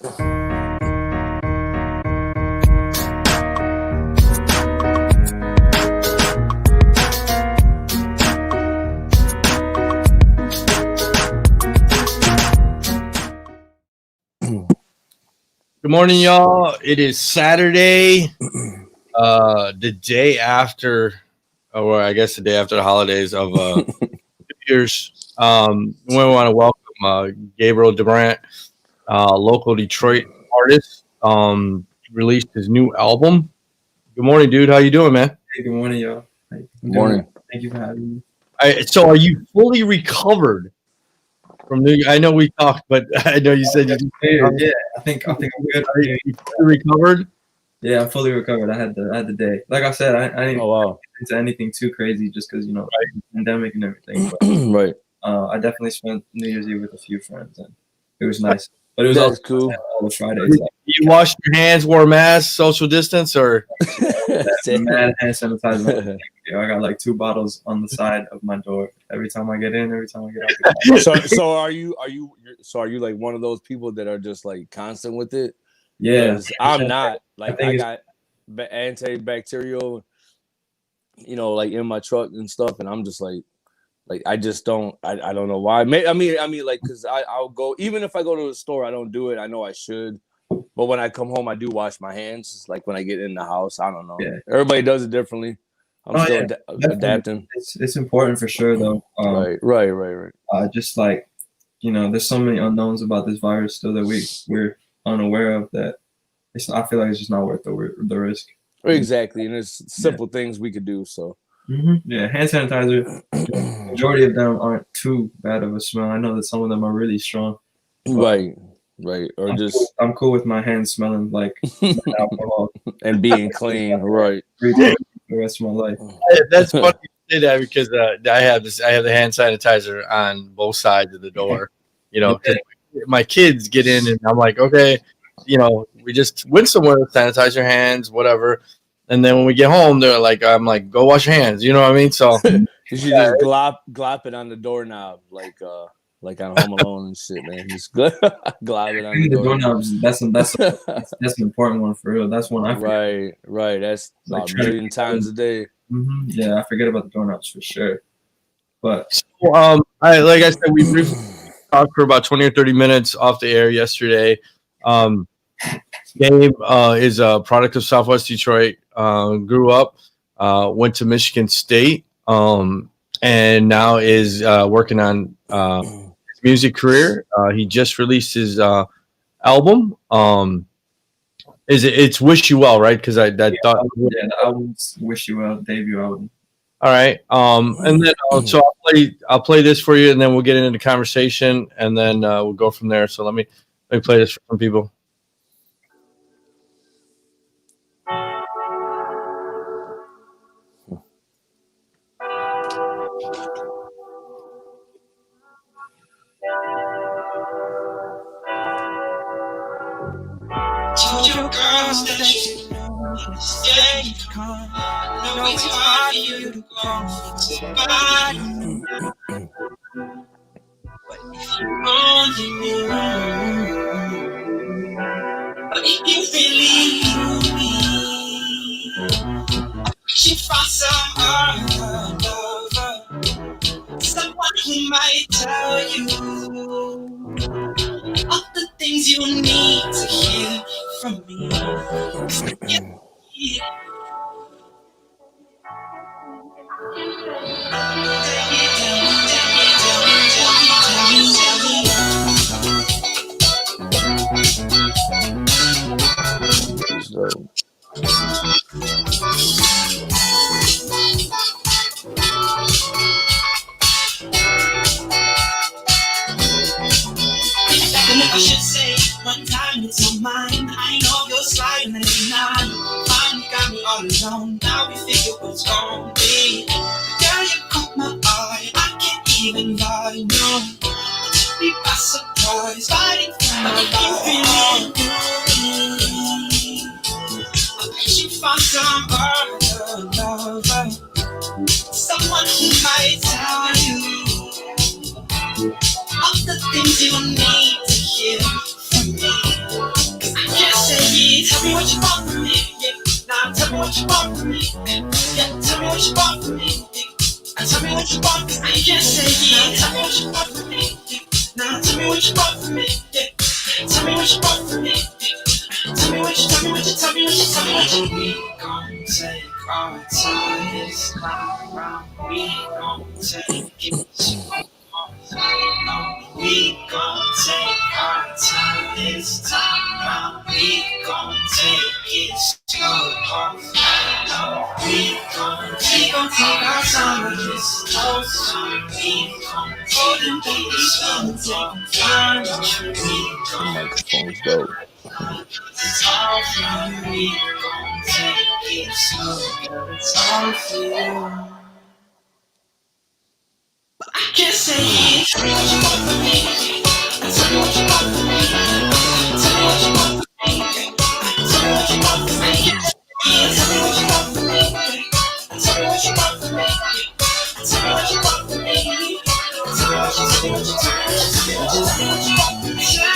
Good morning, y'all. It is Saturday, the day after, or I guess the day after the holidays of New Year's. We want to welcome Gabriel Duran, local Detroit artist. He released his new album. Good morning, dude. How you doing, man? Hey, good morning, y'all. Good morning. Thank you for having me. So, are you fully recovered from New Year? I know we talked, but I know you said you. Yeah, I think I'm good. Are you fully recovered? Yeah, I'm fully recovered. I had the day. Like I said, I didn't get into anything too crazy just because the pandemic and everything. But, Right. I definitely spent New Year's Eve with a few friends, and it was nice. But it was also cool. All the Fridays. You washed your hands, wore a mask, social distance, or mad hand sanitizer. I got like 2 bottles on the side of my door every time I get in, every time I get out. So are you like one of those people that are just like constant with it? Yeah, I'm not. Like I got antibacterial, like in my truck and stuff, and I'm just like I just don't. I don't know why. I mean, like because I'll go even if I go to the store, I don't do it. I know I should. But when I come home, I do wash my hands. It's like when I get in the house, I don't know. Yeah. Everybody does it differently. I'm still adapting. It's important for sure, though. Right. Just like, there's so many unknowns about this virus still that we're unaware of that. I feel like it's just not worth the risk. Exactly, and there's simple things we could do. So. Yeah, hand sanitizer. The majority of them aren't too bad of a smell. I know that some of them are really strong. Right. Or I'm cool with my hands smelling like alcohol and being clean. Right. The rest of my life. That's funny you say that because I have the hand sanitizer on both sides of the door. My kids get in and I'm like, okay, we just went somewhere, sanitize your hands, whatever. And then when we get home, they're like, I'm like, go wash your hands. You know what I mean? So you should just glop it on the doorknob, like on Home Alone and shit, man. Just glop it on the doorknobs. That's an important one for real. That's one I forget. Right. That's like a million times a day. Yeah, I forget about the doorknobs for sure. But like I said, we briefly talked for about 20 or 30 minutes off the air yesterday. Gabe is a product of Southwest Detroit. Grew up, went to Michigan State, and now is working on his music career. He just released his album. It's Wish You Well, right? Because I thought the album's Wish You Well debut album. All right, and then so I'll play this for you, and then we'll get into the conversation, and then we'll go from there. So let me play this for some people. Told your girls that you stay calm. No, it's hard for you to go somebody. But if you only knew, but if you really knew me, she found some other lover, someone who might tell you all the things you need to hear from me. I should say one time it's on mine. I know you're sliding and now finally got me all alone. Now we figure what's gonna be. Girl, you caught my eye. I can't even lie, no. Took me by surprise, fighting from my feeling. I bet you found some other lover, someone who might tell you all the things you need to hear from me. what you want from me. Yeah. Now tell me what you want from me. Yeah, tell me what you want from me. Yeah. Tell me what you want from me. I can't say yeah. Tell me what you want from me. Yeah. Now tell me what you want from me. Yeah. Tell me what you want from me. Yeah. Tell me what you. We gon' take our time. It's not round. We gon' take it slow. We gon' take our time. It's time round. We gon' take it slow. We gon' take our time. It's slow. We gon' take it slow. We gon' Microphone's dope. It's all for you. We gon' take it slow. It's all for you. I can't say it. Tell me what you want from me. Tell me what you want from me. Tell me what you want from me. Tell me what you want from me. Tell me what you want from me. Tell me what you want from me. Tell me what you want from me. Tell me what you want from me.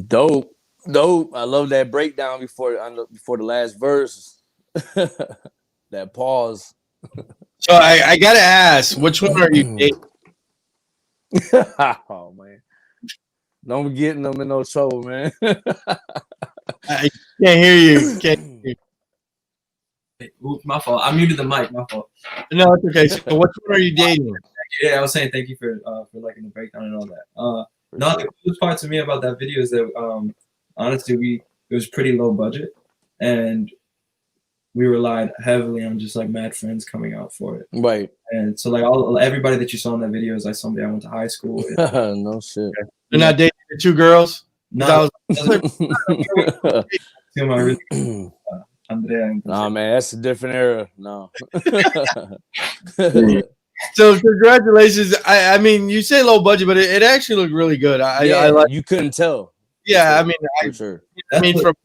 Dope. I love that breakdown before the last verse. That pause. So I gotta ask, which one are you dating? Oh man, don't be getting them in no trouble, man. I can't hear you. Oops, my fault. I muted the mic. My fault. No, it's okay. So which one are you dating? Yeah, I was saying thank you for liking the breakdown and all that. No, the coolest part to me about that video is that honestly it was pretty low budget, and we relied heavily on just like mad friends coming out for it. Right. And so like everybody that you saw in that video is like somebody I went to high school with. No shit. You're not dating the two girls? No. Andrea. Nah, man, that's a different era. No. So congratulations. I mean, you say low budget, but it actually looked really good. I like. You couldn't tell. Yeah, I mean, for sure. I mean, from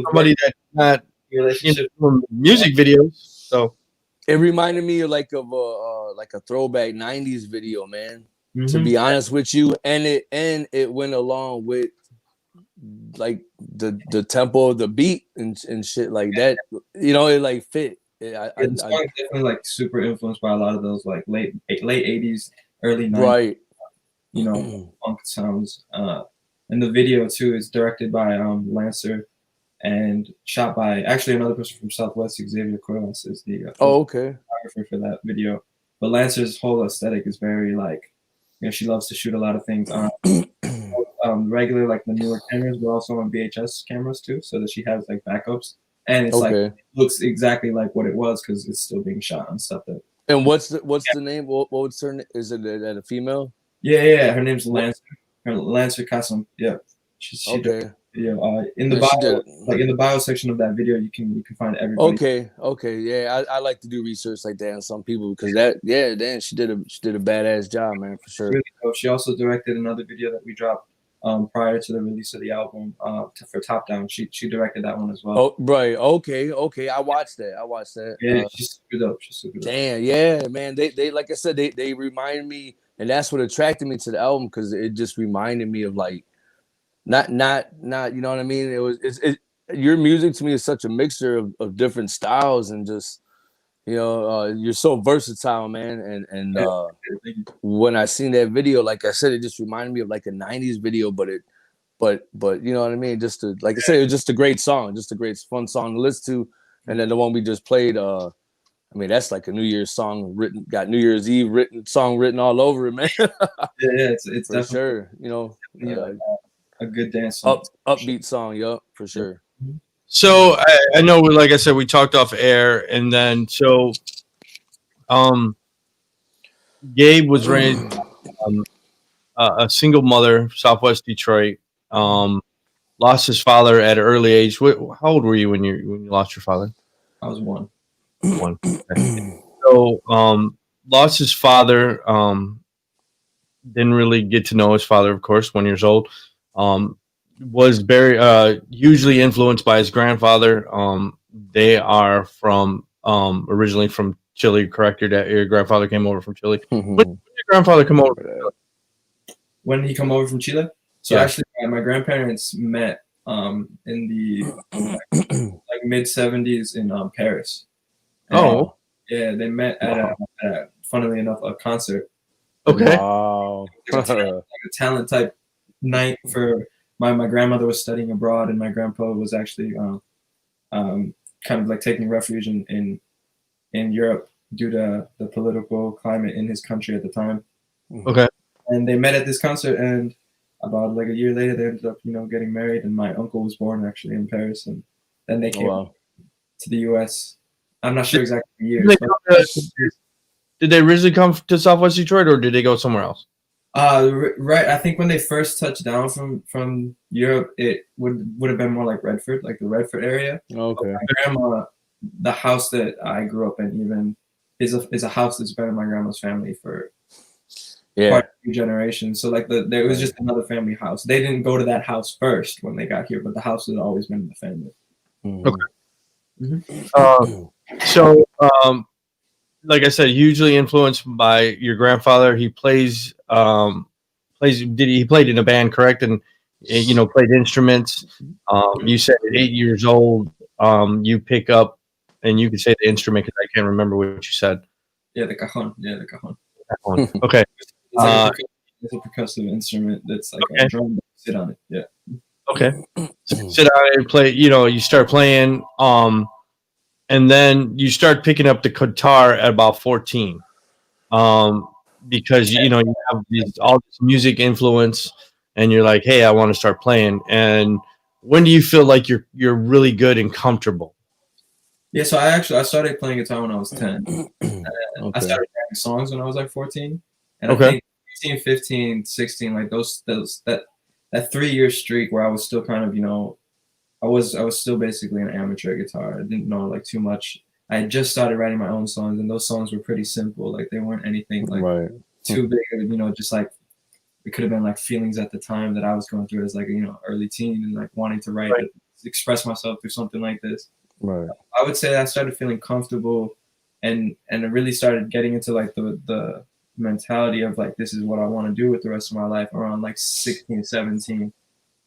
somebody that's not from music videos. So it reminded me of like a throwback '90s video, man. Mm-hmm. To be honest with you, and it went along with like the tempo of the beat and shit like that. You know, it like fit. It's definitely like super influenced by a lot of those like late '80s, early '90s, right? You know, funk sounds. And the video too is directed by Lancer and shot by actually another person from Southwest. Xavier Corliss is the photographer for that video. But Lancer's whole aesthetic is very like, she loves to shoot a lot of things on regular like the newer cameras, but also on VHS cameras too, so that she has like backups. And it's like it looks exactly like what it was because it's still being shot on stuff that. And what's the name? What's her name? Is it a female? Yeah. Her name's Lancer. Lancer Carson. Yeah. She did video. In the bio, like in the bio section of that video, you can find everybody. Okay. Yeah, I like to do research like that on some people because she did a badass job, man, for sure. Really dope. She also directed another video that we dropped prior to the release of the album for Top Down. She directed that one as well. Oh, right. Okay. I watched that. Yeah, she's super dope. Damn, yeah, man. They like I said, they remind me, and that's what attracted me to the album because it just reminded me of like not you know what I mean? Your music to me is such a mixture of different styles and just you're so versatile, man. And when I seen that video, like I said, it just reminded me of like a '90s video, but you know what I mean? Just like I said, it was just a great song, just a great fun song to listen to. And then the one we just played, I mean, that's like a New Year's song got New Year's Eve song written all over it, man. it's for definitely sure. A good dance song. Upbeat song, yup, for sure. So I know, like I said, we talked off air, and then Gabe was raised a single mother, Southwest Detroit. Lost his father at an early age. How old were you when you lost your father? I was one. So lost his father. Didn't really get to know his father, of course, 1 year old. was very hugely influenced by his grandfather. They are from originally from Chile, correct? Your grandfather came over from Chile. When did your grandfather come over? When he come over from Chile? So actually, my grandparents met in the like mid 70s in Paris. And, yeah, they met at a funnily enough a concert. Okay. Wow. Like a talent type night for my grandmother was studying abroad, and my grandpa was actually kind of like taking refuge in Europe due to the political climate in his country at the time. Okay. And they met at this concert, and about like a year later, they ended up, getting married. And my uncle was born actually in Paris, and then they came to the U.S. I'm not sure exactly the years. Did they originally come to Southwest Detroit, or did they go somewhere else? Right. I think when they first touched down from Europe, it would have been more like Redford, like the Redford area. Okay. My grandma, the house that I grew up in, even is a house that's been in my grandma's family for quite a few generations. So like there was just another family house. They didn't go to that house first when they got here, but the house had always been in the family. Okay. So, like I said, hugely influenced by your grandfather. He plays. He played in a band, correct? And played instruments. You said at 8 years old, you pick up, and you can say the instrument because I can't remember what you said. Yeah, the cajon. Yeah, the cajon. Okay. It's a percussive instrument that's like a drum. Sit on it. Yeah. Okay. Sit down and play. You start playing. And then you start picking up the guitar at about 14, because you have all this music influence, and you're like, hey, I want to start playing. And when do you feel like you're really good and comfortable? Yeah, so I started playing guitar when I was 10. I started writing songs when I was like 14, and I think 14, 15, 16, like that 3-year streak where I was still kind of I was still basically an amateur guitar. I didn't know like too much. I had just started writing my own songs, and those songs were pretty simple. Like they weren't anything like too big. Just like it could have been like feelings at the time that I was going through as like early teen, and like wanting to write, express myself through something like this. Right. I would say I started feeling comfortable, and I really started getting into like the mentality of like this is what I want to do with the rest of my life around like 16, 17.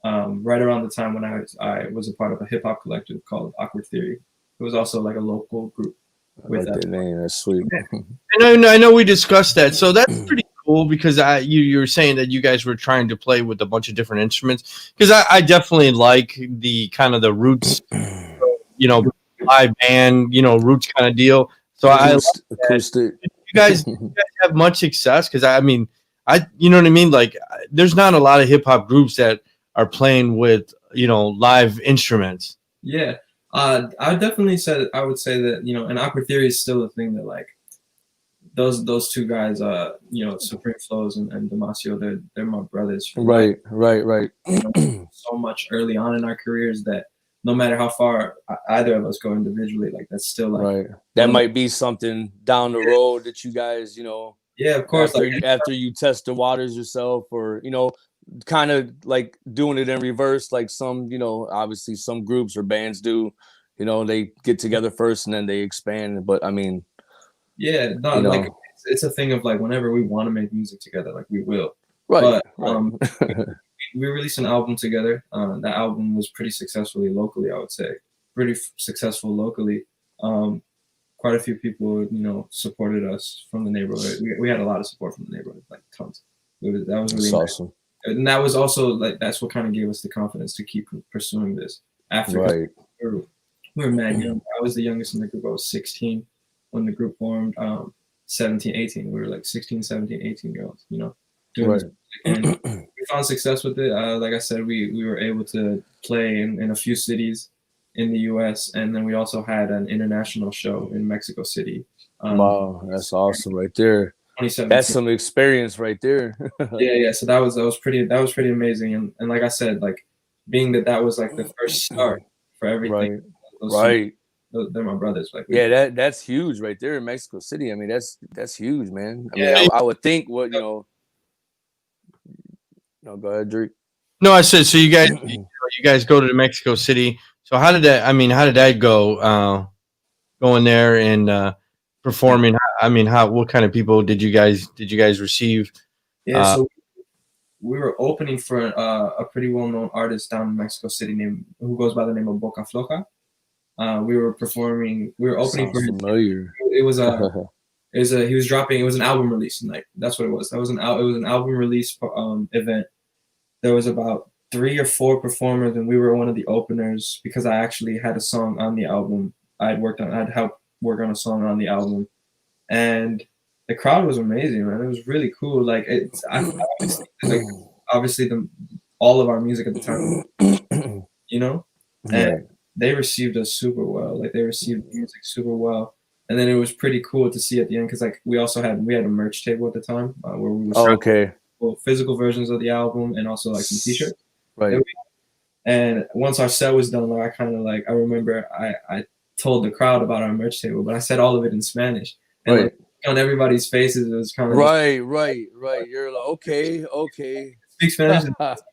Right around the time when I was a part of a hip hop collective called Awkward Theory. It was also like a local group. With that name, that's sweet. And I know we discussed that, so that's pretty cool because you were saying that you guys were trying to play with a bunch of different instruments, because I definitely like the kind of the roots, live band, roots kind of deal. So acoustic. You guys have much success, because you know what I mean. Like, there's not a lot of hip hop groups that are playing with live instruments. Yeah, I would say that and Awkward Theory is still a thing that like those two guys, Supreme Flows and Damasio, they're my brothers. Right. So much early on in our careers that no matter how far either of us go individually, like that's still like that might be something down the road that you guys yeah, of course, after you test the waters yourself, or kind of like doing it in reverse, like some obviously some groups or bands do, they get together first and then they expand. But it's a thing of like whenever we want to make music together, like we will. But we released an album together. That album was pretty successfully locally, I would say. Pretty successful locally. Quite a few people, supported us from the neighborhood. We had a lot of support from the neighborhood, like tons. That was really nice. Awesome. And that was also like that's what kind of gave us the confidence to keep pursuing this. After we were mad young. I was the youngest in the group. I was 16 when the group formed. 17, 18. We were like 16, 17, 18 year olds, doing this. And we found success with it. Like I said, we were able to play in a few cities in the U.S. and then we also had an international show in Mexico City. Wow, that's awesome right there. That's some experience right there. yeah. So that was pretty amazing. And like I said, like being that was like the first start for everything. Right. They're my brothers. Like that's huge right there in Mexico City. I mean, that's huge, man. I mean, I would think go ahead, Drake. No, I said so. You guys go to Mexico City. So how did that? I mean, how did that go? Going there and performing. I mean, what kind of people did you guys receive? Yeah, so we were opening for a pretty well-known artist down in Mexico City who goes by the name of Boca Floja. We were performing. We were opening for. Familiar. It was he was dropping. It was an album release night. That's what it was. It was an album release event. There was about 3 or 4 performers, and we were one of the openers because I actually had a Song on the album. I'd helped work on a song on the album, and the crowd was amazing, man. It was really cool. Like obviously all of our music at the time, you know, and they received us super well. Like they received the music super well. And then it was pretty cool to see at the end because like we had a merch table at the time where we were physical versions of the album and also like some t-shirts. Right. And once our set was done, like I remember I told the crowd about our merch table, but I said all of it in Spanish. And like, on everybody's faces, it was kind of right. You're like, okay. Speak Spanish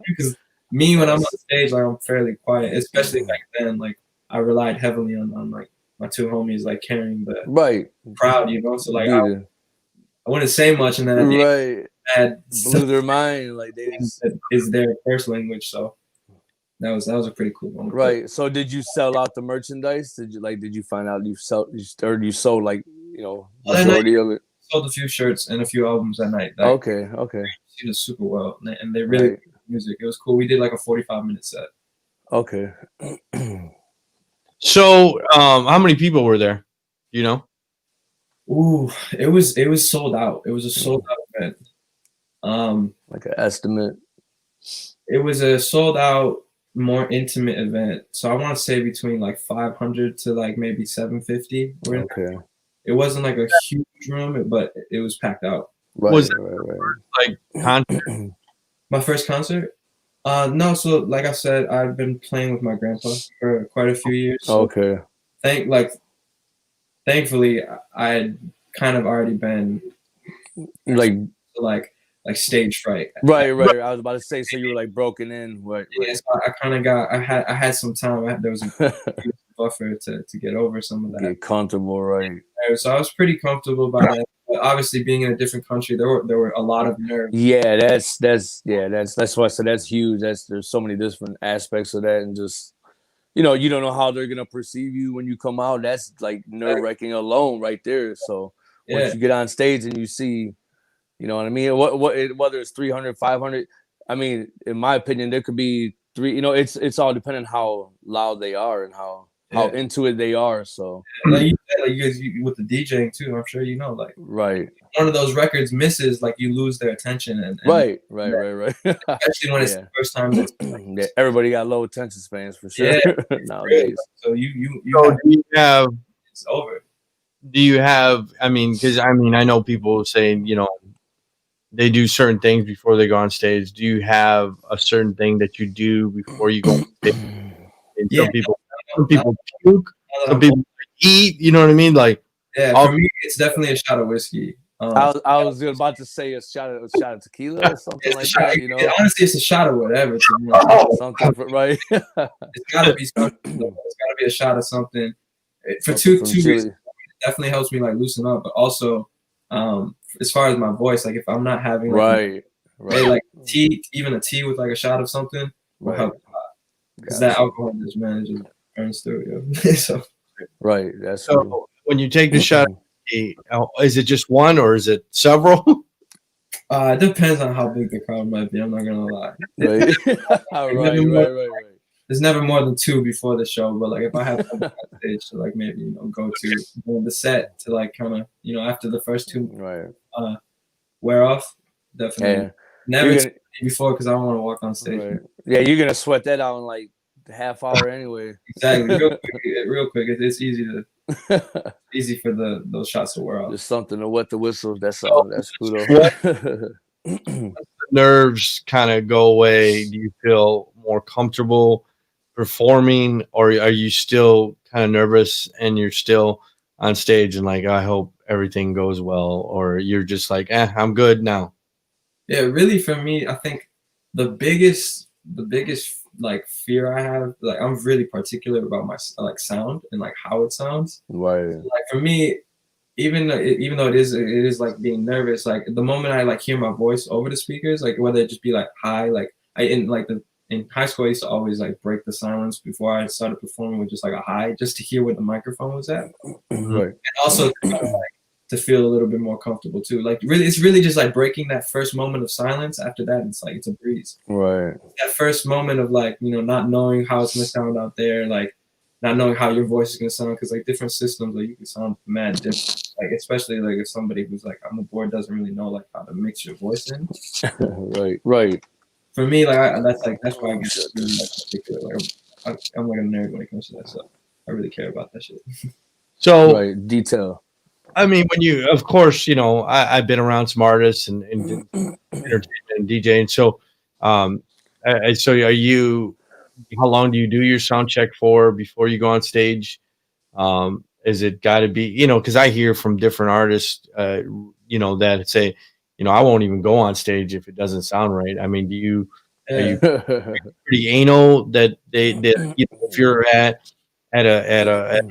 because me when I'm on stage, like I'm fairly quiet, especially back then. Like I relied heavily on like my 2 homies like carrying the crowd, you know. So like I wouldn't say much, and then at the end, blew their mind. Like they is their first language, so that was a pretty cool one. Right. So did you sell out the merchandise? Did you find out you sold like majority of it? Sold a few shirts and a few albums that night. Okay. She did super well, and they really music. It was cool. We did like a 45-minute set. Okay. So, how many people were there? You know? Ooh, it was sold out. It was a sold out event. Like an estimate. It was a sold out, more intimate event. So I want to say between like 500 to like maybe 750. Okay. It wasn't like a huge room, but it was packed out. Right. Was it like concert? My first concert? No, so like I said, I've been playing with my grandpa for quite a few years. So okay. Thankfully, I had kind of already been like stage fright. Right. I was about to say, so you were like broken in. Right. Yeah, so I kind of I had some time. There was a buffer to get over some of that. Get comfortable, right? So I was pretty comfortable about that. But obviously, being in a different country, there were a lot of nerves. Yeah, that's why I said that's huge. There's so many different aspects of that, and just you don't know how they're gonna perceive you when you come out. That's like nerve wracking alone, right there. So once you get on stage and you see, you know what I mean, whether it's 300, 500. I mean, in my opinion, there could be 3. You know, it's all depending on how loud they are and how into it they are. So like you guys with the DJing too, I'm sure you know, like one of those records misses, like you lose their attention and right. Especially when it's the first time that everybody got low attention spans for sure nowadays. So it's over. Do you have? I mean, because I know people saying they do certain things before they go on stage. Do you have a certain thing that you do before you go on stage? And some people puke, some people eat. You know what I mean? Like, for me, it's definitely a shot of whiskey. I was about to say a shot of tequila or something like that. Honestly, it's a shot of whatever. Something right. It's gotta be something. It's gotta be a shot of something. For two reasons, it definitely helps me like loosen up, but also, as far as my voice, like if I'm not having like tea, even a tea with like a shot of something will help a lot. Because that alcohol just burns through. So that's so cool. When you take the shot, is it just one or is it several? It depends on how big the crowd might be. I'm not gonna lie. Right. There's never more than 2 before the show, but like if I have on stage to like maybe go to the set to like kind of after the first 2 wear off, definitely never before because I don't want to walk on stage. Right. Yeah, you're gonna sweat that out in like a half hour anyway. Exactly, real quick. It's easy for those shots to wear off. Just something to wet the whistle. That's all. That's cool though. The nerves kind of go away. Do you feel more comfortable performing, or are you still kind of nervous and you're still on stage and like I hope everything goes well, or you're just like I'm good now? Yeah, really for me, I think the biggest the biggest like fear I have, like I'm really particular about my like sound and like how it sounds. Right. Like for me, even though it is like being nervous, like the moment I like hear my voice over the speakers, like whether it just be like high, like in high school I used to always like break the silence before I started performing with just like a high, just to hear where the microphone was at. Right. And also to feel a little bit more comfortable too. Like really, it's really just like breaking that first moment of silence. After that, it's like it's a breeze. Right. That first moment of like, you know, not knowing how it's gonna sound out there, like not knowing how your voice is gonna sound, because like different systems, like you can sound mad different. Like especially like if somebody who's like on the board doesn't really know like how to mix your voice in. Right. For me, like that's why I get really like particular. Like I'm like a nerd when it comes to that stuff. I really care about that shit. So right, detail. I mean, when you, of course, you know, I've been around some artists and entertainment and DJing. So, so are you? How long do you do your sound check for before you go on stage? Is it got to be, you know, because I hear from different artists, you know, that say, you know, I won't even go on stage if it doesn't sound right. I mean, are you pretty anal that you know, if you're at a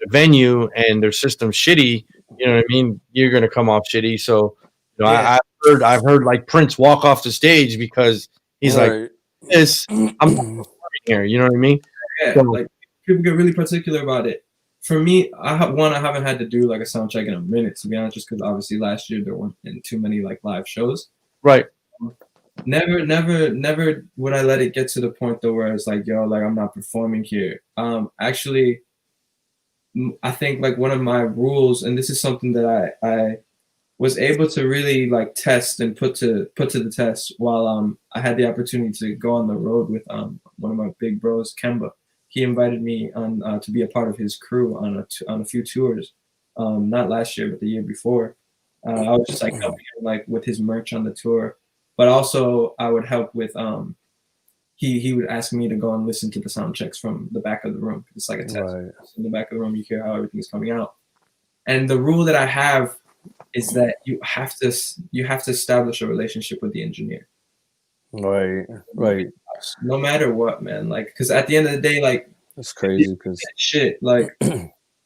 venue and their system's shitty, you know what I mean, you're gonna come off shitty. So, you know, Yeah. I've heard like Prince walk off the stage because he's like, "This, I'm not here." You know what I mean? Yeah, So, like people get really particular about it. For me, I haven't had to do like a sound check in a minute, to be honest, just because obviously last year there weren't too many like live shows. right. Never would I let it get to the point though where it's like, yo, like I'm not performing here. Actually, I think like one of my rules, and this is something that I was able to really like test and put to the test while I had the opportunity to go on the road with one of my big bros, Kemba. He invited me on to be a part of his crew on a few tours, not last year but the year before. I was just like helping him like with his merch on the tour, but also I would help with he would ask me to go and listen to the sound checks from the back of the room. It's like a test. Right. In the back of the room, you hear how everything's coming out. And the rule that I have is that you have to establish a relationship with the engineer. Right. No matter what, man. Like, because at the end of the day, like, that's crazy. Because shit, like,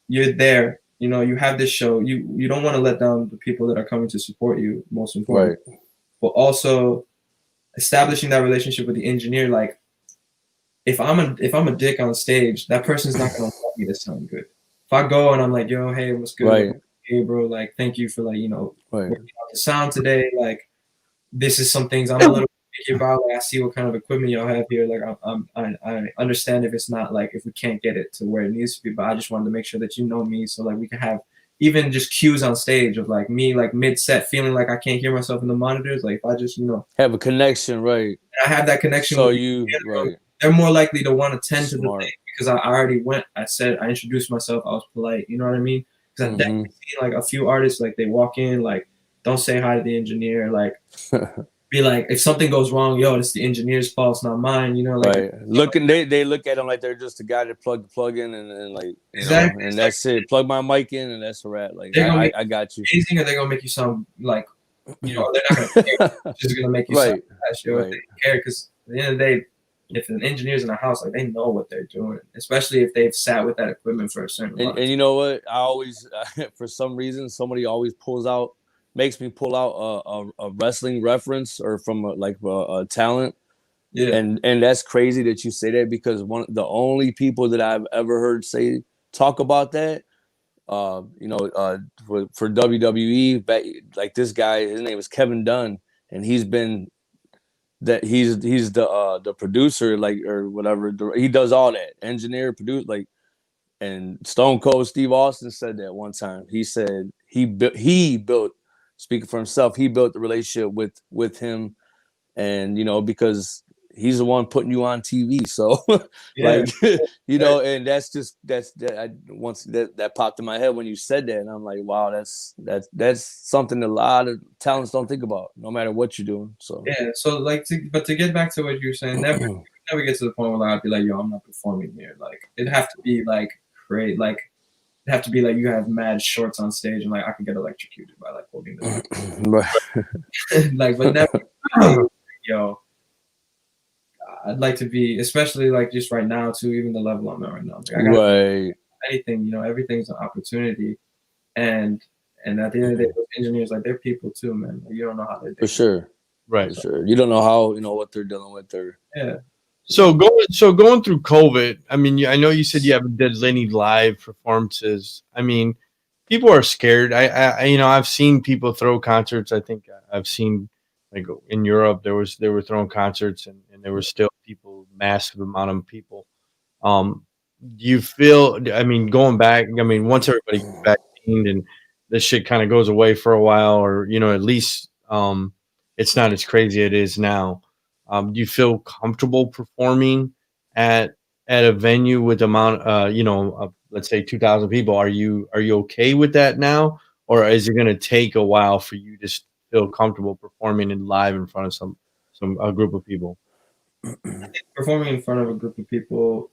you're there. You know, you have this show. You don't want to let down the people that are coming to support you. Most important, right. But also establishing that relationship with the engineer. Like, if I'm a dick on stage, that person's not gonna want me to sound good. If I go and I'm like, yo, hey, what's good? Right. Hey, bro, like, thank you for like, you know, right. working out the sound today. Like, this is some things I'm a little picky about. Like, I see what kind of equipment y'all have here. Like, I understand if it's not like if we can't get it to where it needs to be, but I just wanted to make sure that you know me, so like we can have even just cues on stage of like me like mid set feeling like I can't hear myself in the monitors. Like, if I just have a connection, right? I have that connection. So you right. They're more likely to want to tend to the thing because I already went. I said I introduced myself. I was polite. You know what I mean? Because I definitely see like a few artists like they walk in like don't say hi to the engineer, like be like if something goes wrong, yo, it's the engineer's fault, it's not mine. You know, like they look at them like they're just the guy that plug in and like exactly know, and that's it. Plug my mic in and that's a wrap. Like I got you. Amazing, or they're gonna make you sound like they're not gonna care. They're just gonna make you sound like that. They don't care because at the end of the day, if an engineer's in a house, like they know what they're doing, especially if they've sat with that equipment for a certain and you know what? I always, for some reason, somebody always makes me pull out a wrestling reference or from a talent. Yeah. And that's crazy that you say that because the only people that I've ever heard talk about that, for WWE, like this guy, his name is Kevin Dunn, and he's the producer, like, or whatever. He does all that, engineer, produce, like. And Stone Cold Steve Austin said that one time. He said he built, speaking for himself, he built the relationship with him, and because he's the one putting you on TV. So like and that popped in my head when you said that, and I'm like, wow, that's something a lot of talents don't think about, no matter what you're doing. So yeah, so like, to get back to what you're saying, never get to the point where I'd be like, yo, I'm not performing here. Like, it'd have to be like great, like it'd have to be like you have mad shorts on stage and like I can get electrocuted by like holding the like, but never yo, I'd like to be, especially like just right now too, even the level I'm at right now. Like, I gotta anything, you know, everything's an opportunity, and at the end of the day, those engineers, like, they're people too, man. Like, you don't know how they're for sure, right? For sure, you don't know how, you know, what they're dealing with. Yeah. So going through COVID, I mean, I know you said you haven't did any live performances. I mean, people are scared. I you know, I've seen people throw concerts. I think I've seen, like, in Europe, they were throwing concerts, and there were still people, massive amount of people. Do you feel? I mean, going back. I mean, once everybody gets vaccinated and this shit kind of goes away for a while, or, you know, at least it's not as crazy as it is now. Do you feel comfortable performing at a venue with amount, you know, of, let's say 2,000 people? Are you okay with that now, or is it going to take a while for you to feel comfortable performing in live in front of a group of people? I think performing in front of a group of people,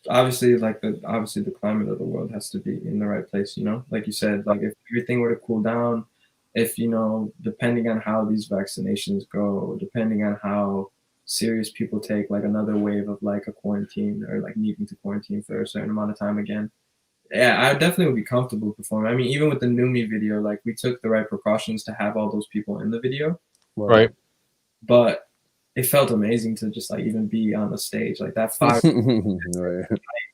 obviously, like the climate of the world has to be in the right place. You know, like you said, like if everything were to cool down. If, you know, depending on how these vaccinations go, depending on how serious people take like another wave of like a quarantine, or like needing to quarantine for a certain amount of time again, yeah, I definitely would be comfortable performing. I mean, even with the Numi video, like, we took the right precautions to have all those people in the video, right? But it felt amazing to just like even be on the stage, like that fire. Right.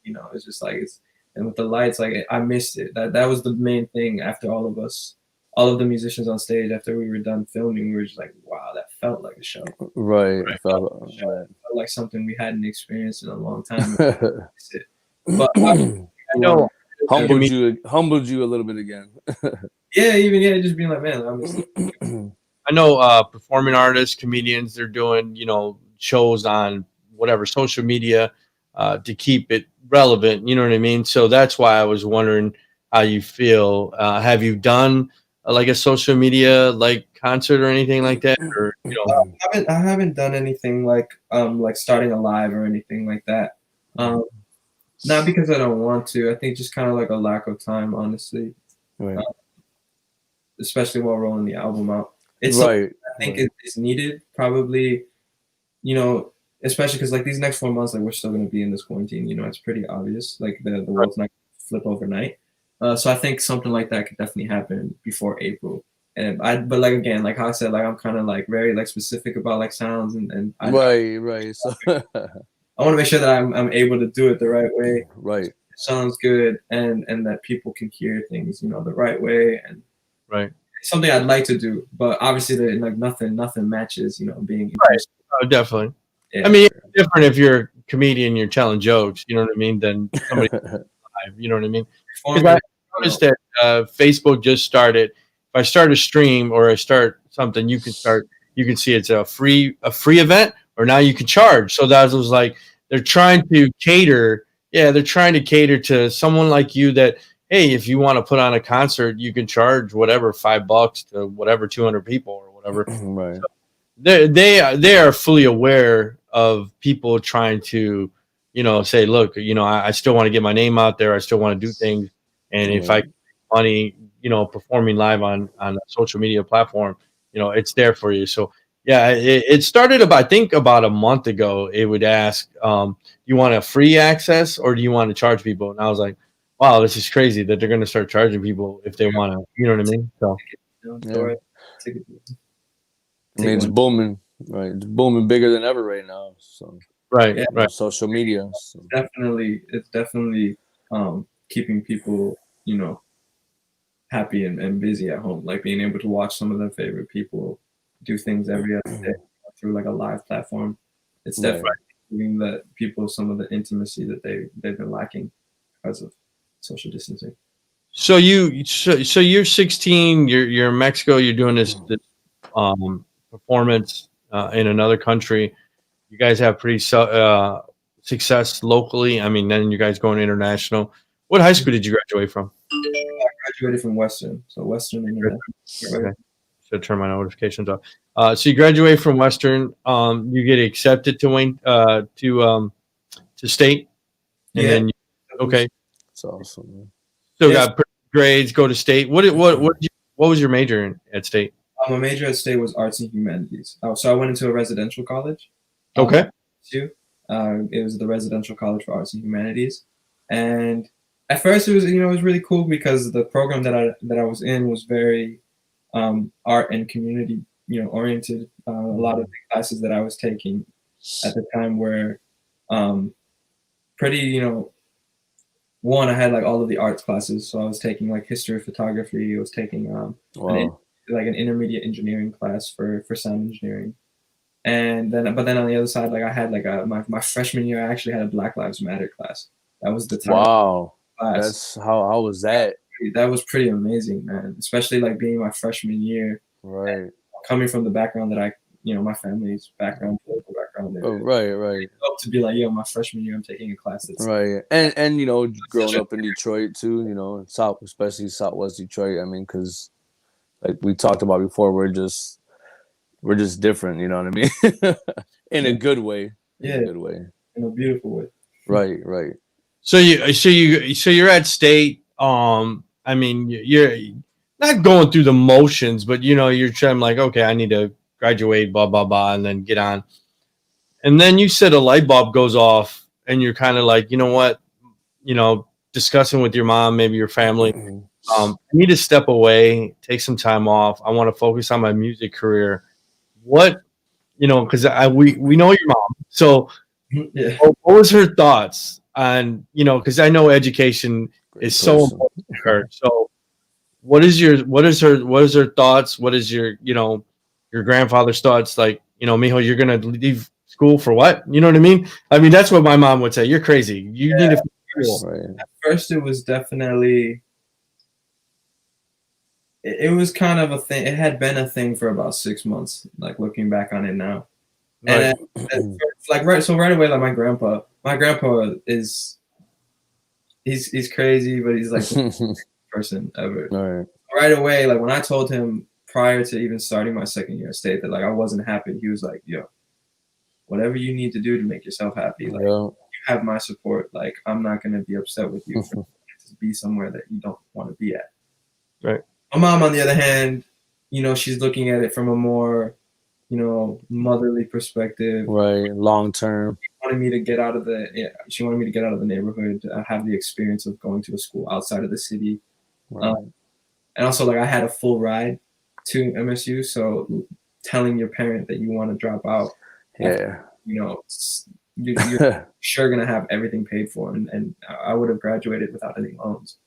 You know, it's just like and with the lights, like, I missed it. That was the main thing. After all of the musicians on stage, after we were done filming, we were just like, wow, that felt like a show. Right. It felt like something we hadn't experienced in a long time. But I know, humbled you a little bit again. just being like, man, I know performing artists, comedians, they're doing, you know, shows on whatever social media to keep it relevant. You know what I mean? So that's why I was wondering how you feel. Have you done like a social media like concert or anything like that, or, you know? I haven't done anything like starting a live or anything like that. Not because I don't want to. I think just kind of like a lack of time, honestly. Right. Especially while rolling the album out. It's right. I think it's needed, probably. You know, especially because like these next 4 months, like, we're still going to be in this quarantine. You know, it's pretty obvious. Like the world's not going to flip overnight. So I think something like that could definitely happen before April. But like, again, like how I said, like, I'm kind of like very like specific about like sounds and right. So I want to make sure that I'm able to do it the right way. Right. It sounds good, and that people can hear things, you know, the right way, and right. It's something I'd like to do, but obviously, like nothing matches, you know, being right. Oh, definitely. Yeah. I mean, it's different if you're a comedian, you're telling jokes, you know what I mean, than somebody live, you know what I mean? Because I noticed that Facebook just started. If I start a stream or I start something, you can see it's a free event, or now you can charge. So that was like, they're trying to cater to someone like you that, hey, if you want to put on a concert, you can charge whatever, $5 to whatever 200 people or whatever. Right. So they are fully aware of people trying to, you know, say, look, you know, I still want to get my name out there. I still want to do things. And if I get money, you know, performing live on a social media platform, you know, it's there for you. So yeah, it started about a month ago. It would ask, you want a free access or do you want to charge people? And I was like, wow, this is crazy that they're going to start charging people if they want to, you know what I mean? So I mean, it's booming, right? It's booming bigger than ever right now. So right. Social media. So. It's definitely keeping people, you know, happy and busy at home, like being able to watch some of their favorite people do things every other day through like a live platform. It's definitely giving the people some of the intimacy that they've been lacking because of social distancing. So you're 16, you're in Mexico, you're doing this performance in another country. You guys have pretty success locally. I mean, then you guys going international. What high school did you graduate from? I graduated from Western. So Western International. Okay. Should turn my notifications off. So you graduate from Western. You get accepted to WAYNE to state. And then okay. That's awesome. So got grades, go to state. What was your major at state? My major at state was arts and humanities. So I went into a residential college. Okay. It was the Residential College for Arts and Humanities, and at first it was it was really cool because the program that I was in was very art and community oriented. A lot of the classes that I was taking at the time were pretty one, I had like all of the arts classes, so I was taking like history of photography. I was taking an intermediate engineering class for sound engineering. And then on the other side, like I had like my freshman year, I actually had a Black Lives Matter class. That was the time. Class. That's how was that? That was pretty amazing, man. Especially like being my freshman year, right? Coming from the background that my family's background, political background. Right. To be like, my freshman year, I'm taking a class that's right, and growing up in Detroit too, especially Southwest Detroit. I mean, because like we talked about before, we're just different. You know what I mean? In a good way. In a good way. In a beautiful way. Right. So you're at state. I mean, you're not going through the motions, but you're trying like, okay, I need to graduate, blah blah blah, and then get on. And then you said a light bulb goes off, and you're kind of like, you know what, discussing with your mom, maybe your family. I need to step away, take some time off. I want to focus on my music career. What, because we know your mom. So what was her thoughts on, because I know education is so important to her. So what is her thoughts? What is your grandfather's thoughts? Like, Mijo, you're going to leave school for what? You know what I mean? I mean, that's what my mom would say. You're crazy. You need to. At first, it was definitely. It was kind of a thing. It had been a thing for about 6 months. Like looking back on it now, right. And right away, like my grandpa is. He's crazy, but he's like the person ever. Right away, like when I told him prior to even starting my second year at state that like I wasn't happy, he was like, "Yo, whatever you need to do to make yourself happy, like you have my support. Like I'm not gonna be upset with you for to be somewhere that you don't want to be at." Right. My mom, on the other hand, she's looking at it from a more, motherly perspective. Right, long term. She wanted me to get out of the neighborhood, have the experience of going to a school outside of the city. Right. And also, like, I had a full ride to MSU, so telling your parent that you want to drop out, you're sure gonna have everything paid for, and I would have graduated without any loans.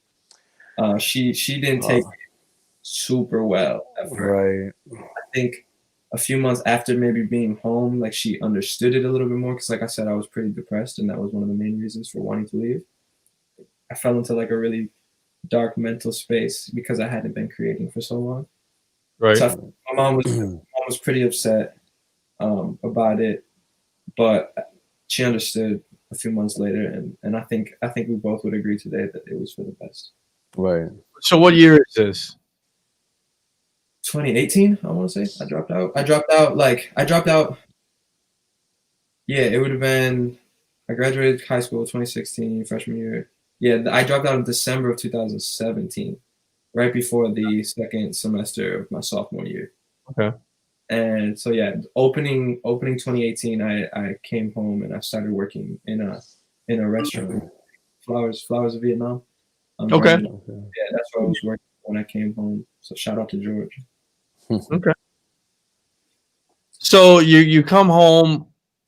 She didn't take it super well at first. Right. I think a few months after maybe being home, like she understood it a little bit more because, like I said, I was pretty depressed, and that was one of the main reasons for wanting to leave. I fell into like a really dark mental space because I hadn't been creating for so long. Right. So my mom was pretty upset about it, but she understood a few months later, and I think we both would agree today that it was for the best. Right. So what year is this? 2018, I want to say. I dropped out. Yeah, it would have been. I graduated high school 2016, freshman year. Yeah, I dropped out in December of 2017, right before the second semester of my sophomore year. Okay. And so yeah, opening 2018, I came home and I started working in a restaurant, Flowers of Vietnam. Okay. Yeah, that's where I was working when I came home. So shout out to George. Okay. So you come home,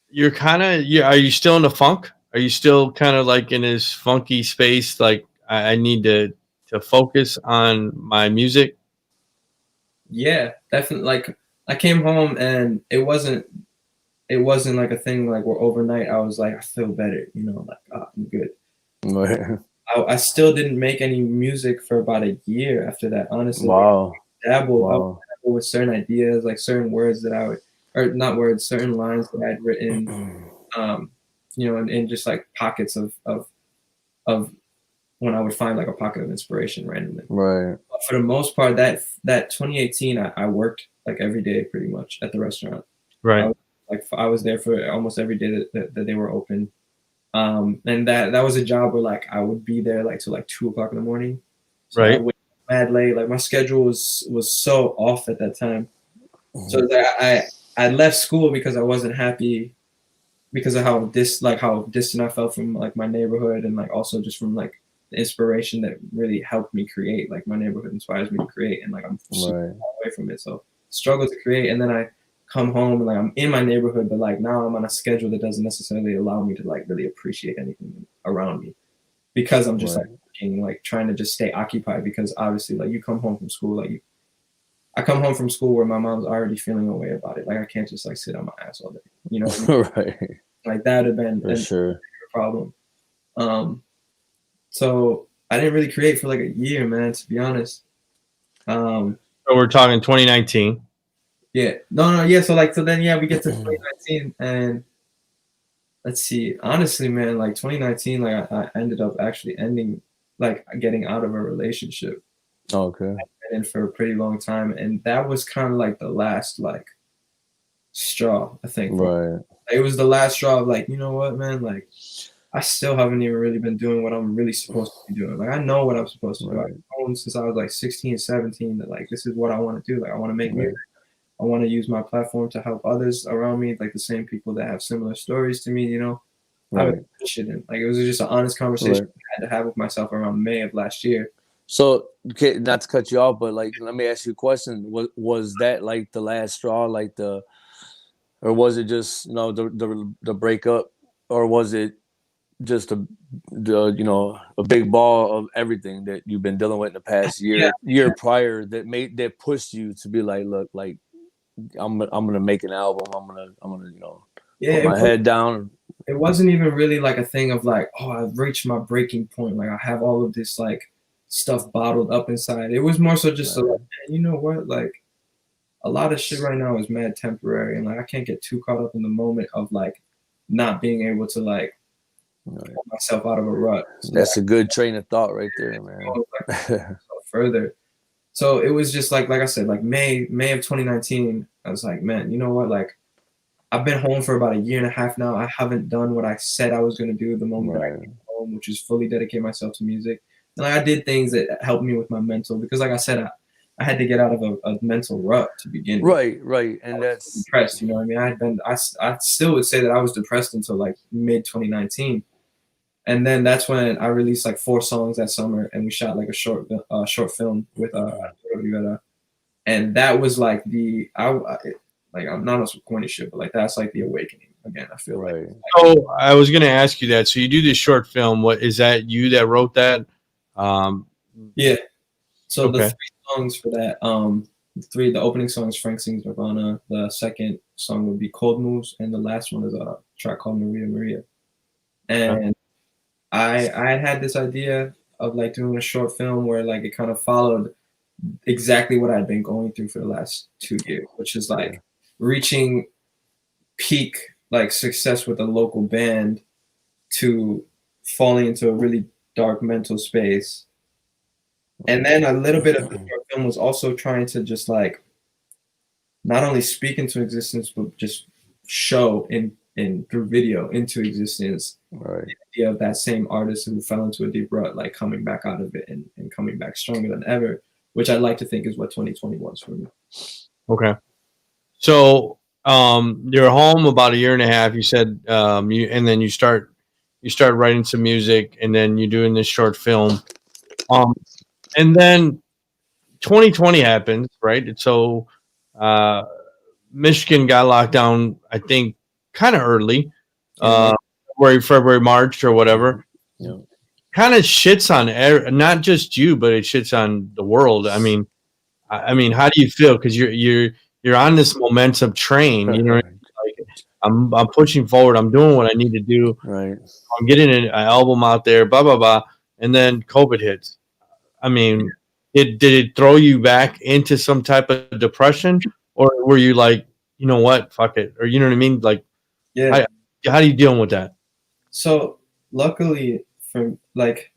you're kind of are you still in the funk? Are you still kind of like in this funky space? Like I need to focus on my music. Yeah, definitely. Like I came home and it wasn't like a thing like where overnight I was like I feel better, like I'm good. I still didn't make any music for about a year after that. Honestly, wow. I would dabble with certain ideas, like certain words that I would, or not words, certain lines that I'd written, and just like pockets of when I would find like a pocket of inspiration randomly. Right. But for the most part, that 2018, I worked like every day pretty much at the restaurant. Right. I was there for almost every day that they were open. And that was a job where like I would be there like till like 2 o'clock in the morning. So right. I wake up mad late. Like my schedule was so off at that time. So that I left school because I wasn't happy because of how distant I felt from like my neighborhood, and like also just from like the inspiration that really helped me create. Like my neighborhood inspires me to create, and like I'm super far away from it, so struggle to create. And then I come home and like I'm in my neighborhood, but like now I'm on a schedule that doesn't necessarily allow me to like really appreciate anything around me, because I'm just like working, like trying to just stay occupied. Because obviously, like you come home from school, like I come home from school where my mom's already feeling a way about it. Like I can't just like sit on my ass all day, you know what I mean? Right. Like that would have been a problem. So I didn't really create for like a year, man, to be honest. So we're talking 2019. Yeah. No, yeah. So then we get to 2019, and let's see. Honestly, man, like 2019, like I ended up actually getting out of a relationship. Okay. And for a pretty long time, and that was kind of like the last like straw, I think. Right. It was the last straw of like, you know what, man, like I still haven't even really been doing what I'm really supposed to be doing. Like I know what I'm supposed to do. I've known since I was like 16, 17 that like this is what I want to do. Like I want to make music. I want to use my platform to help others around me, like the same people that have similar stories to me, you know. I shouldn't. Like it was just an honest conversation I had to have with myself around May of last year. So, okay, not to cut you off, but like, let me ask you a question. Was that like the last straw, like or was it just the breakup, or was it just a big ball of everything that you've been dealing with in the past year prior that pushed you to be like, look, like I'm gonna make an album. I'm gonna put my head down. It wasn't even really like a thing of like, oh, I've reached my breaking point. Like I have all of this like stuff bottled up inside. It was more so just like, you know what, like a lot of shit right now is mad temporary, and like I can't get too caught up in the moment of like not being able to like pull myself out of a rut. So that's a good train of thought right there, man. Further, so it was just like I said, like May of 2019. I was like, man, you know what, like I've been home for about a year and a half now. I haven't done what I said I was going to do the moment that I came home, which is fully dedicate myself to music. And like, I did things that helped me with my mental, because like I said, I had to get out of a mental rut to begin with. Right. And that's depressed, you know what I mean? I still would say that I was depressed until like mid 2019. And then that's when I released like 4 songs that summer, and we shot like a short film with Urena. And that was like I'm not on some corny shit, but like that's like the awakening again, I feel like. So I was gonna ask you that. So you do this short film. What is that? You that wrote that? Yeah. So the 3 songs for that, the opening song is Frank Sings Nirvana. The second song would be Cold Moves, and the last one is a track called Maria. And I had this idea of like doing a short film where like it kind of followed exactly what I'd been going through for the last 2 years, which is like reaching peak like success with a local band to falling into a really dark mental space. And then a little bit of the short film was also trying to just like not only speak into existence, but just show in through video into existence the idea of that same artist who fell into a deep rut, like coming back out of it and coming back stronger than ever, which I'd like to think is what 2020 was for me. Okay. So you're home about a year and a half. You said and then you start writing some music, and then you're doing this short film. And then 2020 happens, right? And so Michigan got locked down, I think, kind of early, February, March, or whatever. Yeah. Kind of shits on not just you, but it shits on the world. I mean, how do you feel? Because you're on this momentum train. You know, like I'm pushing forward. I'm doing what I need to do. Right. I'm getting an album out there. Blah blah blah. And then COVID hits. I mean, did it throw you back into some type of depression, or were you like, you know what, fuck it, or you know what I mean? Like, how are you dealing with that? So luckily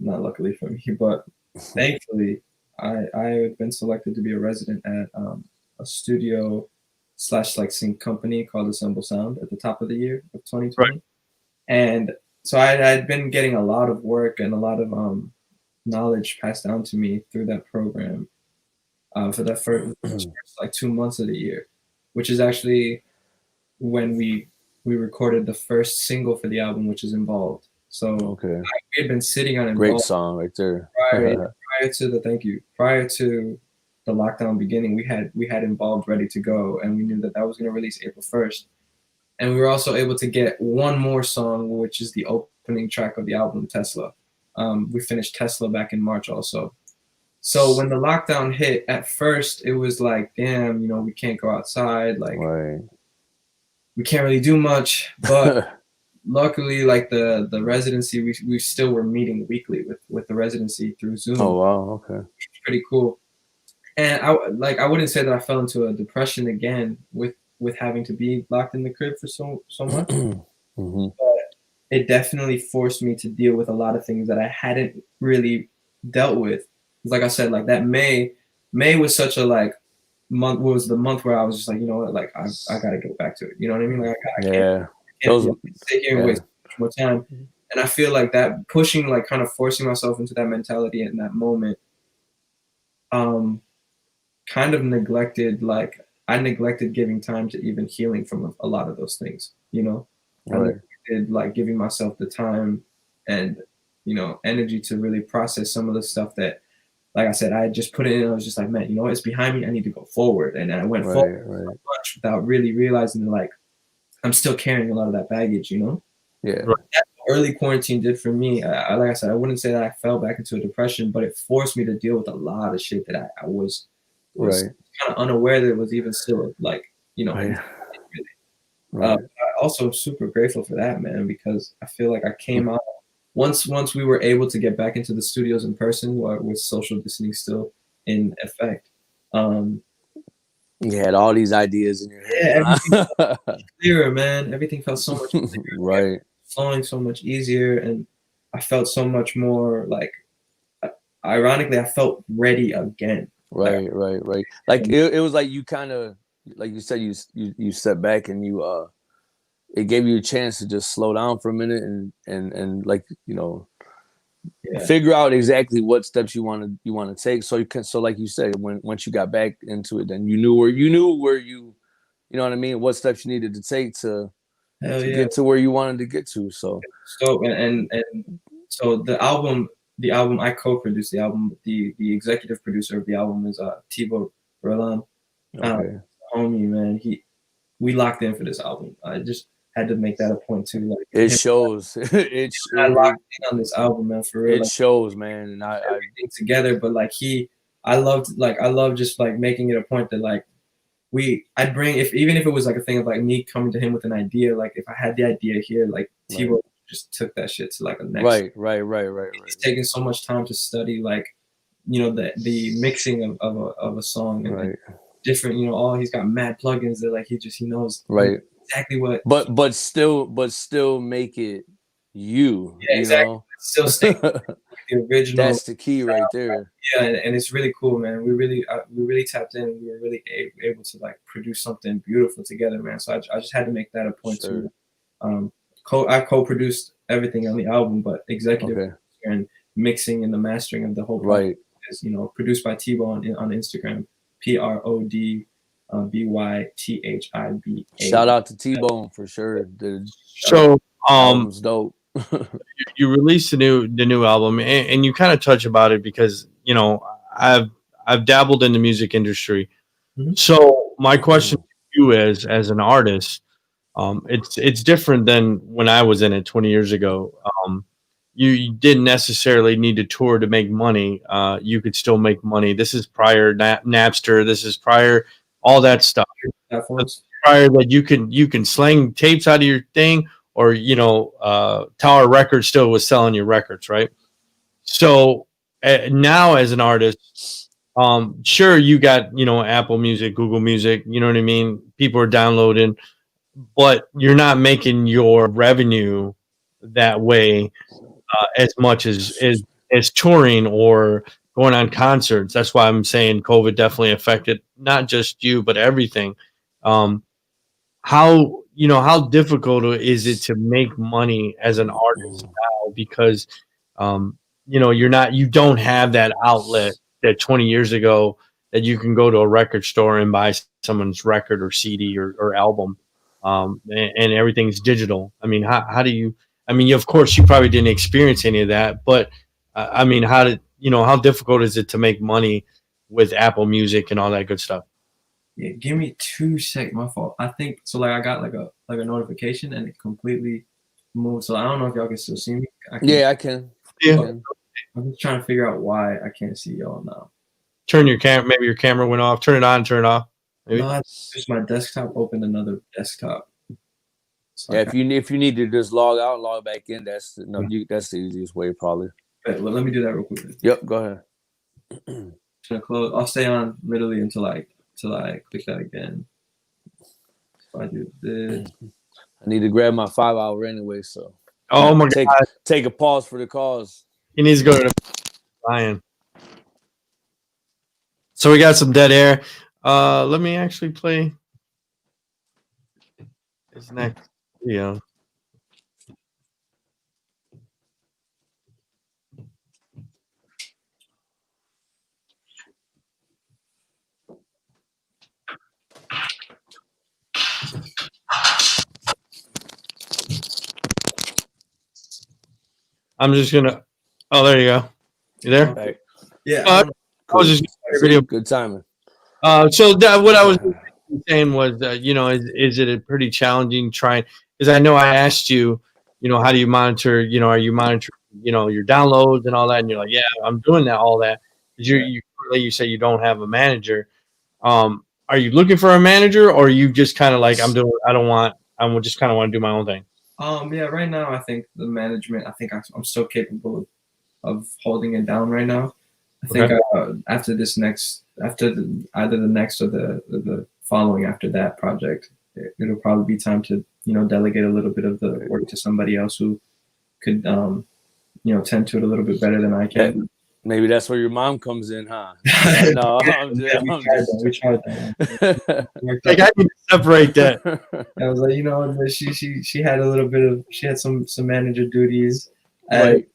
not luckily for me, but thankfully, I had been selected to be a resident at a studio / like sync company called Assemble Sound at the top of the year of 2020, right. And so I'd been getting a lot of work and a lot of knowledge passed down to me through that program for the first like 2 months of the year, which is actually when we we recorded the first single for the album, which is Involved. So we had been sitting on Involved. Great song right there. Prior to the lockdown beginning, we had Involved ready to go, and we knew that was going to release April 1st. And we were also able to get one more song, which is the opening track of the album, Tesla. We finished Tesla back in March also. So when the lockdown hit, at first it was like, damn, you know, we can't go outside, like we can't really do much. But luckily, like the residency, we still were meeting weekly with the residency through Zoom. Oh wow, okay, it's pretty cool. And I wouldn't say that I fell into a depression again with having to be locked in the crib for so much. Mm-hmm. But it definitely forced me to deal with a lot of things that I hadn't really dealt with. Like I said, like that May was such a like month. Was the month where I was just like, you know what, like I gotta get back to it. You know what I mean? Like I can't sit here and waste more time. And I feel like that pushing, like kind of forcing myself into that mentality in that moment, kind of neglected, like I neglected giving time to even healing from a lot of those things. You know, I neglected like giving myself the time and, you know, energy to really process some of the stuff that, like I said, I just put it in. I was just like, man, you know what? It's behind me. I need to go forward. And I went forward so much without really realizing that, like, I'm still carrying a lot of that baggage, you know? Yeah. That's what early quarantine did for me. Like I said, I wouldn't say that I fell back into a depression, but it forced me to deal with a lot of shit that I was kind of unaware that it was even still, like, you know, I'm also super grateful for that, man, because I feel like I came out. Once we were able to get back into the studios in person, with social distancing still in effect, you had all these ideas in your head. Yeah, everything felt clearer, man. everything felt so much clearer, flowing so much easier, and I felt so much more like. Ironically, I felt ready again. Right. Like it was like you kind of, like you said, you stepped back and you it gave you a chance to just slow down for a minute and like, you know, figure out exactly what steps you want to take. So you can, so like you said, once you got back into it, then you knew where you know what I mean, what steps you needed to take to get to where you wanted to get to. So and so the album I co-produced the album. The executive producer of the album is Thibaut Roland. Homie, man, we locked in for this album. I just had to make that a point too. Like it shows. I locked in on this album, man, for real. It shows, man, and everything together. But like I love just like making it a point that like I'd bring, even if it was like a thing of like me coming to him with an idea, like if I had the idea here, like T-Bo just took that shit to like a next. Right. He's taking so much time to study, like, you know, the mixing of a song and different, you know, he's got mad plugins that like he knows exactly what. But still make it you. Yeah, exactly. You know? Still stay the original. That's the key right there. Yeah, and it's really cool, man. We really tapped in. And we were really able to like produce something beautiful together, man. So I just had to make that a point too. I co-produced everything on the album, but executive and mixing and the mastering of the whole project is, you know, produced by T-Bo on Instagram, PRODBYTHIBA. Shout out to T-Bone for sure, dude. So album's dope. You released the new album, and you kind of touch about it because, you know, I've dabbled in the music industry. Mm-hmm. So my question to you as an artist, it's different than when I was in it 20 years ago. You didn't necessarily need to tour to make money. You could still make money. This is prior Napster. This is prior all that stuff. Prior that you can slang tapes out of your thing, or, you know, Tower Records still was selling your records, right? So now as an artist, sure, you got, you know, Apple Music, Google Music, you know what I mean? People are downloading, but you're not making your revenue that way as much as touring or going on concerts. That's why I'm saying COVID definitely affected not just you, but everything. How difficult is it to make money as an artist now? Because, you know, you don't have that outlet that 20 years ago that you can go to a record store and buy someone's record or CD or album. and everything's digital. I mean, how do you? I mean, of course, you probably didn't experience any of that, but I mean, how difficult is it to make money with Apple Music and all that good stuff? Yeah, give me 2 seconds. My fault. I think so. Like I got like a notification and it completely moved. So I don't know if y'all can still see me. I can. Yeah. I'm just trying to figure out why I can't see y'all now. Turn your camera. Maybe your camera went off. Turn it on. Turn it off. Maybe. No, just my desktop opened another desktop. So yeah, if you need to just log out, log back in, that's the easiest way probably. Right, well, let me do that real quick. Yep, go ahead. Just gonna close. I'll stay on literally until I click that again. So I do this. I need to grab my 5 hour anyway, so. Oh my God! Take a pause for the cause. He needs to go to the lion. So we got some dead air. Let me actually play his next video. I'm just gonna. Oh, there you go. You there? Right. Yeah. I was just video. Good timing. So what I was saying was, is it a pretty challenging trying? Because I know I asked you, how do you monitor? Are you monitoring, your downloads and all that? And you're like, yeah, I'm doing that, all that. You say you don't have a manager. Are you looking for a manager, or are you just kind of like I'm just kind of want to do my own thing? Yeah, right now I think the management. I think I'm still capable of holding it down right now. I think after either the next or the following after that project, it'll probably be time to delegate a little bit of the work to somebody else who could tend to it a little bit better than I can. Maybe that's where your mom comes in, huh? No, we tried that. Like I need to separate that. I was like, she had a little bit of some manager duties. Right.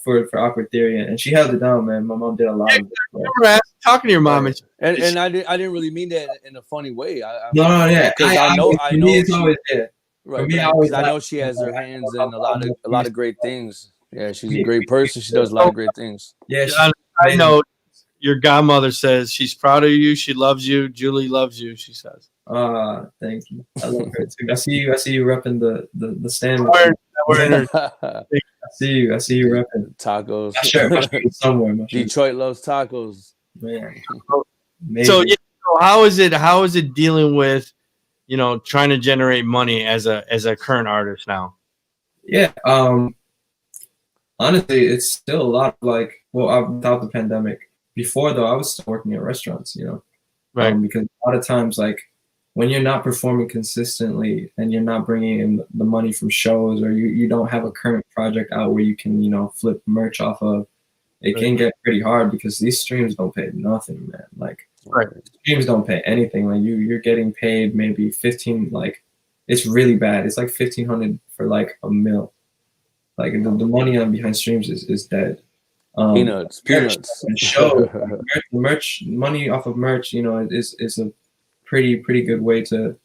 For Awkward Theory, and she held it down, man. My mom did a lot of it. Talking to your mom, and I didn't really mean that in a funny way. Because I know it's always there. Right, because I know she has her hands in a lot of great things. Yeah, she's a great person. She does a lot of great things. Yeah, I know your godmother says she's proud of you. She loves you. Julie loves you. She says. Thank you. I love her too. I see you repping the stand. I see you repping tacos. My shirt somewhere. Detroit loves tacos. Man. So how is it dealing with trying to generate money as a current artist now? Yeah. Honestly, it's still a lot without the pandemic. Before though, I was still working at restaurants, right? Because a lot of times, like when you're not performing consistently and you're not bringing in the money from shows, or you don't have a current project out where you can flip merch off of, it can get pretty hard because these streams don't pay nothing, man. Like streams don't pay anything. Like you're getting paid maybe 15. Like it's really bad. It's like 1,500 for like a mil. Like the money on behind streams is dead. Peanuts. And show merch money off of merch, is a pretty good way to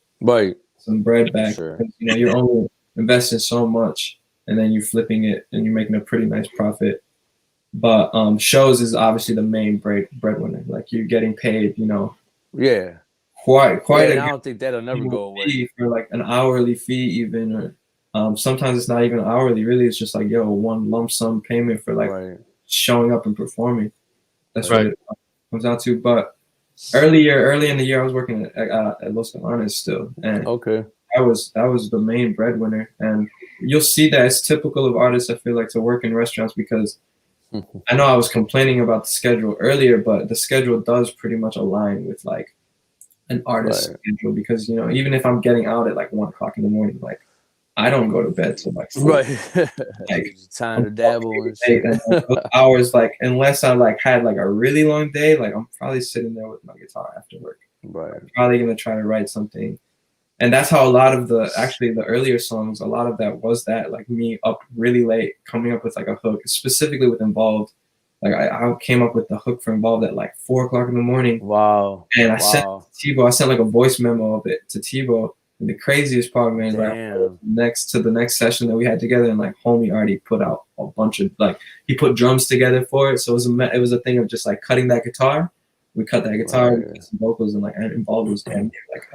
some bread back. Sure. You're only investing so much, and then you're flipping it, and you're making a pretty nice profit. But shows is obviously the main breadwinner. Like you're getting paid, Yeah. Quite. I don't think that'll never go away. For like an hourly fee, even, or sometimes it's not even hourly. Really, it's just like one lump sum payment for like showing up and performing. That's what it comes out to. But early in the year, I was working at Los Calanes still, and that was the main breadwinner. And you'll see that it's typical of artists, I feel like, to work in restaurants, because I know I was complaining about the schedule earlier, but the schedule does pretty much align with like an artist's schedule, because even if I'm getting out at like 1 o'clock in the morning, like I don't go to bed till like 4. Like time to dabble and shit. And those hours, like unless I like had like a really long day, like I'm probably sitting there with my guitar after work. I'm probably gonna try to write something. And that's how a lot of the earlier songs, a lot of that was that, like me up really late coming up with like a hook, specifically with Involved. Like I came up with the hook for Involved at like 4 o'clock in the morning. Wow. And I sent Tebow, like a voice memo of it to Tebow. And the craziest part, man, is like next to the next session that we had together, and like homie already put out a bunch of like he put drums together for it. So it was a thing of just like cutting that guitar. We cut that guitar, we put some vocals and like involved was and like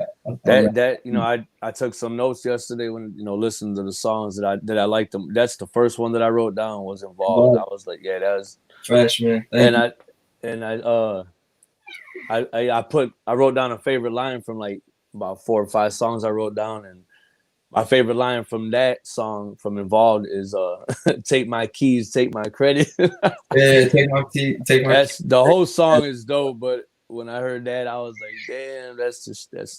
that you know I took some notes yesterday when listening to the songs that I liked them. That's the first one that I wrote down was Involved. I was like, yeah, that was fresh, man. I wrote down a favorite line from like about 4 or 5 songs I wrote down, and my favorite line from that song from Involved is take my keys, take my credit. Yeah, take my keys. The whole song is dope, but when I heard that, I was like, damn, that's the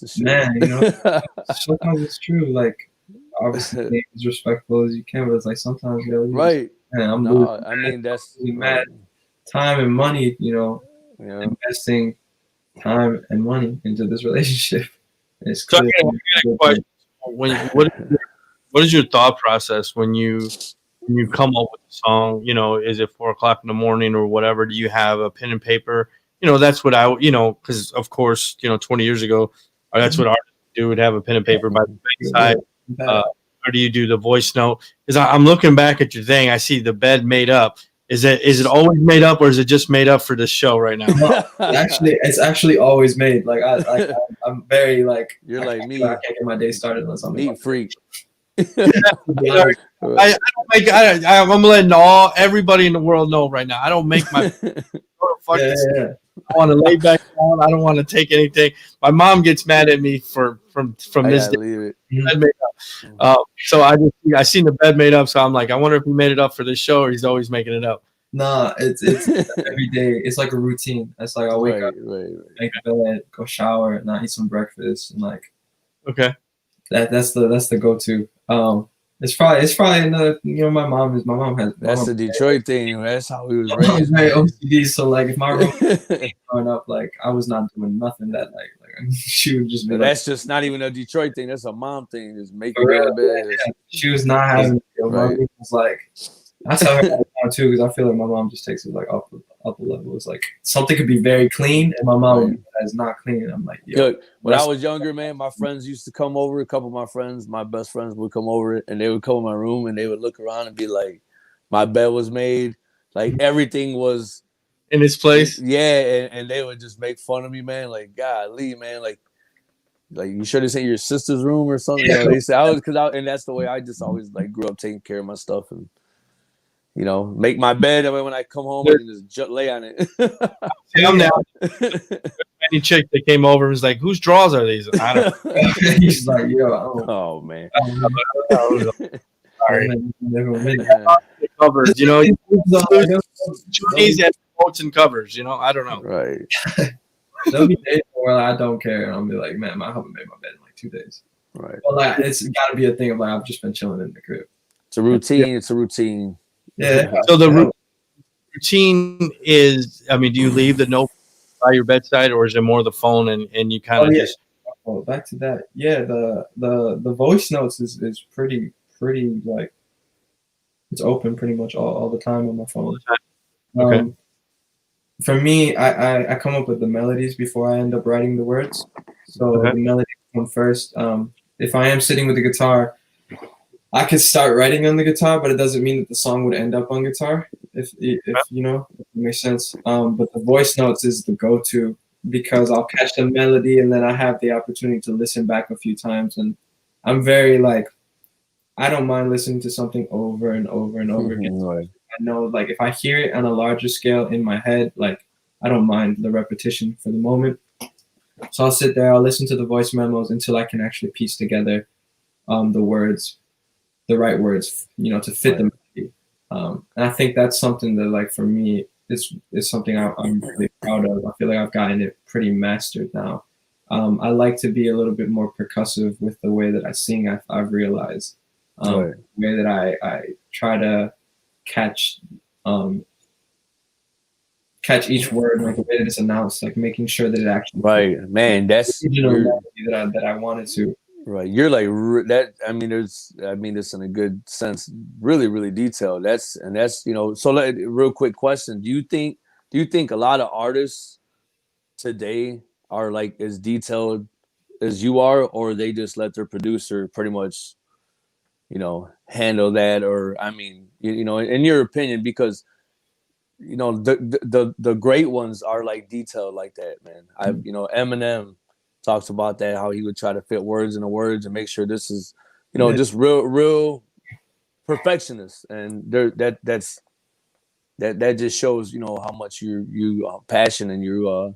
shit. Man, sometimes it's true. Like, obviously, be as respectful as you can, but it's like sometimes, right. Man, I mean, that's mad time and money, investing time and money into this relationship. It's so I got a question. What is your thought process when you come up with a song? Is it 4 o'clock in the morning or whatever? Do you have a pen and paper? That's what because of course, 20 years ago, that's what artists do, would have a pen and paper by the bedside. Or do you do the voice note? Because I'm looking back at your thing, I see the bed made up. Is it always made up, or is it just made up for this show right now? It's actually always made. Like I'm very like you're like me. I can't get my day started unless I'm neat freak. I'm letting everybody in the world know right now. I don't make my. I want to lay back down. I don't want to take anything. My mom gets mad at me from this day. Leave it. Bed made up. So I seen the bed made up. So I'm like, I wonder if he made it up for this show or he's always making it up. Nah, it's every day. It's like a routine. It's like I wake up, make bed, go shower, and I eat some breakfast, and like okay, that's the go-to. It's probably another. My mom has. That's the Detroit thing. That's how we was raised. I was very OCD. So like, if my room growing up, like I was not doing nothing that like she would just be. That's just not even a Detroit thing. That's a mom thing. Just make your bed. Yeah. She was not having. My room was like. I tell her that now too, because I feel like my mom just takes it like up a level. It's like something could be very clean, and my mom is not clean. I'm like, yo. When I was younger, man, my friends used to come over. A couple of my friends, my best friends, would come over, and they would come in my room, and they would look around and be like, "My bed was made, like everything was in its place." Yeah, and they would just make fun of me, man. Like, golly, man, like you sure this ain't your sister's room or something? They say and that's the way I just always like grew up taking care of my stuff and. Make my bed, and when I come home, I can just lay on it. See, I'm now. Any chick that came over was like, "Whose drawers are these?" I don't know. He's like, "Yo, oh man." Sorry. Covers, Chinese and coats and covers. I don't know. Right. There'll be days where I don't care, and I'll be like, "Man, I haven't made my bed in like 2 days." Right. But like, it's got to be a thing of like I've just been chilling in the crib. It's a routine. Yeah. It's a routine. Yeah. So the routine is, do you leave the note by your bedside, or is it more the phone and you kind of just? Well, back to that. Yeah, the voice notes is pretty like it's open pretty much all the time on my phone. Okay. For me, I come up with the melodies before I end up writing the words. So the melody come first. If I am sitting with the guitar, I could start writing on the guitar, but it doesn't mean that the song would end up on guitar, if if it makes sense. But the voice notes is the go-to because I'll catch the melody and then I have the opportunity to listen back a few times. And I'm very like, I don't mind listening to something over and over and over again. Right. I know, like, if I hear it on a larger scale in my head, like, I don't mind the repetition for the moment. So I'll sit there, I'll listen to the voice memos until I can actually piece together the right words, to fit the melody. And I think that's something that, like, for me, is something I'm really proud of. I feel like I've gotten it pretty mastered now. I like to be a little bit more percussive with the way that I sing. I've realized the way that I try to catch each word, like the way that it's announced, like making sure that it actually man, that's that I wanted to. Right, you're like that. I mean this in a good sense, really, really detailed. That's So, real quick question: Do you think a lot of artists today are like as detailed as you are, or they just let their producer pretty much, you know, handle that? Or I mean, you know, in your opinion, because you know the great ones are like detailed like that, man. You know, Eminem talks about that, how he would try to fit words into words and make sure this is, you know, just real perfectionist, and that just shows, you know, how much you passion and you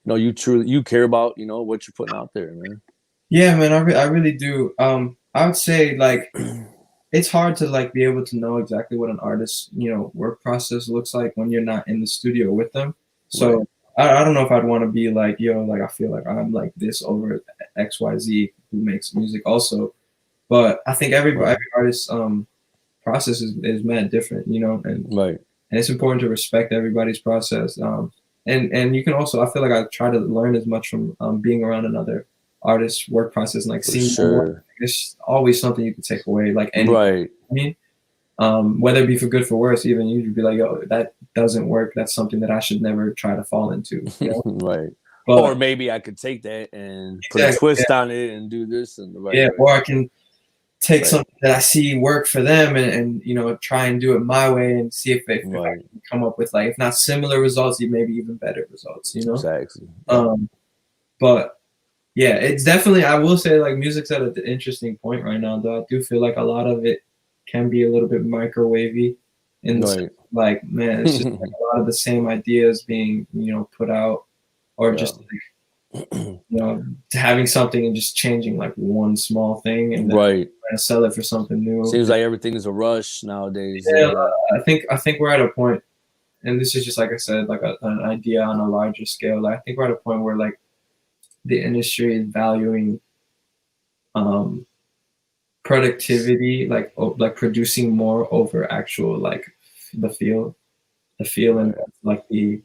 know, you care about, you know, what you're putting out there, man. Yeah, man, I really do. I would say like it's hard to like be able to know exactly what an artist's, you know, work process looks like when you're not in the studio with them. So I don't know if I'd want to be like, yo, like I feel like I'm like this over XYZ who makes music also. But I think every artist's process is mad different, you know, and it's important to respect everybody's process. And you can also, I feel like I try to learn as much from being around another artist's work process, and like seeing more. It's always something you can take away, like any. I mean, whether it be for good for worse, even you'd be like, yo, that doesn't work. That's something that I should never try to fall into. You know? But, or maybe I could take that and put a twist on it and do this and or I can take something that I see work for them and you know, try and do it my way and see if I can come up with, like, if not similar results, maybe even better results, you know? Exactly. But yeah, it's definitely, I will say, like, music's at an interesting point right now, though. I do feel like a lot of it can be a little bit microwavy in the sense, like, man, it's just like a lot of the same ideas being, you know, put out, or just like, you know, having something and just changing like one small thing and then trying to sell it for something new. Seems like everything is a rush nowadays. Yeah, I think we're at a point, and this is just like I said, like an idea on a larger scale. Like, I think we're at a point where like the industry is valuing productivity, like producing more over actual like the feel and like the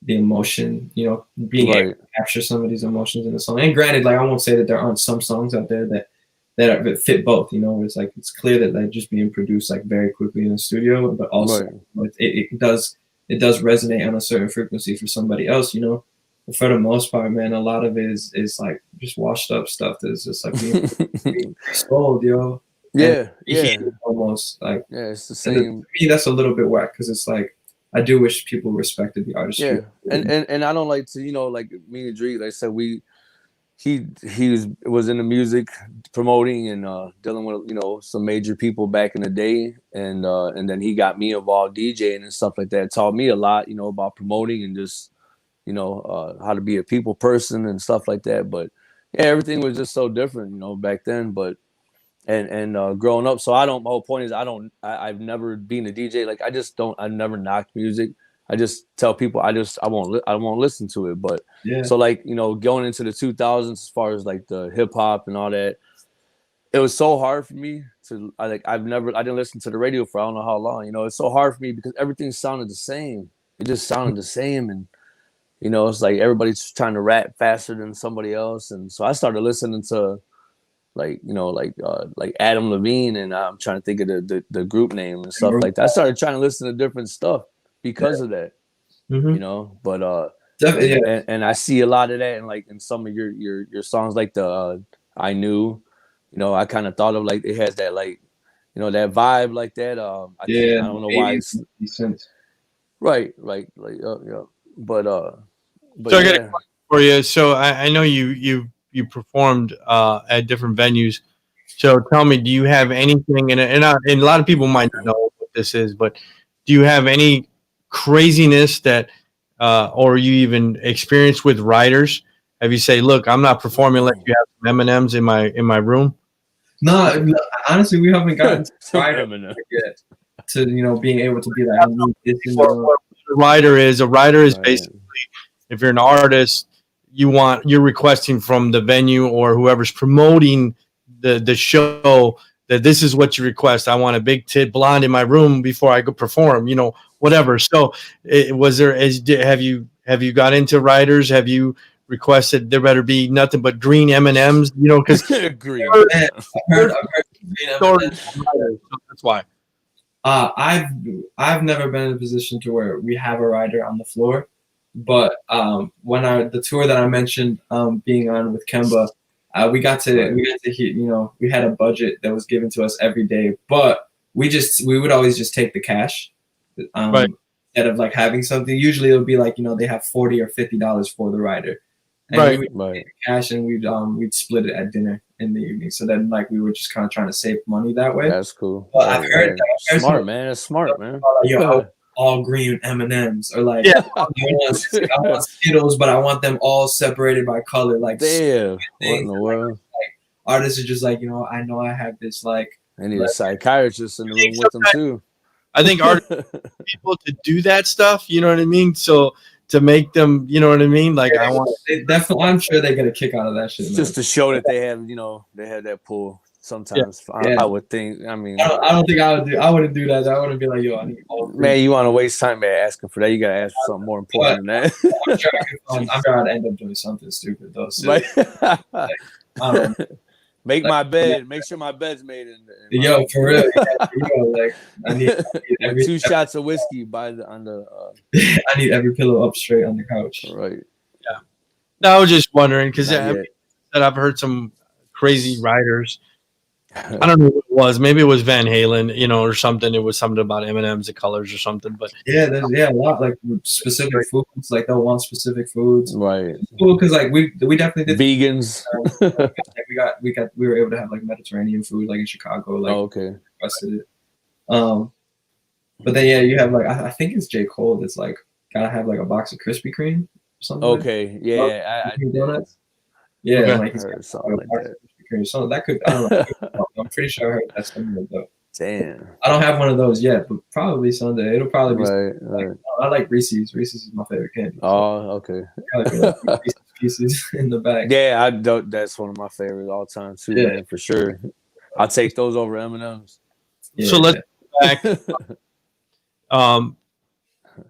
emotion, you know, being able to capture some of these emotions in the song. And granted, like, I won't say that there aren't some songs out there that fit both, you know. It's like, it's clear that they're just being produced like very quickly in the studio, but also it does resonate on a certain frequency for somebody else, you know. But for the most part, man, a lot of it is like just washed up stuff that's just like being sold, yo. Almost like it's the same. To me, that's a little bit whack, because it's like, I do wish people respected the artistry. And I don't like to, you know, like me and Drake, like I said, he was in the music promoting and dealing with, you know, some major people back in the day, and then he got me involved DJing and stuff like that. It taught me a lot, you know, about promoting and just, you know, how to be a people person and stuff like that. But yeah, everything was just so different, you know, back then. But and growing up, so my whole point is I've never been a DJ. Like, I've never knocked music. I just tell people I won't listen to it. But so, like, you know, going into the 2000s, as far as like the hip hop and all that, it was so hard for me to, I didn't listen to the radio for I don't know how long. You know, it's so hard for me because everything sounded the same. It just sounded the same, and you know, it's like everybody's trying to rap faster than somebody else, and so I started listening to, like, you know, like Adam Levine, and I'm trying to think of the group name and stuff like that. I started trying to listen to different stuff because of that, you know. But and I see a lot of that in some of your songs, like the I Knew, you know. I kind of thought of, like, it has that, like, you know, that vibe like that. I don't know why it's right, like but so I got a question for you. So I know you performed at different venues. So tell me, do you have anything? And a lot of people might not know what this is, but do you have any craziness that, or you even experience with writers? Have you say, look, I'm not performing unless you have some M&Ms in my room? No, honestly, we haven't gotten to writer yet. To, you know, being able to be like, a writer is basically, if you're an artist, you're requesting from the venue or whoever's promoting the show that this is what you request. I want a big tit blonde in my room before I go perform, you know, whatever. So have you got into writers? Have you requested there better be nothing but green M&Ms, you know, because green. I've heard green M&Ms. So that's why. I've never been in a position to where we have a writer on the floor. But when the tour that I mentioned being on with Kemba, we got to hear, we had a budget that was given to us every day, but we would always just take the cash instead of like having something. Usually it would be like, they have $40 or $50 for the rider. And we would take the cash and we'd split it at dinner in the evening. So then like we were just kind of trying to save money that way. That's cool. But I've heard smart, man. It's smart, man. All green M&Ms, or like I want Skittles, but I want them all separated by color. Like, damn, what in the world? Like, artists are just like, I know I have this like. I need a psychiatrist in the room with them too. I think artists people to do that stuff. You know what I mean? So to make them, you know what I mean? Like I want. Definitely, I'm sure they get a kick out of that shit. Just to show that they have, they have that pull. Sometimes I would think. I mean, I don't think I would do. I wouldn't do that. I wouldn't be like, yo, I need all green. Man, you want to waste time, man, asking for that? You gotta ask for something more important than that. I'm sure I'd end up doing something stupid though. So, make my bed. Make sure my bed's made in. Yo, for real. Like I need every 2 shots of whiskey on the. I need every pillow up straight on the couch. Right. Yeah. No, I was just wondering because that I've heard some crazy riders. I don't know what it was. Maybe it was Van Halen, or something. It was something about M&M's, the colors or something. But there's a lot like specific foods. Like they'll want specific foods, right? Cool, because like we definitely did vegans. We were able to have like Mediterranean food, like in Chicago. Like requested it. But then you have like I think it's J. Cole that's like gotta have like a box of Krispy Kreme or something. Okay, I donuts. Yeah, like something like that. So that could, I don't know. I'm pretty sure I heard that's something though. Damn. I don't have one of those yet, but probably someday. It'll probably be right. I like Reese's. Reese's is my favorite candy. Oh, okay. Reese's Pieces in the bag. Yeah, that's one of my favorites all time too, man, for sure. I'll take those over M&M's. Yeah, so let's go back.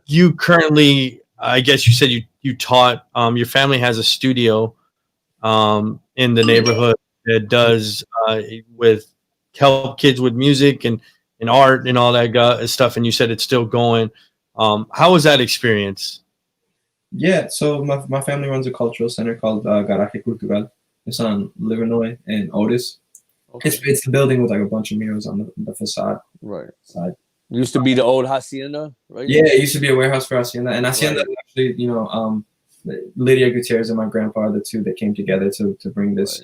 You currently, I guess you said you taught. Your family has a studio in the neighborhood that does help kids with music and art and all that stuff. And you said it's still going. How was that experience? Yeah, so my family runs a cultural center called Garaje Cultural. It's on Livernois and Otis. Okay. It's the building with like a bunch of murals on the facade. Right. Side. It used to be the old Hacienda, right? Yeah, it used to be a warehouse for Hacienda. And Hacienda actually, Lydia Gutierrez and my grandpa are the two that came together to bring this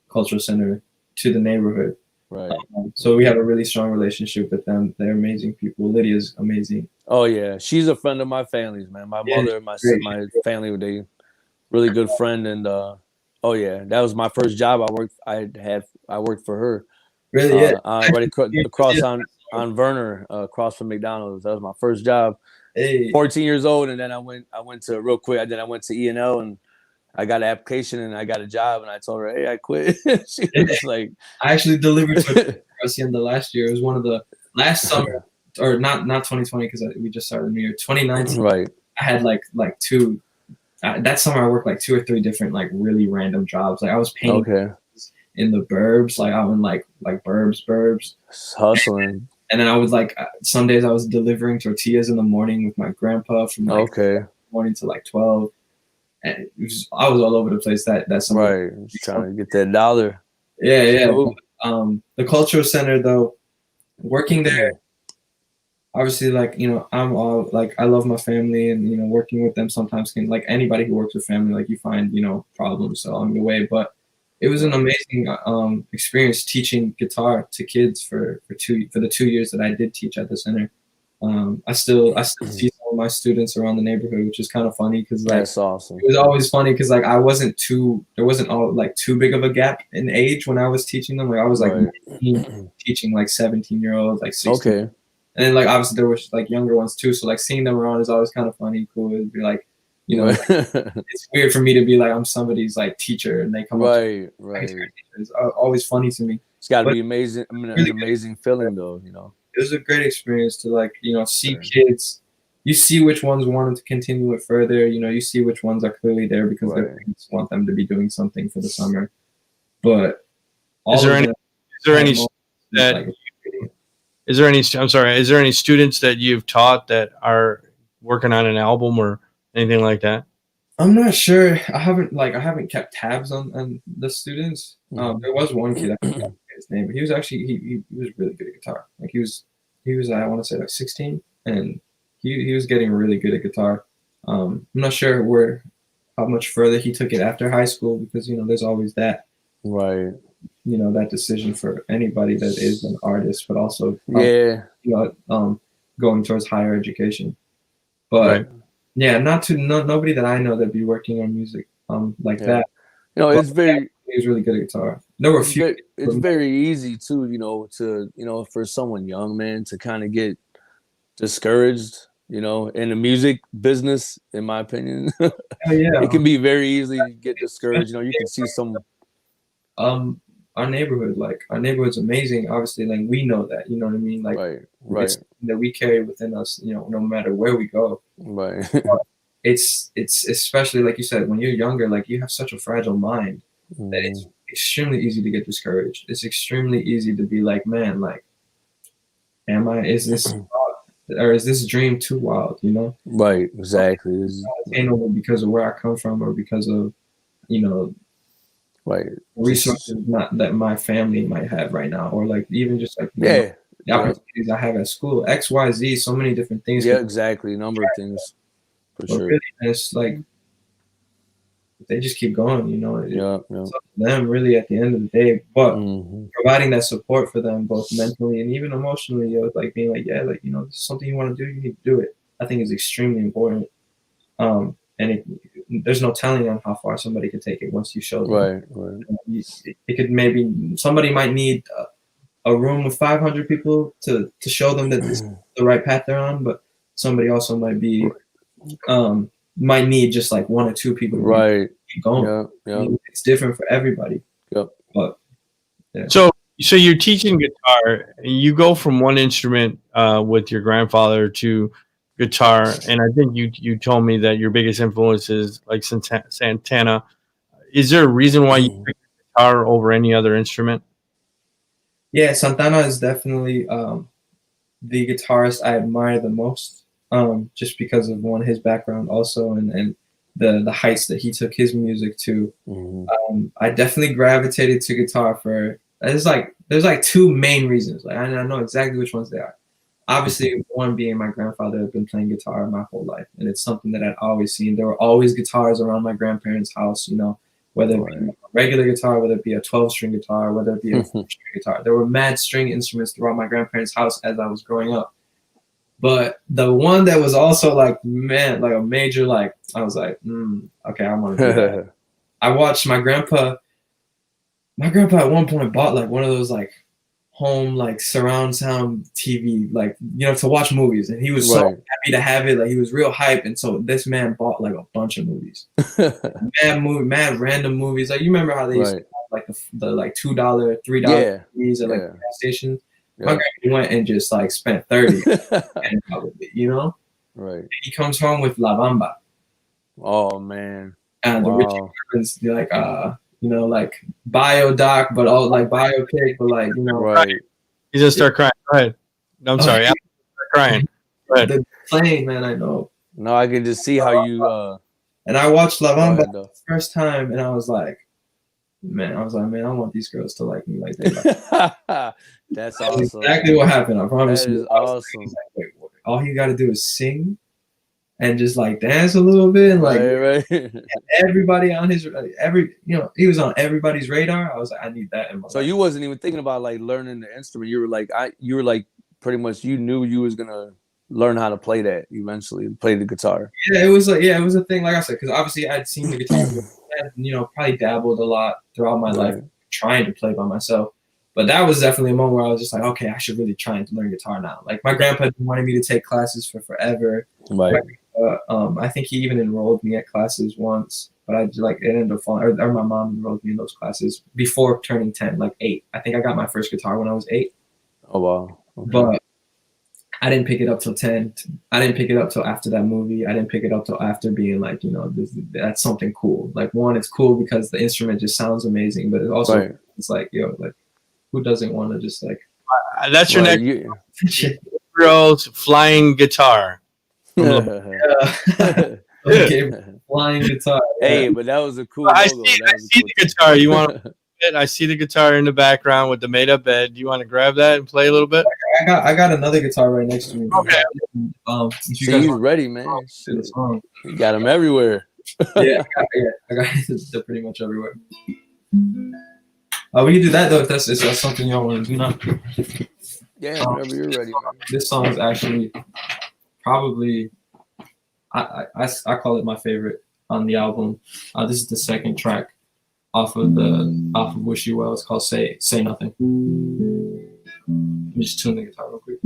cultural center to the neighborhood. Right. So we have a really strong relationship with them. They're amazing people. Lydia's amazing. Oh yeah, she's a friend of my family's, man. My mother and my family were a really good friend, and that was my first job. I worked for her. Really? Right across on Werner, across from McDonald's. That was my first job. Hey. 14 years old, and then I went to real quick. Then I went to E&L, and I got an application, and I got a job, and I told her, "Hey, I quit." She was like, "I actually delivered to Hacienda last year. It was one of the last summer, or not 2020 because we just started the new year. 2019. Right. I had like two. That summer, I worked like 2 or 3 different like really random jobs. Like I was painting in the burbs. Like I was like burbs, hustling. And then I was like, some days I was delivering tortillas in the morning with my grandpa from morning to like 12. And I was all over the place that summer. Right, trying to get that dollar. Yeah. The cultural center though, working there, obviously I'm all like I love my family and working with them sometimes can like anybody who works with family like you find problems along the way, but it was an amazing experience teaching guitar to kids for the 2 years that I did teach at the center. I still see some of my students around the neighborhood, which is kind of funny because like that's awesome. It was always funny because like there wasn't too big of a gap in age when I was teaching them. Like I was like 19, teaching like 17-year-olds, like 16. Okay. And then like obviously there were like younger ones too. So like seeing them around is always kind of funny, cool. It'd be like it's weird for me to be like I'm somebody's like teacher and they come up. Right. It's always funny to me. It's got to be amazing. I mean, an amazing feeling though. It was a great experience to like see kids. You see which ones wanted to continue it further. You see which ones are clearly there because their parents want them to be doing something for the summer. But is there any students that you've taught that are working on an album or anything like that? I'm not sure. I haven't kept tabs on the students. There was one kid, I forgot his name, but he was actually he was really good at guitar. Like he was I want to say like 16, and he was getting really good at guitar. I'm not sure how much further he took it after high school, because there's always that that decision for anybody that is an artist, but also going towards higher education. But yeah, nobody that I know that be working on music that. It's very. He was really good at guitar. There were a few. It's very easy too, for someone young, man, to kind of get discouraged, in the music business, in my opinion. It can be very easy to get discouraged. You can see some. Our neighborhood's amazing. Obviously, like we know that. You know what I mean? Like right. That we carry within us. No matter where we go. Right. It's especially like you said, when you're younger, like you have such a fragile mind that it's extremely easy to get discouraged. It's extremely easy to be like, man, like, is this dream too wild? Right. Exactly. Because of where I come from, or because of resources that my family might have right now, or like even just like the opportunities I have at school, XYZ, so many different things. Yeah, exactly. A number of things. For sure. Really, it's like they just keep going, It's up to them really at the end of the day. But providing that support for them, both mentally and even emotionally, like being like, this is something you want to do, you need to do it. I think is extremely important. And there's no telling on how far somebody can take it once you show them. Right. It could somebody might need a room with 500 people to show them that this is the right path they're on, but somebody also might be might need just like one or two people to keep going. It's different for everybody. But so you're teaching guitar, and you go from one instrument with your grandfather to guitar, and I think you told me that your biggest influence is like Santana. Is there a reason why you pick guitar over any other instrument? Yeah, Santana is definitely the guitarist I admire the most. Just because of his background also, and the heights that he took his music to. I definitely gravitated to guitar for there's like two main reasons. Like I know exactly which ones they are. Obviously, one being my grandfather had been playing guitar my whole life, and it's something that I'd always seen. There were always guitars around my grandparents' house, whether it be a regular guitar, whether it be a 12-string guitar, whether it be a 4-string guitar. There were mad string instruments throughout my grandparents' house as I was growing up. But the one that was also like, man, like a major, like, I was like, okay, I want to do that. I watched my grandpa at one point bought like one of those like home, like surround sound TV, like, to watch movies. And he was so happy to have it. Like he was real hype. And so this man bought like a bunch of movies, mad random movies. Like you remember how they used to have like the like $2, $3 movies at like gas stations? My grandpa went and just like spent 30, and Right. He comes home with La Bamba. Oh man. And the Richie Martin's like like biodoc, but all like biopic, but like Right. He's gonna start crying. Go ahead. No, I'm sorry. I'm crying. Go ahead. The plane, man, I know. No, I can just see how you. And I watched La Bamba the first time, and I was like, man, I want these girls to like me like that. That's awesome. Exactly what happened. I promise you. That is awesome. Like, all he got to do is sing and just like dance a little bit, and like everybody on his he was on everybody's radar. I was like, I need that in my life. You wasn't even thinking about like learning the instrument. You were like pretty much you knew you was gonna learn how to play that eventually, play the guitar. Yeah, it was a thing, like I said, because obviously I'd seen the guitar, probably dabbled a lot throughout my life trying to play by myself. But that was definitely a moment where I was just like, okay, I should really try and learn guitar now. Like my grandpa wanted me to take classes for forever. Right. I think he even enrolled me at classes once, but it ended up falling. Or my mom enrolled me in those classes before turning 10, like 8. I think I got my first guitar when I was 8. Oh wow. Okay. But I didn't pick it up till 10. I didn't pick it up till after that movie. I didn't pick it up till after being like, that's something cool. Like one, it's cool because the instrument just sounds amazing, but it also it's like, like who doesn't want to just like that's your next Gabriel's flying guitar. The Flying guitar. Hey, but that was a cool I logo. see the guitar. You want to? I see the guitar in the background with the made-up bed. Do you want to grab that and play a litI got another guitar right next to me. Okay. He's ready, man. You got him everywhere. I got it pretty much everywhere. We can do that though if that's something y'all want to do now. Yeah, whenever you're ready. This song is actually probably I call it my favorite on the album. This is the second track off of Wish You Well. It's called Say Nothing. Let me just tune the guitar real quick.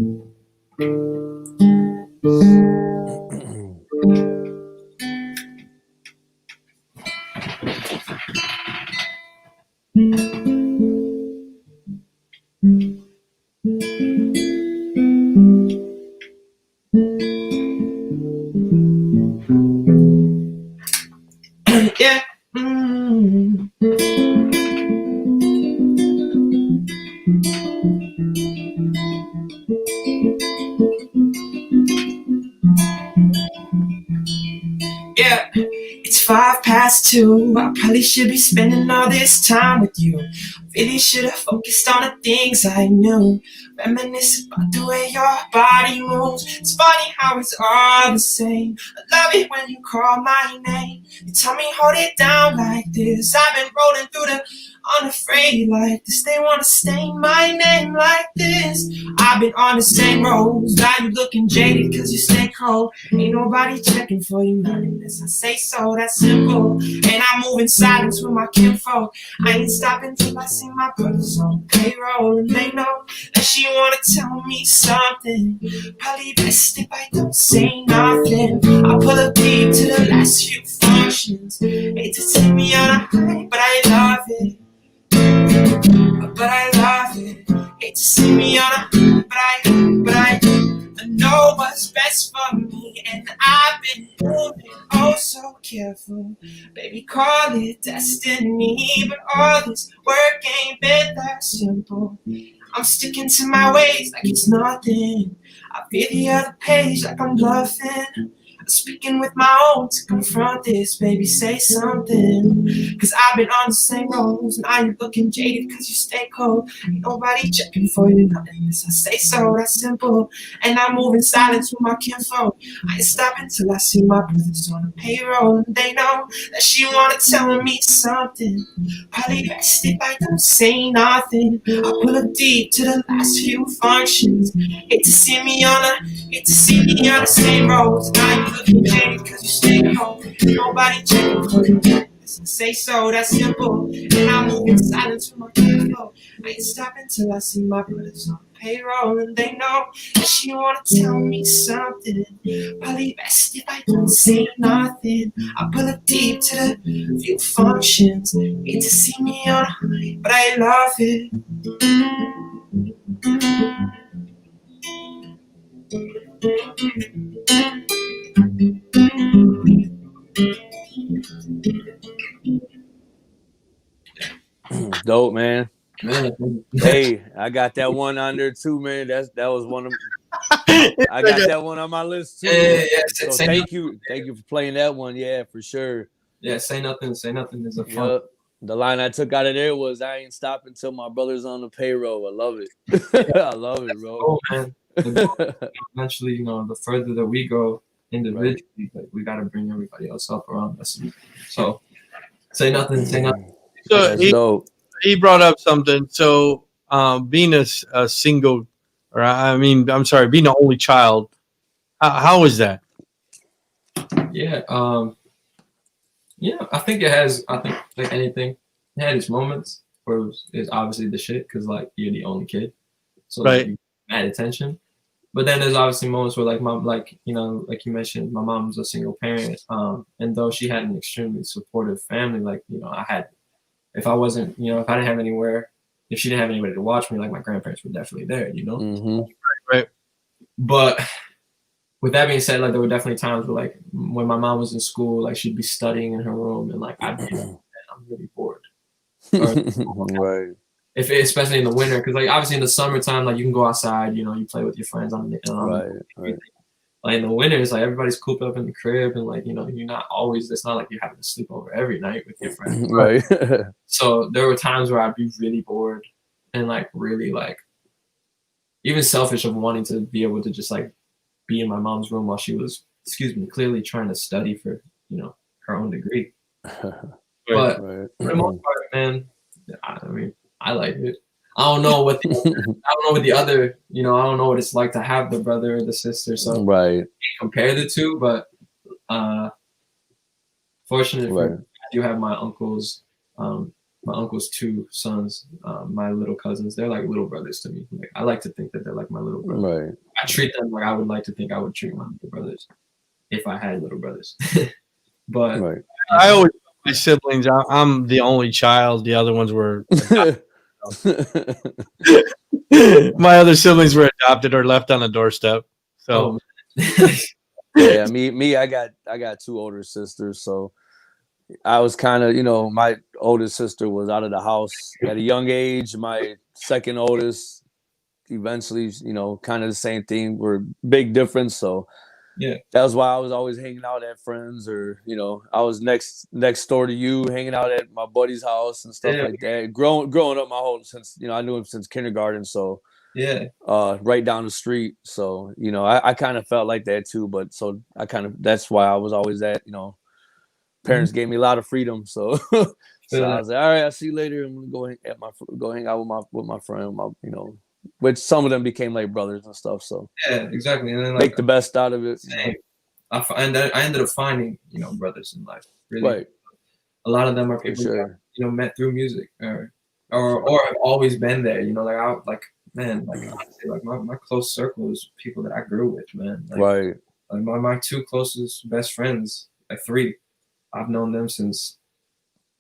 Yeah. Yeah, it's 2:05. I probably should be spending all this time with you. Really should have focused on the things I knew. Reminisce about the way your body moves. It's funny how it's all the same. I love it when you call my name. You tell me hold it down like this. I've been rolling through the unafraid like this. They wanna stain my name like this. I've been on the same roads. Now you looking jaded cause you stay cold. Ain't nobody checking for you, not unless I say so. That's simple. And I move in silence with my kinfolk. I ain't stopping till I see my brothers on payroll. And they know that she wanna tell me something. Probably best if I don't say nothing. I pull up deep to the last few functions. Hate to take me on a high, but I love it. But I love it. Hate to see me on a but I know what's best for me, and I've been moving oh so careful. Baby, call it destiny, but all this work ain't been that simple. I'm sticking to my ways like it's nothing. I feel the other page like I'm bluffing. Speaking with my own to confront this, baby, say something. Cause I've been on the same roads. Now you're looking jaded cause you stay cold. Ain't nobody checking for you, not unless I say so, that's simple. And I move in silence with my kinfolk. I ain't stopping till I see my brothers on the payroll. And they know that she wanna tell me something. Probably best if I don't say nothing. I pull up deep to the last few functions. Hate to see me on the same roads. Now you looking jaded cause you stay home. Nobody checking for you. Say so, that's simple. And I move in silence with my kinfolk. I ain't stopping till I see my brothers on payroll. And they know that she wanna tell me something. Probably best if I don't say nothing. I pull it deep to the few functions. Hate to see me on a high, but I love it. Dope, man. Hey, I got that one on there too, man. That was one of I got that one on my list too. Yeah. So thank you for playing that one. Yeah, for sure. Yeah, say nothing is a fun. Yep. The line I took out of there was I ain't stopping till my brother's on the payroll. I love it. I love it, bro. Oh man. Eventually, the further that we go individually, like, we gotta bring everybody else up around us. So say nothing. So he brought up something. So being a single, being the only child, how is that? Yeah. I think like anything, it had its moments where it's obviously the shit because like you're the only kid, so right. Like, you add attention. But then there's obviously moments where like mom, like you mentioned, my mom's a single parent, and though she had an extremely supportive family, like I had, if I wasn't, if I didn't have anywhere, if she didn't have anybody to watch me, like my grandparents were definitely there, Mm-hmm. Right. But with that being said, like there were definitely times where like when my mom was in school, like she'd be studying in her room and like I'd be like, I'm really bored. Right. Especially in the winter, because like obviously in the summertime, like you can go outside, you play with your friends on the right. like in the winters, like everybody's cooped up in the crib, and like, you know, you're not always. It's not like you're having to sleep over every night with your friends, right? So there were times where I'd be really bored and like really like even selfish of wanting to be able to just like be in my mom's room while she was, clearly trying to study for, you know, her own degree. But for the most part, man, I mean, I like it. I don't know what the other, you know, I don't know what it's like to have the brother or the sister. So right, compare the two, but fortunately, I do have my uncles. My uncle's two sons, my little cousins. They're like little brothers to me. Like, I like to think that they're like my little brothers. Right. I treat them like I would like to think I would treat my little brothers if I had little brothers. But I always my siblings. I'm the only child. The other ones were. My other siblings were adopted or left on the doorstep. So, yeah, me, I got two older sisters, so I was kind of, you know, my oldest sister was out of the house at a young age. My second oldest, eventually, you know, kind of the same thing. We're big difference, so yeah, that was why I was always hanging out at friends, or you know, I was next door to you, hanging out at my buddy's house and stuff like that. Growing up my whole since, you know, I knew him since kindergarten, so right down the street. So, you know, I kind of felt like that too, but so that's why I was always at, you know, parents gave me a lot of freedom, so so I was like, all right, I'll see you later. I'm gonna go hang out with my friend, you know, which some of them became like brothers and stuff. So yeah, exactly, and then like, make the best out of it. I ended up finding, you know, brothers in life. Really, right. A lot of them are people that, you know, met through music or have always been there. You know, like honestly, like my close circle is people that I grew with, man. Like, like my two closest best friends, like three. I've known them since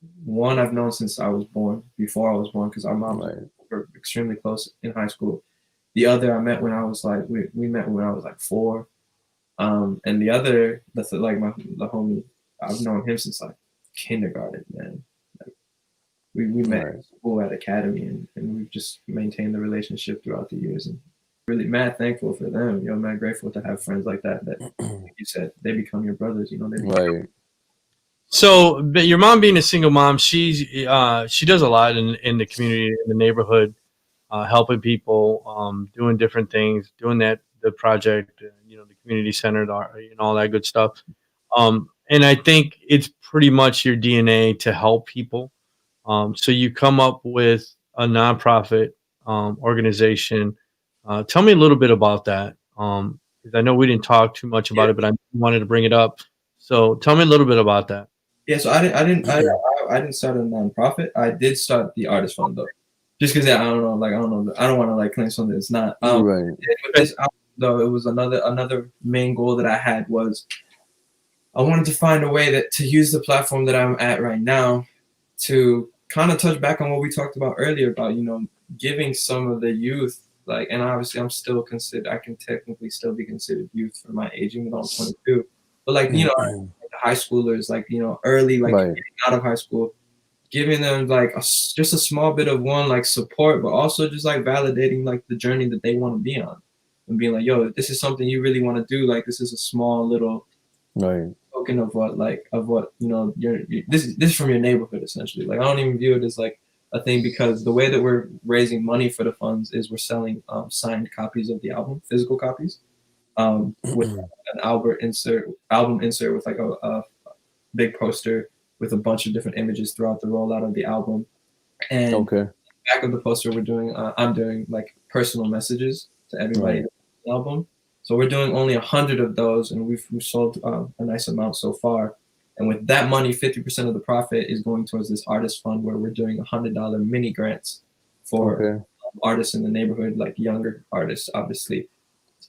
I was born, before I was born, because our moms were extremely close in high school. The other I met when I was like, we met when I was like 4. And the other, that's like the homie, I've known him since like kindergarten, man. Like we met at school at academy, and we've just maintained the relationship throughout the years, and really mad thankful for them. You know, mad grateful to have friends like that, like you said, they become your brothers, you know, they So, but your mom being a single mom, she does a lot in the community, in the neighborhood, helping people, doing different things, doing the project, you know, the community center, and all that good stuff. And I think it's pretty much your DNA to help people. So you come up with a nonprofit organization. Tell me a little bit about that, because I know we didn't talk too much about it, but I wanted to bring it up. So tell me a little bit about that. Yeah, so I didn't start a nonprofit. I did start the artist fund though, just because I don't know, I don't want to like claim something that's not. With this album, though, it was another main goal that I had was I wanted to find a way to use the platform that I'm at right now to kind of touch back on what we talked about earlier about, you know, giving some of the youth, like, and obviously I can technically still be considered youth for my age, even though I'm 22, but like, you know, high schoolers, like, you know, early, like getting out of high school, giving them like just a small bit of like support, but also just like validating like the journey that they want to be on, and being like, yo, this is something you really want to do. Like, this is a small little token of what you know, this is from your neighborhood essentially. Like, I don't even view it as like a thing, because the way that we're raising money for the funds is we're selling signed copies of the album, physical copies. With an album insert with like a big poster with a bunch of different images throughout the rollout of the album. And back of the poster, I'm doing like personal messages to everybody in the album. So we're doing only 100 of those, and we've sold a nice amount so far. And with that money, 50% of the profit is going towards this artist fund, where we're doing $100 mini grants for artists in the neighborhood, like younger artists, obviously.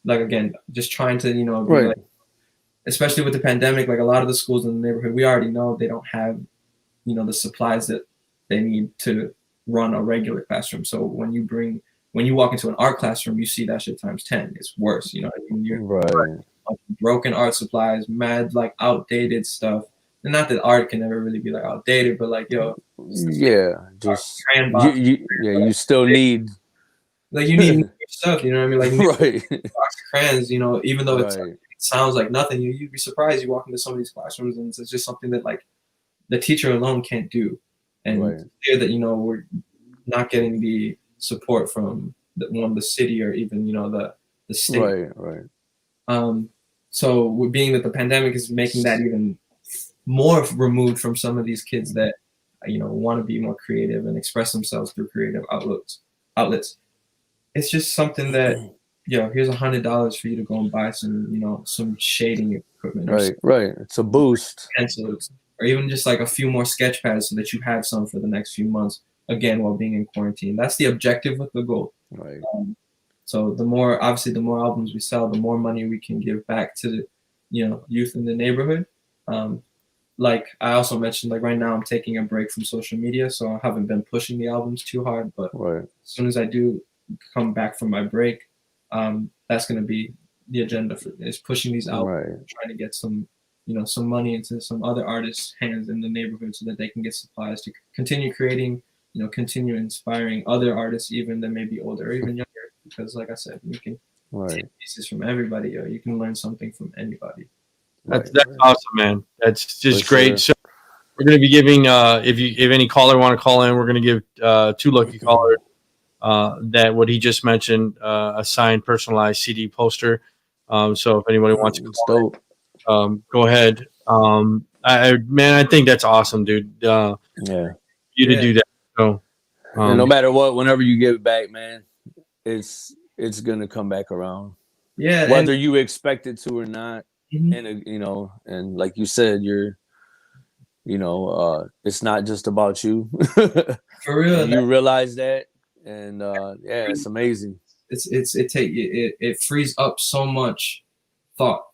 Like, again, just trying to, you know, like, especially with the pandemic, like a lot of the schools in the neighborhood, we already know they don't have, you know, the supplies that they need to run a regular classroom. So when you walk into an art classroom, you see that shit times 10. It's worse, you know. I mean, you're broken art supplies, mad like outdated stuff. And not that art can never really be like outdated, but like, yo, just you still need. Like, you need stuff, you know what I mean? Like, box of crayons, you know, even though it's sounds like nothing. You'd be surprised. You walk into some of these classrooms and it's just something that like the teacher alone can't do. And clear that, you know, we're not getting the support from the city or even, you know, the state. Right. So being that the pandemic is making that even more removed from some of these kids that, you know, want to be more creative and express themselves through creative outlets. It's just something that, you know, here's $100 for you to go and buy some, you know, some shading equipment. Right. It's a boost. Pencils, or even just like a few more sketch pads so that you have some for the next few months, again, while being in quarantine. That's the objective with the goal. Right. So the more albums we sell, the more money we can give back to the, you know, youth in the neighborhood. Like I also mentioned, like right now I'm taking a break from social media, so I haven't been pushing the albums too hard. But as soon as I do come back from my break, that's going to be the agenda for is pushing these albums, trying to get some, you know, some money into some other artists' hands in the neighborhood so that they can get supplies to continue creating, you know, continue inspiring other artists, even that may be older or even younger. Because like I said, you can take pieces from everybody, or you can learn something from anybody. That's awesome, man. That's just great. So we're going to be giving, if any caller want to call in, we're going to give 2 lucky callers that what he just mentioned, a signed personalized CD poster. So if anybody wants to call in, go ahead. I think that's awesome, dude. You to do that. So and no matter what, whenever you give it back, man, it's gonna come back around. Yeah, whether you expect it to or not. And you know, and like you said, you're, you know, it's not just about you. For real, you realize that, and it's amazing. It frees up so much thought.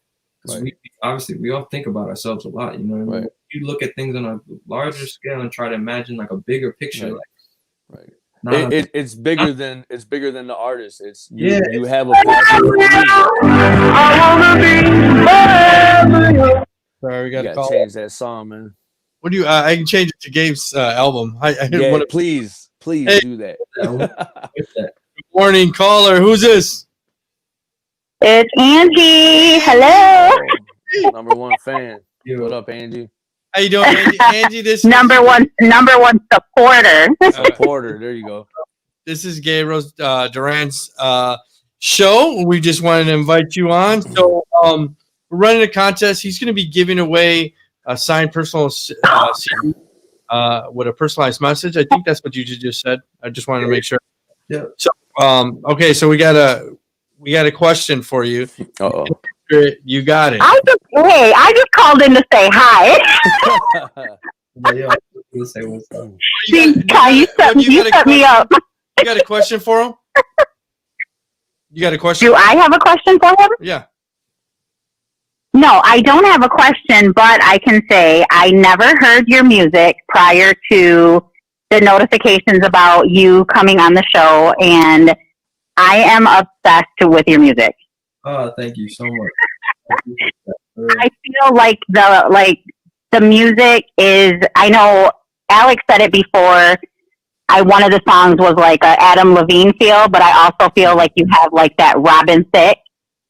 We all think about ourselves a lot, you know. What I mean? You look at things on a larger scale and try to imagine like a bigger picture. It's bigger than the artist. It's you have a passion for music. Sorry, we gotta change that song, man. What do you? I can change it to Gabe's album. Please do that. Good morning, caller. Who's this? It's Angie. Hello. Number 1 fan. What up, Angie? How you doing, Angie? Angie, this number one supporter. Supporter. There you go. This is Gabriel Duran's show. We just wanted to invite you on. So we're running a contest. He's going to be giving away a signed personal CD with a personalized message. I think that's what you just said. I just wanted to make sure. Yeah. So okay, so we got a question for you. Uh-oh. You got it. I just called in to say hi. You say what's up. You set me up. You got a question for him? You got a question? Do I have a question for him? Yeah. No, I don't have a question, but I can say I never heard your music prior to the notifications about you coming on the show, and I am obsessed with your music. Oh, thank you so much. I feel like the music is, I know Alex said it before, one of the songs was like a Adam Levine feel, but I also feel like you have like that Robin Thicke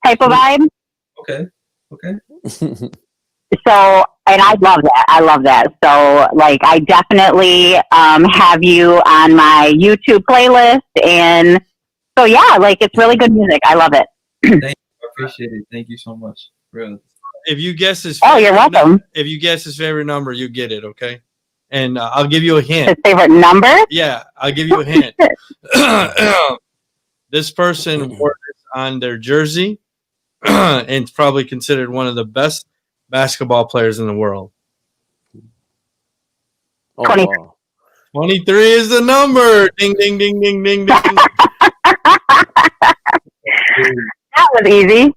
type of vibe. Okay. So, and I love that. So like, I definitely have you on my YouTube playlist, and so yeah, like it's really good music. I love it. Thank you. I appreciate it. Thank you so much. Really. If you guess his you're welcome. If you guess his favorite number, you get it, okay? And I'll give you a hint. His favorite number? Yeah, I'll give you a hint. This person wore this on their jersey and it's probably considered one of the best basketball players in the world. 23. 23 is the number. Ding, ding, ding, ding, ding, ding. That was easy.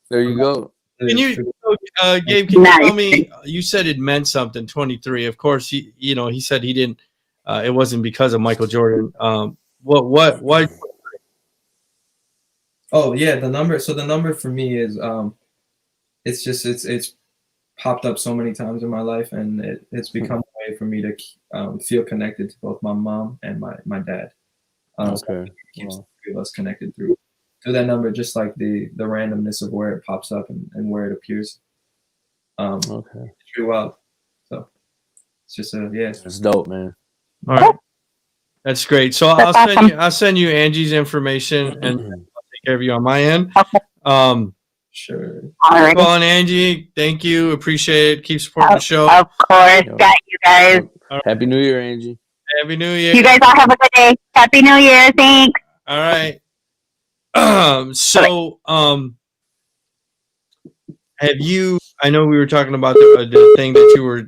There you go. Can you, Gabe? Can you tell me? You said it meant something. 23. Of course, he said he didn't. It wasn't because of Michael Jordan. What? Why? Oh yeah, the number. So the number for me is it's popped up so many times in my life, and it's become a way for me to feel connected to both my mom and my dad. So it keeps us connected through through that number, just like the randomness of where it pops up and where it appears. Okay. It's pretty wild. So it's just it's dope, man. All right. That's great. So I'll send you Angie's information and I'll take care of you on my end. Sure. Calling Angie. Thank you. Appreciate it. Keep supporting the show. Of course. Got you guys. Right. Happy New Year, Angie. Happy New Year. You guys all have a good day. Happy New Year. Thanks. All right. Have you, I know we were talking about the thing that you were,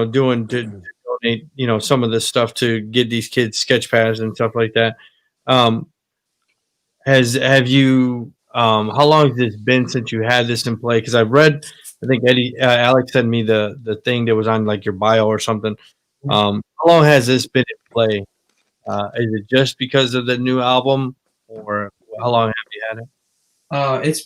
doing to donate, some of this stuff to get these kids sketch pads and stuff like that. Have you, how long has this been since you had this in play? Because I think Alex sent me the thing that was on like your bio or something. How long has this been in play? Is it just because of the new album, or how long have you had it? It's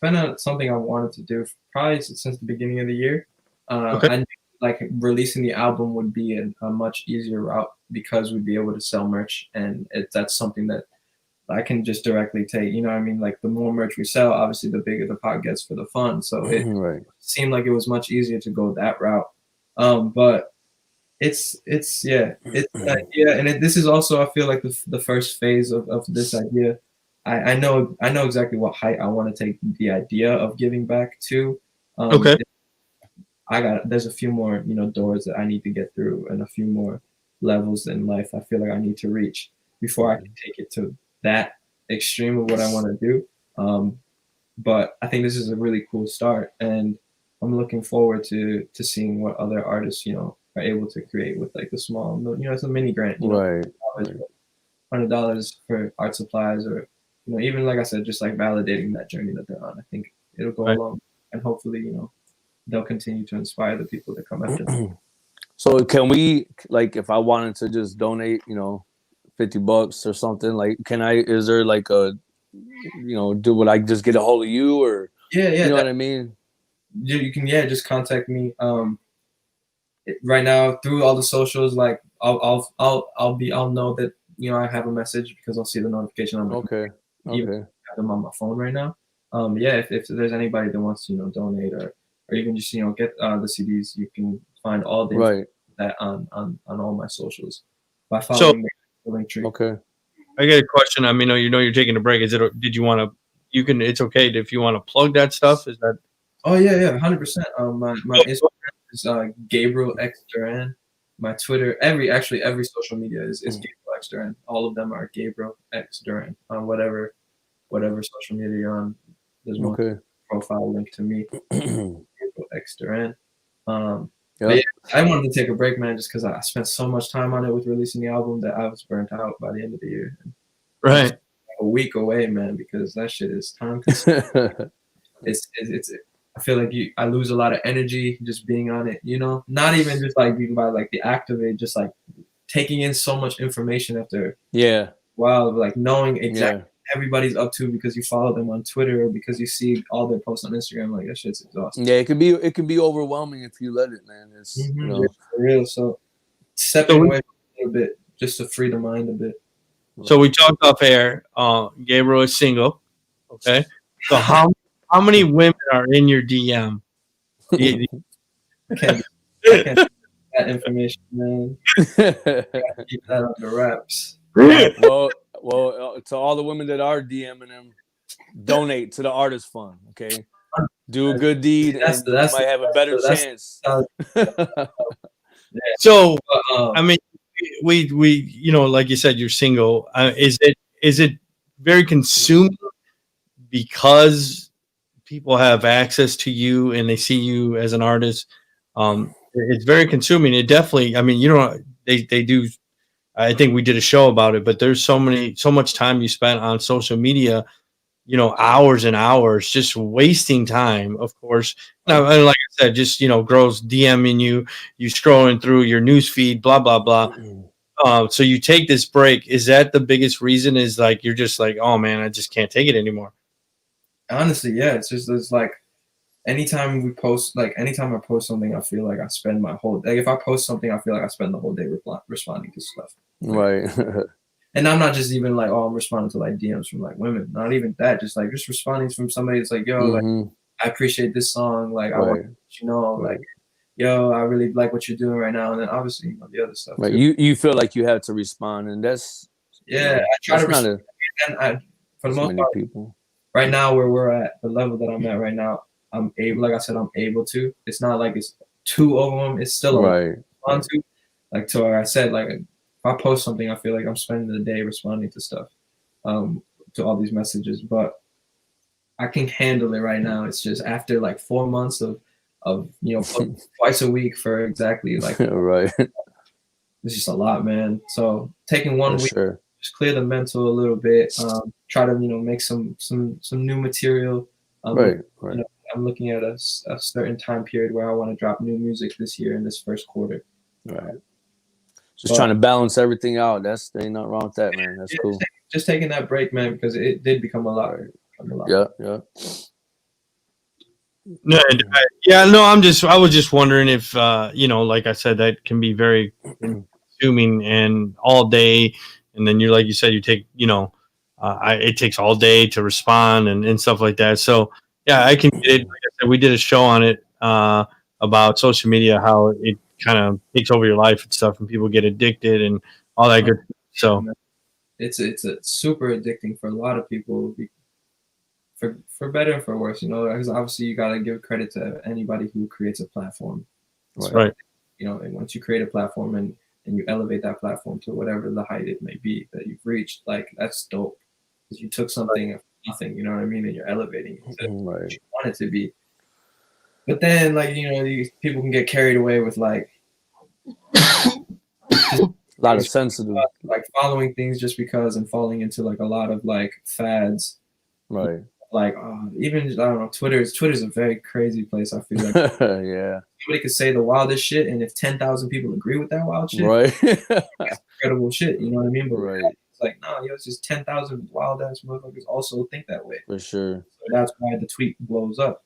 been something I wanted to do probably since the beginning of the year. Okay. I knew, like, releasing the album would be a much easier route because we'd be able to sell merch, and that's something that I can just directly take. You know what I mean? Like, the more merch we sell, obviously, the bigger the pot gets for the fund. So it seemed like it was much easier to go that route. But this is also, I feel like, the first phase of this idea. I know exactly what height I want to take the idea of giving back to. Okay. There's a few more, doors that I need to get through and a few more levels in life I feel like I need to reach before I can take it to that extreme of what I want to do. But I think this is a really cool start, and I'm looking forward to seeing what other artists, are able to create with like the small, it's a mini grant, right. $100 for art supplies, or even, like I said, just like validating that journey that they're on. I think it'll go along, and hopefully, they'll continue to inspire the people that come after them. So can we, like, if I wanted to just donate, $50 or something, like, is there like would I just get a hold of you, or you know what I mean? You can just contact me. Right now through all the socials, like I'll know that I have a message because I'll see the notification on my even have them on my phone right now. If there's anybody that wants to donate or even just get the CDs, you can find all the that on all my socials by following the link tree. Okay. I get a question. I mean, you're taking a break. Did you want to? You can. It's okay if you want to plug that stuff. Is that? Oh yeah, 100%. My Instagram is Gabriel X Duran. My Twitter, every social media is Gabriel X Duran. All of them are Gabriel X Duran on whatever social media you're on. There's one profile link to me, Gabriel X Duran. I wanted to take a break, man, just because I spent so much time on it with releasing the album that I was burnt out by the end of the year. Right. A week away, man, because that shit is time consuming. It's I feel like I lose a lot of energy just being on it, not even just like being by like the act of it, just like taking in so much information after a while, like knowing exactly what everybody's up to because you follow them on Twitter or because you see all their posts on Instagram. Like, that shit's exhausting. Yeah, it can be overwhelming if you let it, man. It's for real. So stepping away a little bit just to free the mind a bit. So we talked off air. Gabriel is single. Okay. So how many women are in your DM? I can't that information, man. Keep that under wraps. Well, to all the women that are DMing them, donate to the artist fund. Okay, do a good deed, and you might have a better chance. So, I mean, we like you said, you're single. Is it very consuming because people have access to you and they see you as an artist? It's very consuming. It definitely, I mean, they do. I think we did a show about it, but there's so much time you spent on social media, hours and hours just wasting time, of course. Now, and like I said, just, girls DMing you scrolling through your news feed, blah, blah, blah. So you take this break. Is that the biggest reason? Is like, you're just like, oh man, I just can't take it anymore. Honestly, yeah, it's like anytime I post something, I feel like I spend my whole day. If I post something, I feel like I spend the whole day responding to stuff. Right. and I'm not just even like, oh, I'm responding to like DMs from like women. Not even that. Just responding from somebody that's like, yo, like I appreciate this song. Like I want to let you know, like, yo, I really like what you're doing right now. And then obviously the other stuff. Right. Too. You feel like you have to respond, and that's I try to respond. And for the most part, people. Right now where we're at, the level that I'm at right now, I'm able. Like I said, I'm able to. It's not like it's too overwhelming. It's still on to. Like to where I said, like if I post something, I feel like I'm spending the day responding to stuff, to all these messages. But I can handle it right now. It's just after like 4 months of twice a week for exactly like right. It's just a lot, man. So taking 1 week, just clear the mental a little bit. Try to make some new material. Right. I'm looking at a certain time period where I want to drop new music this year in this first quarter. Right. Just trying to balance everything out. There ain't nothing wrong with that, man. That's cool. Just taking that break, man, because it did become a lot. Yeah. No, I was just wondering if like I said, that can be very consuming and all day, and then like you said, you take it takes all day to respond and stuff like that. So yeah, I can get it. Like I said, we did a show on it about social media, how it kind of takes over your life and stuff, and people get addicted and all that good stuff. So it's a super addicting for a lot of people, for better and for worse, because obviously you got to give credit to anybody who creates a platform. Right. And once you create a platform and you elevate that platform to whatever the height it may be that you've reached, like that's dope, because you took something of nothing, you know what I mean, and you're elevating it to what you want it to be. But then, like, these people can get carried away with like a lot of sensitive, like following things just because, and falling into like a lot of like fads, right? Like even I don't know, Twitter's a very crazy place. I feel like yeah, somebody could say the wildest shit, and if 10,000 people agree with that wild shit, right, that's incredible shit. You know what I mean? But it's like it's just 10,000 wild ass motherfuckers also think that way. For sure. So that's why the tweet blows up.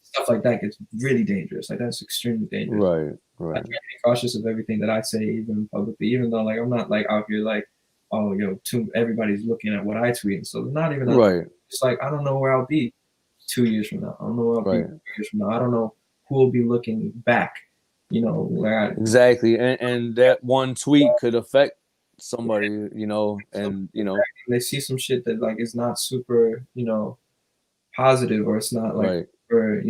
Stuff like that gets really dangerous. Like that's extremely dangerous. Right. I try to be cautious of everything that I say, even publicly, even though like I'm not like out here like, oh everybody's looking at what I tweet. So not even right. It's like I don't know where I'll be 2 years from now. I don't know where I'll be 3 years from now. I don't know who will be looking back. Exactly, and that one tweet could affect somebody. And they see some shit that like is not super positive, or it's not like or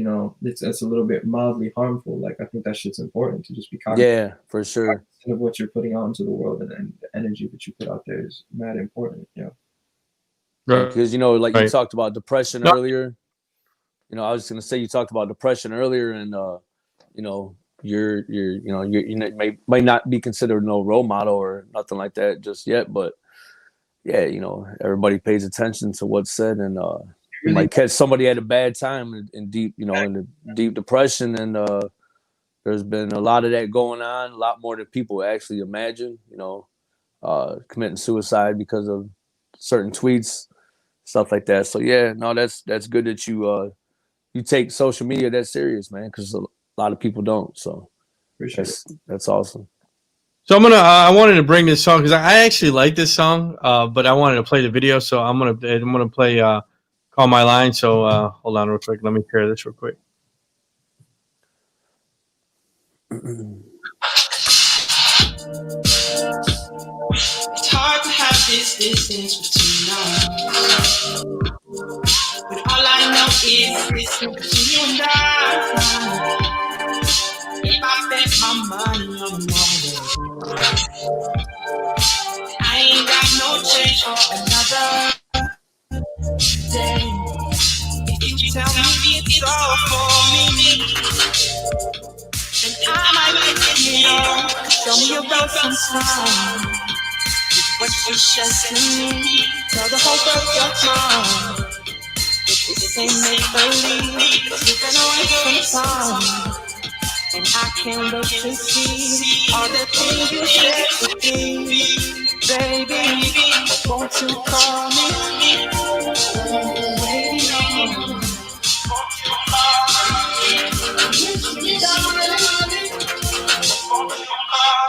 it's a little bit mildly harmful. Like I think that shit's important to just be cognizant. Yeah, for sure. Of what you're putting out into the world, and the energy that you put out there is mad important. Because you talked about depression earlier. I was gonna say you talked about depression earlier, and you might not be considered no role model or nothing like that just yet, but yeah, everybody pays attention to what's said, and you might catch somebody at a bad time in deep, in a deep depression, and there's been a lot of that going on, a lot more than people actually imagine. Committing suicide because of certain tweets, stuff like that. So yeah, no, that's good that you take social media that serious, man, because a lot of people don't. So that's awesome. So I wanted to bring this song because I actually like this song, but I wanted to play the video. So I'm gonna play Call My Line. So hold on real quick. Let me share this real quick. It's hard to have this distance between us, but all I know is it's between you and I. If I spent my money on the model, I ain't got no change for another day. If you tell me it's all for me, and I might get it all. Tell me about some time. What you said to me. Tell the whole world you're mine. If this ain't make believe, you're gonna waste some time. And I can't wait to see all the things you said to me. Baby, won't you call me?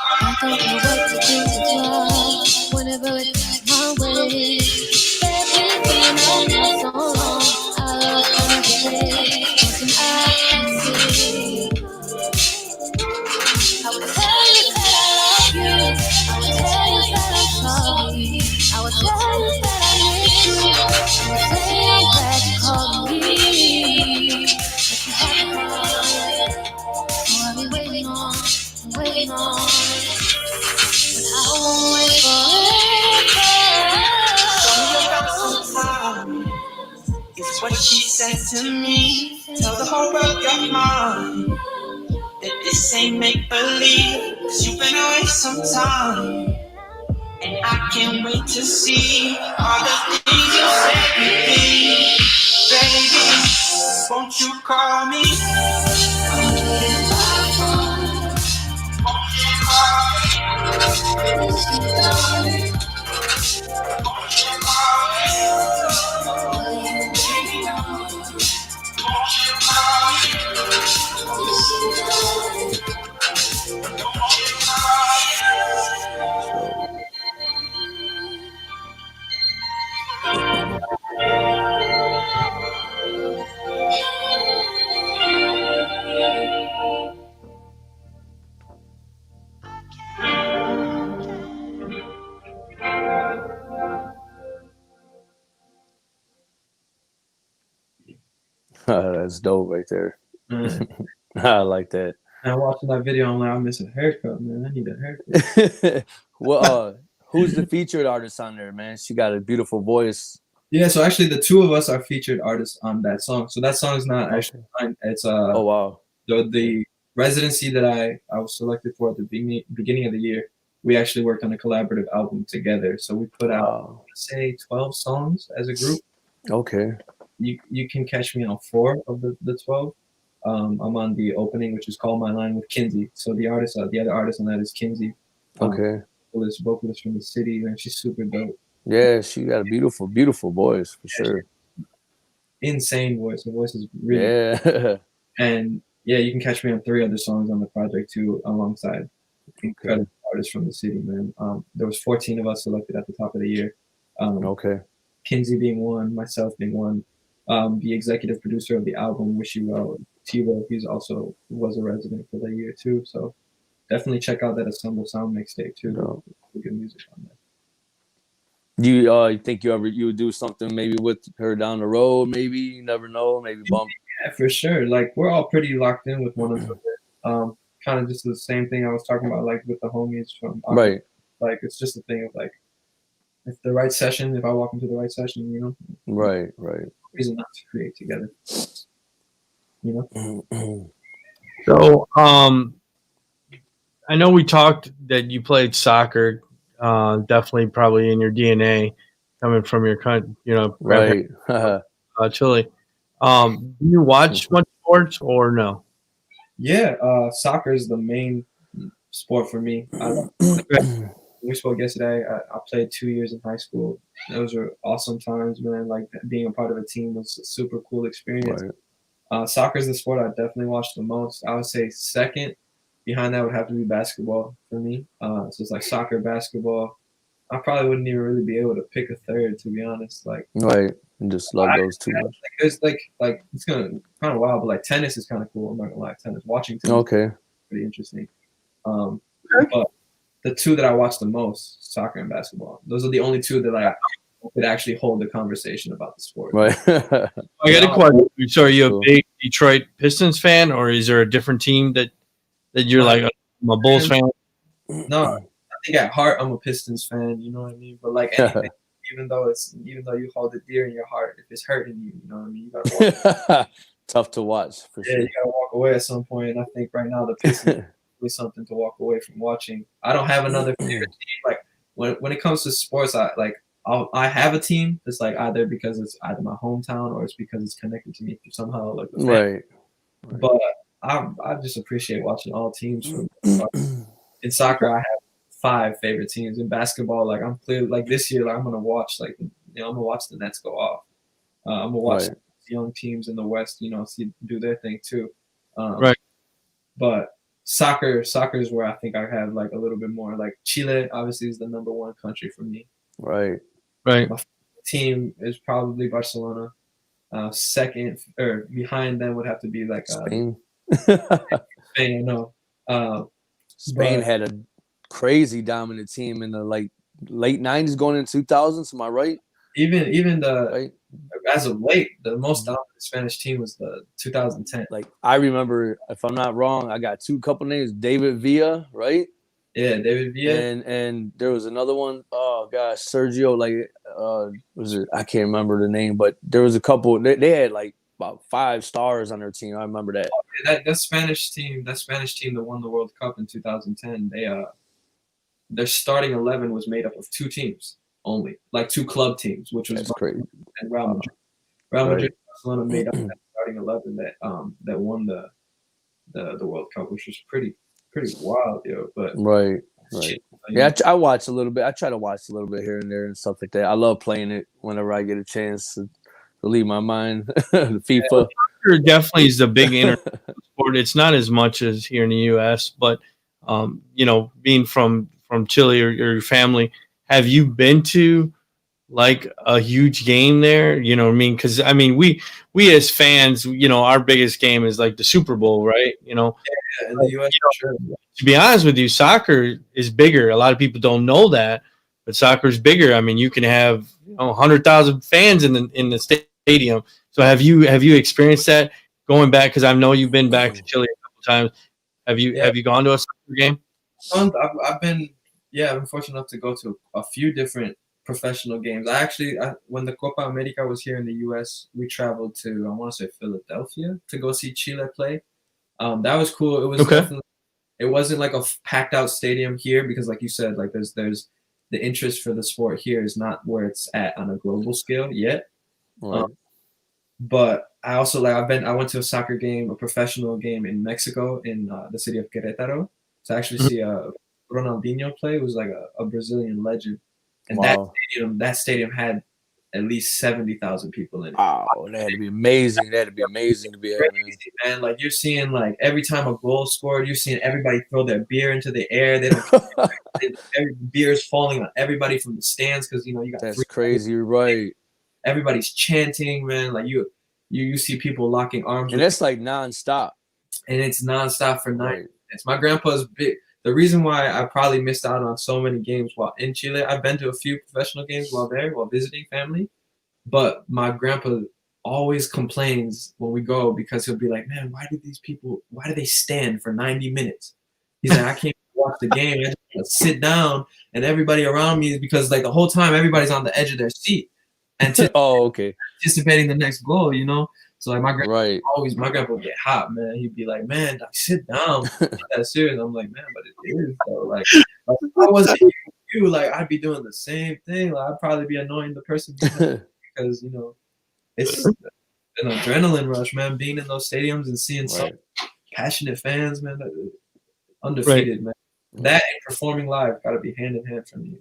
I don't know what to do to try. Whenever waiting on, but I won't wait forever. It's what she said to me. Tell the whole world you're mine. That this ain't make believe. Cause you've been away some time. And I can't wait to see all the things you said with me. Baby, won't you call me? That's dope right there. I like that. And watching that video, I'm like, I'm missing a haircut, man. I need a haircut. Well, who's the featured artist on there, man? She got a beautiful voice. Yeah, so actually the two of us are featured artists on that song. So that song is not actually mine. It's oh wow. The residency that I was selected for at the beginning of the year. We actually worked on a collaborative album together. So we put out, say, 12 songs as a group. Okay. You can catch me on 4 of the 12. I'm on the opening, which is Call My Line with Kinsey. So the other artist on that is Kinsey. Okay. Vocalist from the city, and she's super dope. Yeah, she got a beautiful, beautiful voice for sure. Insane voice. Her voice is really good. And yeah, you can catch me on 3 other songs on the project too, alongside incredible artists from the city, man. There was 14 of us selected at the top of the year. Okay. Kinsey being one, myself being one. The executive producer of the album, Wish You Well, T-Will, he's also was a resident for the year too. So definitely check out that Assemble Sound mixtape too. No. Good music on there. Do you think you would do something maybe with her down the road? Maybe, you never know. Maybe bump. Yeah, for sure. Like we're all pretty locked in with one another. Kind of just the same thing I was talking about, like with the homies from right. Like it's just a thing of like, if the right session, if I walk into the right session, you know. Right. Reason not to create together. You know. So, I know we talked that you played soccer. Definitely, probably in your DNA, coming from your country, right. Chile. Do you watch much sports or no? Yeah, soccer is the main sport for me. We spoke yesterday. I played 2 years in high school. Those were awesome times, man. Like being a part of a team was a super cool experience. Right. Soccer is the sport I definitely watched the most. I would say second behind that would have to be basketball for me. So it's like soccer, basketball. I probably wouldn't even really be able to pick a third, to be honest. Like right, and just love those two. It's like it's kind of wild, but like tennis is kind of cool. I'm not gonna lie, tennis. Watching tennis, is pretty interesting. But the two that I watch the most, soccer and basketball. Those are the only two that I could actually hold a conversation about the sport. Right. I got a question. So are you a big Detroit Pistons fan, or is there a different team that you're like, I'm a Bulls fan? No, I think at heart I'm a Pistons fan. You know what I mean? But like anything, even though you hold it dear in your heart, if it's hurting you, you know what I mean? You gotta walk. Tough to watch for sure. Yeah, you gotta walk away at some point. And I think right now the Pistons is something to walk away from watching. I don't have another favorite team. Like when it comes to sports, I have a team that's like either because it's either my hometown or it's because it's connected to me somehow. Like right. But I just appreciate watching all teams. In soccer, I have 5 favorite teams. In basketball, like I'm clearly like this year, like I'm gonna watch I'm gonna watch the Nets go off. I'm gonna watch young teams in the West, do their thing too. Right. But soccer is where I think I have like a little bit more. Like Chile, obviously, is the number 1 country for me. Right. Right. My team is probably Barcelona. Second or behind them would have to be like Spain. Spain, I know. Spain had a crazy dominant team in the late 90s going into 2000s. Am I right? Even the as of late, the most dominant Spanish team was the 2010. Like I remember, if I'm not wrong, I got couple names: David Villa, right? Yeah, David Villa, and there was another one. Oh gosh, Sergio. Like, was it? I can't remember the name, but there was a couple. They had like about 5 stars on their team. I remember that. That Spanish team that won the World Cup in 2010. Their starting 11 was made up of 2 teams only, like 2 club teams, which was crazy. And Real Madrid. Real Madrid and Barcelona made up that starting 11 that won the World Cup, which was pretty wild, yo. But right. Yeah, I watch a little bit. I try to watch a little bit here and there and stuff like that. I love playing it whenever I get a chance to relieve my mind. The FIFA definitely is the big international sport. It's not as much as here in the U.S., but being from Chile or your family, have you been to like a huge game there? You know what I mean? Because I mean, we as fans, our biggest game is like the Super Bowl, right? Yeah, in the U.S. Sure. To be honest with you, soccer is bigger. A lot of people don't know that, but soccer is bigger. I mean, you can have 100,000 fans in the stadium. So have you experienced that going back? Because I know you've been back to Chile a couple times. Have you gone to a soccer game? I've been fortunate enough to go to a few different professional games. When the Copa America was here in the U.S., we traveled to, I want to say, Philadelphia to go see Chile play. That was cool. It was definitely, it wasn't like a packed out stadium here because, like you said, like there's the interest for the sport here is not where it's at on a global scale yet. Right. But I also I went to a soccer game, a professional game in Mexico in the city of Querétaro to actually see Ronaldinho play. It was like a Brazilian legend, and that stadium had at least 70,000 people in it. Wow, that had to be amazing. That had to be amazing to be able to. Man, like you're seeing, like every time a goal scored, you're seeing everybody throw their beer into the air. They don't. Every beer is falling on everybody from the stands because you got. That's crazy, right? Everybody's chanting, man. Like you see people locking arms, and it's like nonstop. And it's nonstop for 9 minutes. My grandpa's big. The reason why I probably missed out on so many games while in Chile, I've been to a few professional games while visiting family, but my grandpa always complains when we go because he'll be like, man, why do they stand for 90 minutes? He's like, I can't watch the game. I just want to sit down and everybody around me because like the whole time everybody's on the edge of their seat and anticipating the next goal, So like my grandpa would get hot, man. He'd be like, man, sit down. That's serious. I'm like, man, but it is though. Like if I wasn't you, like I'd be doing the same thing. Like I'd probably be annoying the person because it's an adrenaline rush, man. Being in those stadiums and seeing some passionate fans, man, undefeated, man. That and performing live got to be hand in hand for me.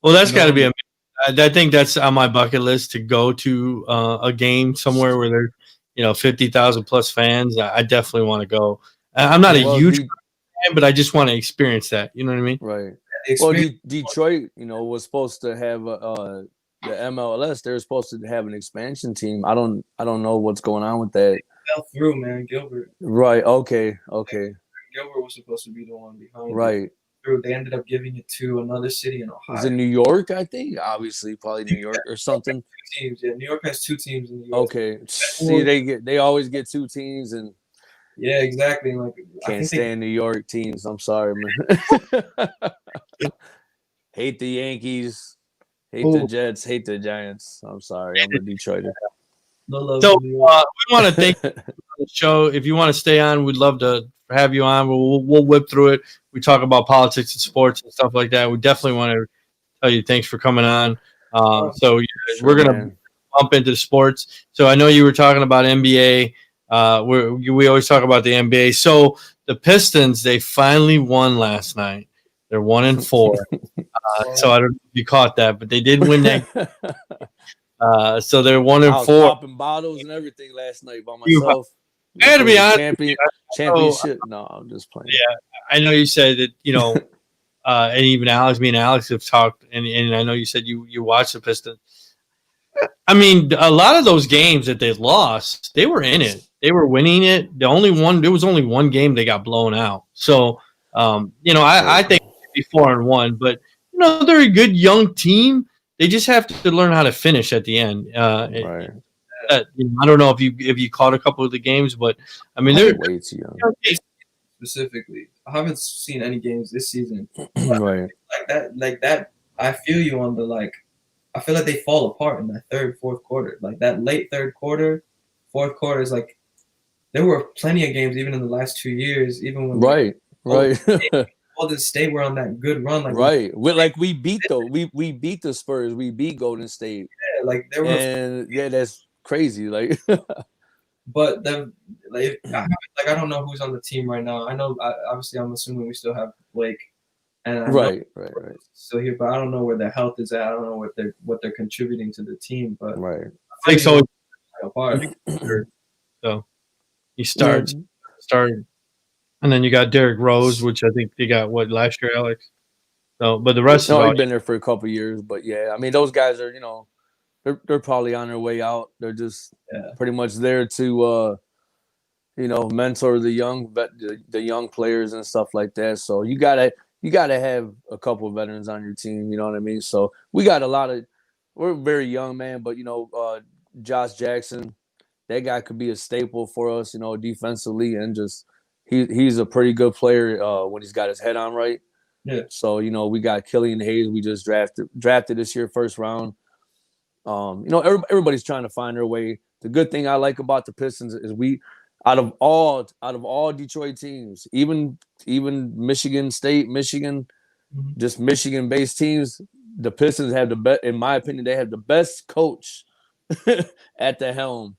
Well, that's got to be I think that's on my bucket list to go to a game somewhere where there's 50,000 plus fans. I definitely want to go. I'm not a huge fan, but I just want to experience that. You know what I mean? Right. Well, Detroit, was supposed to have the MLS. They're supposed to have an expansion team. I don't know what's going on with that. Fell through, man. Gilbert. Right. Okay. Gilbert was supposed to be the one behind. Right. They ended up giving it to another city in Ohio. Was it New York? I think obviously probably New York or something. 2 teams. Yeah, New York has 2 teams in the US. Okay. See, they always get 2 teams and. Yeah, exactly. Like can't stand New York teams. I'm sorry, man. Hate the Yankees. Hate the Jets. Hate the Giants. I'm sorry. I'm a Detroiter. No love. So we want to thank you for the show. If you want to stay on, we'd love to have you on. We'll whip through it. We talk about politics and sports and stuff like that. We definitely want to tell you thanks for coming on. We're gonna bump into sports. So I know you were talking about NBA. We always talk about the NBA. So the Pistons, they finally won last night. They're 1-4. So I don't know if you caught that, but they did win that. So they're 1-4. I was popping bottles and everything last night by myself. I had to be honest. Championship. No, I'm just playing. Yeah, I know you said that, and even me and Alex have talked, and I know you said you watched the Pistons. I mean, a lot of those games that they lost, they were in it. They were winning it. There was only one game they got blown out. So, I think it'd be 4-1, but they're a good young team. they just have to learn how to finish at the end. Right. I don't know if you caught a couple of the games, but I mean they're way too young. Specifically, I haven't seen any games this season. Right. Like that. I feel you on the like. I feel like they fall apart in that third, fourth quarter. Like that late third quarter, fourth quarter is like. There were plenty of games, even in the last 2 years, even when right. Golden State were on that good run. Like we beat we beat the Spurs, we beat Golden State. Yeah, like there was. And yeah, that's crazy. Like, but then I don't know who's on the team right now. I know obviously I'm assuming we still have Blake, and right. Still here, but I don't know where their health is at. I don't know what they're contributing to the team. But right, I think so. Apart. So he started, and then you got Derrick Rose, which I think they got last year, Alex. So, but the rest he's been there for a couple of years. But yeah, I mean, those guys are they're probably on their way out. They're just pretty much there to mentor the young players and stuff like that. So you gotta have a couple of veterans on your team. You know what I mean? So we got we're very young, man. But Josh Jackson, that guy could be a staple for us. Defensively, and just he's a pretty good player when he's got his head on right. Yeah. So we got Killian Hayes. We just drafted this year, first round. Everybody's trying to find their way. The good thing I like about the Pistons is out of all Detroit teams, even Michigan State, Michigan, just Michigan-based teams, the Pistons have the best. In my opinion, they have the best coach at the helm.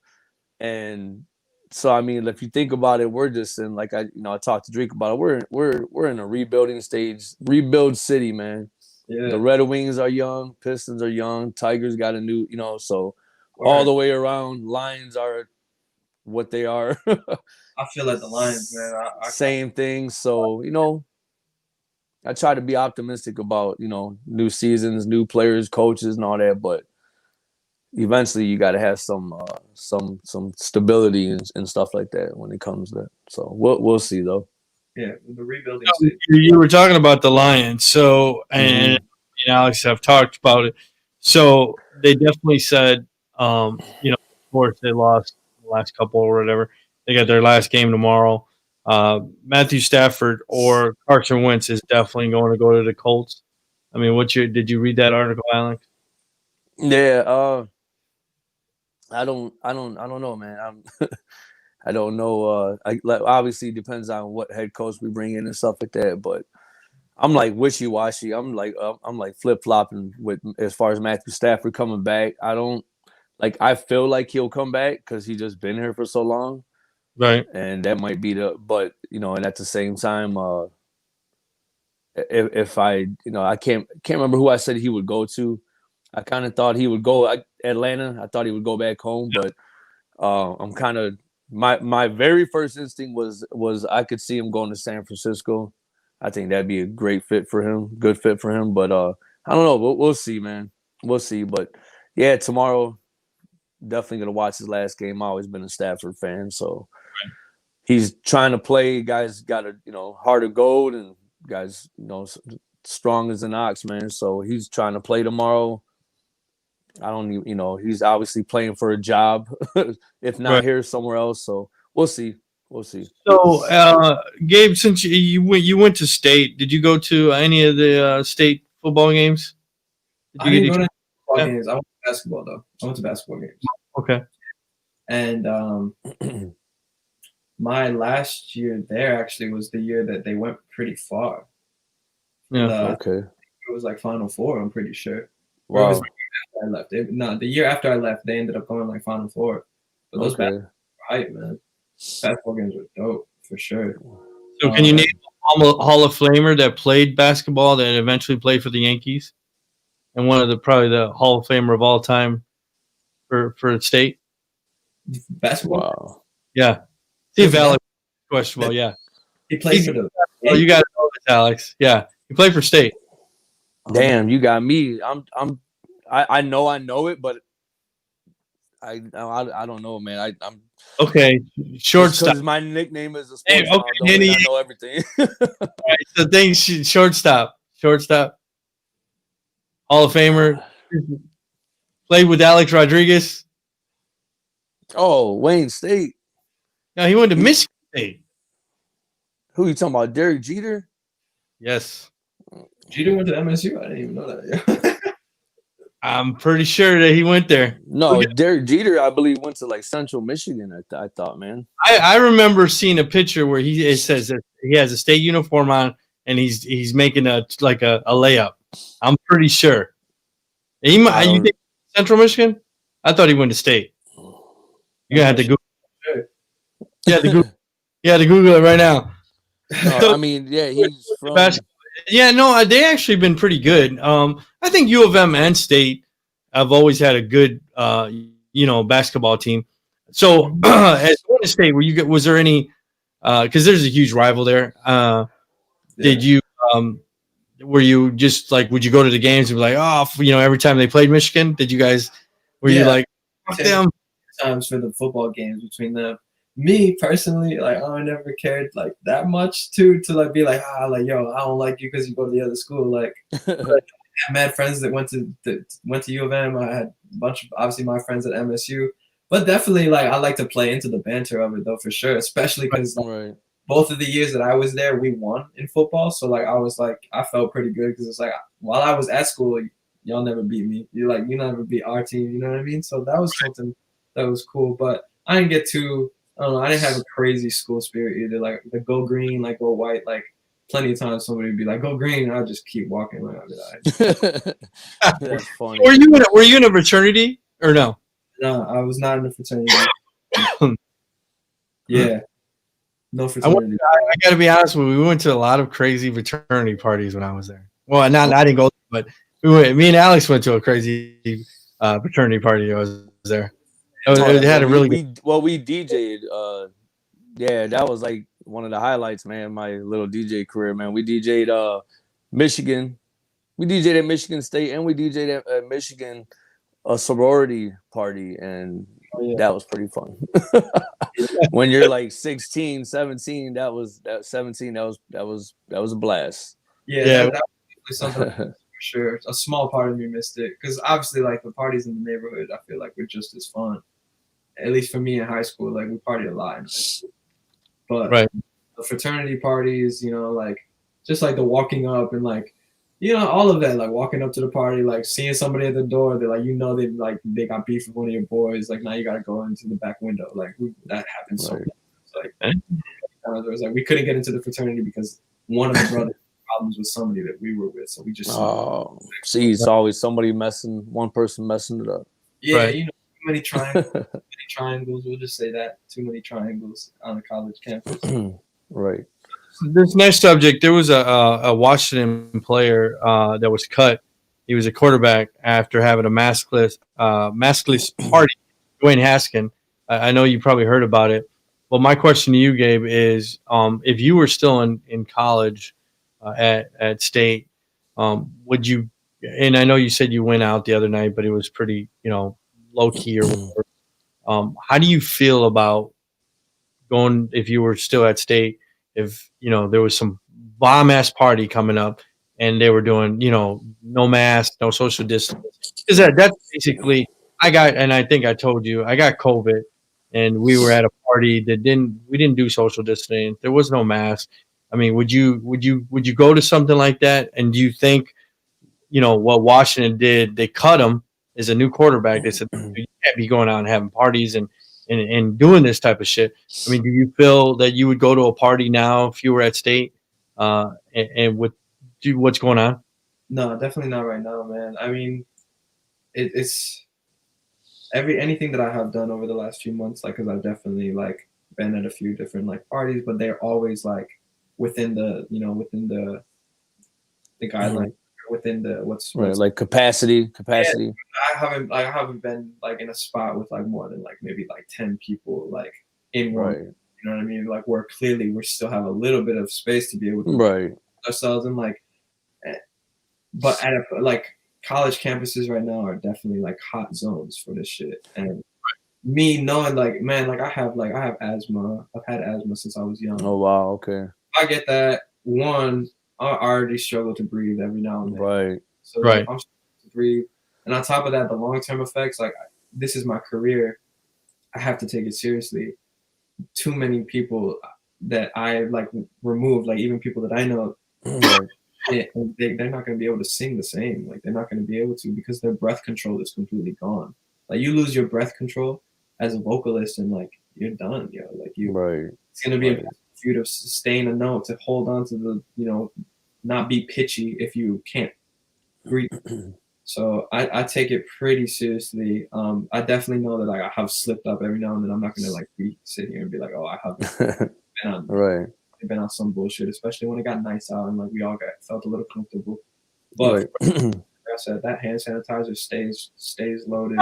And so, I mean, if you think about it, we're just in, like I talked to Drake about it. We're in a rebuilding stage, rebuild city, man. Yeah. The Red Wings are young, Pistons are young, Tigers got a new, so all the way around, Lions are what they are. I feel like the Lions, man. Same thing. So, I try to be optimistic about, new seasons, new players, coaches, and all that, but eventually you got to have some stability and stuff like that when it comes to that. So we'll see though. Yeah, the rebuilding. You were talking about the Lions, so and Alex have talked about it. So they definitely said, of course they lost the last couple or whatever. They got their last game tomorrow. Matthew Stafford or Carson Wentz is definitely going to go to the Colts. I mean, did you read that article, Alex? Yeah, I don't know, man. I don't know. Obviously, it depends on what head coach we bring in and stuff like that. But I'm like wishy-washy. I'm like flip-flopping with as far as Matthew Stafford coming back. I feel like he'll come back because he's just been here for so long, right? And that might be and at the same time, if I can't remember who I said he would go to. I kind of thought he would go Atlanta. I thought he would go back home, but I'm kind of my very first instinct was I could see him going to San Francisco. I think that'd be a great fit for him, good fit for him. But I don't know. We'll see, man. We'll see. But yeah, tomorrow definitely gonna watch his last game. I've always been a Stafford fan, so he's trying to play. Guys got a heart of gold, and guys strong as an ox, man. So he's trying to play tomorrow. I don't even, he's obviously playing for a job, if not here, somewhere else. So we'll see. So, Gabe, since you went to state, did you go to any of the state football games? I didn't go to football games. I went to basketball, though. I went to basketball games. Okay. And my last year there actually was the year that they went pretty far. Yeah. Okay. It was like Final Four, I'm pretty sure. Wow. It was I left. The year after I left, they ended up going like Final Four. But those basketball were hype, man. Basketball games were dope for sure. So, can you name a Hall of Famer that played basketball that eventually played for the Yankees, and one of probably the Hall of Famer of all time for state basketball? Wow. Yeah. See if Alex questionable. Yeah. He played for the. Oh, you got to know this, Alex. Yeah, he played for state. Damn, you got me. I know it, but I don't know, man. I'm okay. Shortstop. Because my nickname is a sports I know everything. Right, so shortstop. Hall of Famer. played with Alex Rodriguez. Oh, Wayne State. No, he went to Michigan State. Who you talking about? Derek Jeter? Yes. Jeter went to MSU? I didn't even know that. I'm pretty sure that he went there. No, Derek Jeter, I believe, went to like Central Michigan. I thought, man. I remember seeing a picture where it says that he has a state uniform on and he's making a layup. I'm pretty sure. You think Central Michigan? I thought he went to state. You're gonna have to Google. You have to Google it right now. No, I mean, yeah, he's from. Yeah, no, they actually been pretty good. I think U of M and State have always had a good, basketball team. So, at Florida State, was there any? Because there's a huge rival there. Did you? Were you just like? Would you go to the games and be like, every time they played Michigan? Did you guys? Were you like, fuck them? Times for the football games between them. Me personally, like, I never cared like that much to like be like, yo, I don't like you because you go to the other school. Like, I had mad friends that went to U of M. I had a bunch of obviously my friends at MSU, but definitely like I like to play into the banter of it though for sure, especially because both of the years that I was there, we won in football. So like I felt pretty good because it's like while I was at school, y'all never beat me. You never beat our team. You know what I mean? So that was something that was cool, but I didn't get too. I don't know. I didn't have a crazy school spirit either. Like the go green, like go white. Like plenty of times somebody would be like, "Go green," and I'd just keep walking. Like That's funny. Were you in a fraternity or no? No, I was not in a fraternity. Yeah, no fraternity. I got to be honest with you. We went to a lot of crazy fraternity parties when I was there. Well, I didn't go, but me and Alex went to a crazy fraternity party. I was there. It had a really good. We DJ'd. Yeah, that was like one of the highlights, man. My little DJ career, man. We DJ'd Michigan. We DJ'd at Michigan State, and we DJ'd at Michigan a sorority party, and that was pretty fun. When you're like 16, 17, that was a blast. Yeah. That was something for sure. A small part of me missed it because obviously, like the parties in the neighborhood, I feel like were just as fun. At least for me in high school, like we partied a lot in high school. But the fraternity parties, like just like the walking up and like, all of that, like walking up to the party, like seeing somebody at the door, they're like, they got beef with one of your boys. Like now you got to go into the back window. Like that happened so much. Like it was like we couldn't get into the fraternity because one of the brothers had problems with somebody that we were with. So we just it's always one person messing it up. Yeah, too many triangles. We'll just say that. Too many triangles on a college campus. Right. This next subject, there was a Washington player that was cut. He was a quarterback after having a maskless party. DWAYNE Haskins. I know you probably heard about it. Well, my question to you, Gabe, is if you were still in college at State, would you? And I know you said you went out the other night, but it was pretty, low key or whatever. How do you feel about going if you were still at State? If there was some bomb ass party coming up and they were doing no mask, no social distance, because that's basically I think I told you I got COVID and we were at a party that we didn't do social distancing. There was no mask. I mean, would you go to something like that? And do you think what Washington did? They cut him as a new quarterback. They said you can't be going out and having parties and doing this type of shit. I mean, do you feel that you would go to a party now if you were at State and what's going on? No, definitely not right now, man. I mean, it's anything that I have done over the last few months, like, because I've definitely like been at a few different like parties, but they're always like within the guidelines. Within the what's like capacity. Yeah, I haven't been like in a spot with like more than like maybe like 10 people like in one. You know what I mean? Like where clearly we still have a little bit of space to be able to ourselves and like. But at like college campuses right now are definitely like hot zones for this shit. And me knowing like, man, like I have asthma. I've had asthma since I was young. Oh wow, okay. I get that. One, I already struggle to breathe every now and then. Right. So I'm struggling to breathe. And on top of that, the long-term effects, like this is my career. I have to take it seriously. Too many people that I like removed, like even people that I know, they're not going to be able to sing the same. Like they're not going to be able to because their breath control is completely gone. Like you lose your breath control as a vocalist and like you're done, yo. Like you, it's going to be impossible for you to sustain a note, to hold on to the, you know, not be pitchy if you can't breathe. So I take it pretty seriously. I definitely know that like I have slipped up every now and then. I'm not gonna like sit here and be like, oh, I have been on some bullshit, especially when it got nice out and like we all felt a little comfortable. But like I said, that hand sanitizer stays loaded.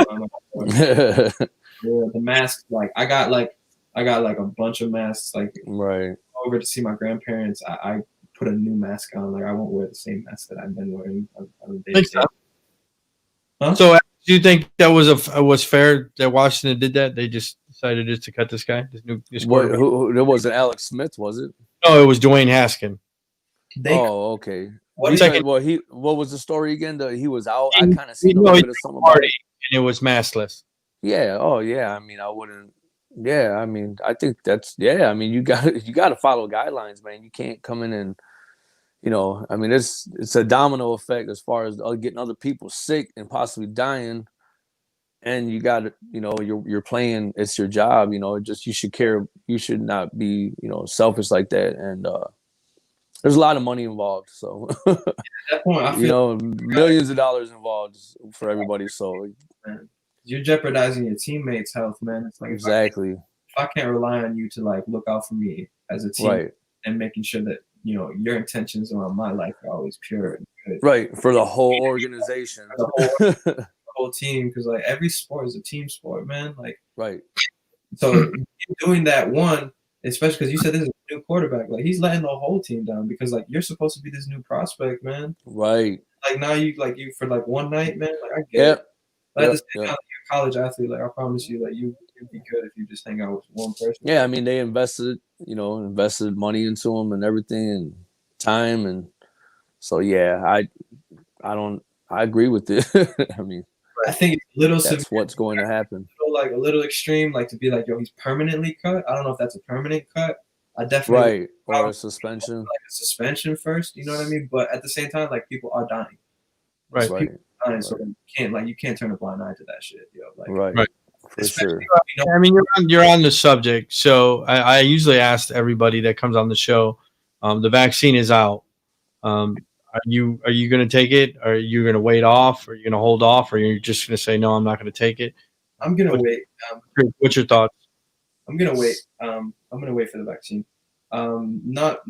The mask, like I got like a bunch of masks. Like over to see my grandparents, I put a new mask on. Like I won't wear the same mask that I've been wearing on a day. Huh? So do you think that was fair that Washington did that? They just decided just to cut this guy, this quarterback. Who was it? Alex Smith, was it? No, it was DWAYNE Haskins. Okay. What was the story again? He was out. I kind of seen a little bit of something about it. And it was maskless. Yeah. Oh, yeah. I mean, I wouldn't. Yeah. I mean, I think that's. Yeah. I mean, you got to follow guidelines, man. You can't come in and. You know, I mean, it's a domino effect as far as getting other people sick and possibly dying. And you got to, you know, you're playing. It's your job. You know, just you should care. You should not be, you know, selfish like that. And there's a lot of money involved. So, you know, millions of dollars involved for everybody. So, man, you're jeopardizing your teammates' health, man. It's like exactly. If I can't rely on you to like look out for me as a team and making sure that. You know, your intentions around my life are always pure and good. Right, for the whole organization. The whole team, because like every sport is a team sport, man. Like So doing that one, especially because you said this is a new quarterback, like he's letting the whole team down because like you're supposed to be this new prospect, man. Right. Like now you for like one night, man. Like I get it. But at the same time, you're a college athlete. Like I promise you, like you'd be good if you just hang out with one person. Yeah, I mean they invested money into him and everything and time, and so yeah, I agree with it. I mean, I think it's a little that's what's going to happen. Like a little extreme, like to be like, yo, he's permanently cut. I don't know if that's a permanent cut. I definitely or a suspension. Like a suspension first, you know what I mean? But at the same time, like people are dying. Right. So people are dying, so you can't turn a blind eye to that shit, yo. Like, right. For sure. I mean, you're on the subject. So I usually ask everybody that comes on the show, the vaccine is out. Are you going to take it? Are you going to wait off? Are you going to hold off? Or are you just going to say, no, I'm not going to take it? I'm going to wait. What's your thoughts? I'm going to wait. I'm going to wait for the vaccine. Not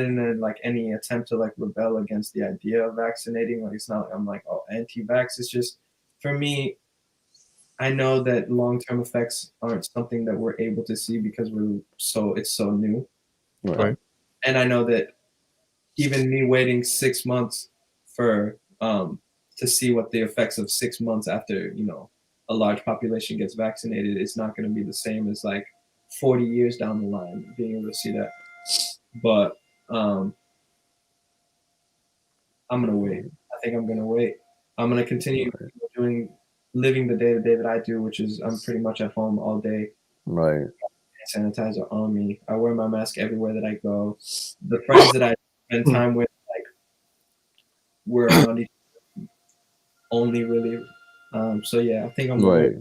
in a, like any attempt to like rebel against the idea of vaccinating. Like it's not like I'm like, oh, anti-vax. It's just, for me, I know that long-term effects aren't something that we're able to see because it's so new. Right. And I know that even me waiting 6 months for to see what the effects of 6 months after, you know, a large population gets vaccinated, it's not going to be the same as like 40 years down the line being able to see that. But I'm going to wait. I think I'm going to wait. I'm going to continue living the day-to-day that I do, which is I'm pretty much at home all day. Right. Sanitizer on me. I wear my mask everywhere that I go. The friends that I spend time with, like, we're around each other only really. So yeah, I think I'm right.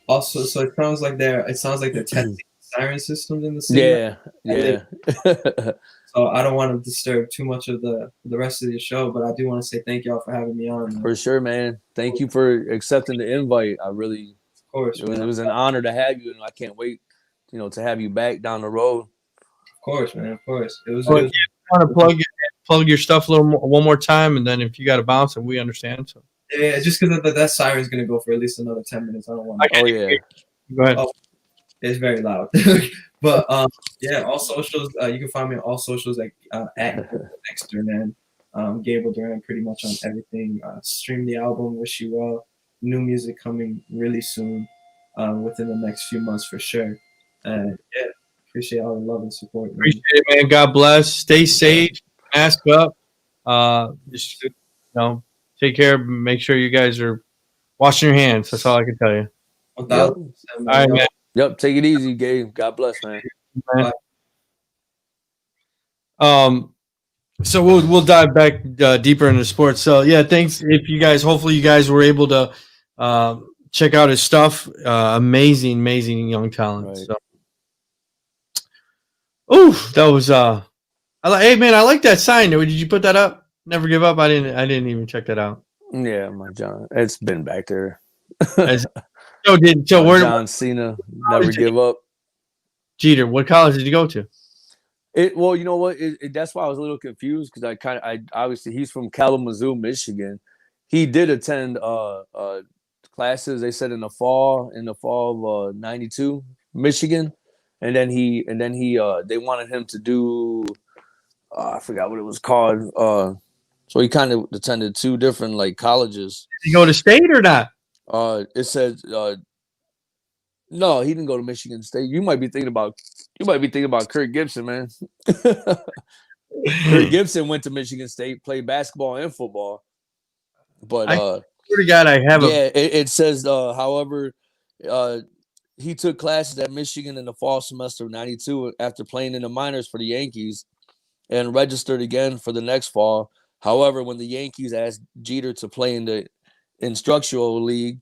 Also, so it sounds like they're testing siren systems in the city. Yeah. So I don't want to disturb too much of the rest of the show, but I do want to say thank y'all for having me on. Man. For sure, man. Thank you for accepting the invite. I really, of course, it was an honor to have you, and I can't wait, you know, to have you back down the road. Of course, man. Of course. It was. Want to plug your stuff one more time, and then if you got to bounce, and we understand. So yeah, just because that siren's gonna go for at least another 10 minutes. I don't want. Oh yeah. Go ahead. Oh, it's very loud. But yeah, all socials. You can find me on all socials at Dexter, man. Gabriel Duran, pretty much on everything. Stream the album. Wish You Well. New music coming really soon, within the next few months for sure. And yeah, appreciate all the love and support. Man. Appreciate it, man. God bless. Stay safe. Mask up. Just Take care. Make sure you guys are washing your hands. That's all I can tell you. Yep. All right, man. Yep. Take it easy, Gabe. God bless, man. So we'll dive back deeper into sports. So yeah, thanks. If you guys, hopefully you guys were able to check out his stuff. Amazing young talent. Right. So, that was hey man, I like that sign. Did you put that up? Never give up. I didn't even check that out. Yeah, my John. It's been back there. John Cena, never give up. Jeter, what college did you go to? Well, you know what? That's why I was a little confused because I obviously he's from Kalamazoo, Michigan. He did attend classes. They said in the fall of '92, Michigan, and then he they wanted him to do I forgot what it was called. So he kind of attended two different like colleges. Did he go to state or not? It says no, he didn't go to Michigan State. You might be thinking about Kirk Gibson, man. Kirk Gibson went to Michigan State, played basketball and football. But I swear to God, I have it says however, he took classes at Michigan in the fall semester of '92 after playing in the minors for the Yankees and registered again for the next fall. However, when the Yankees asked Jeter to play in the instructional league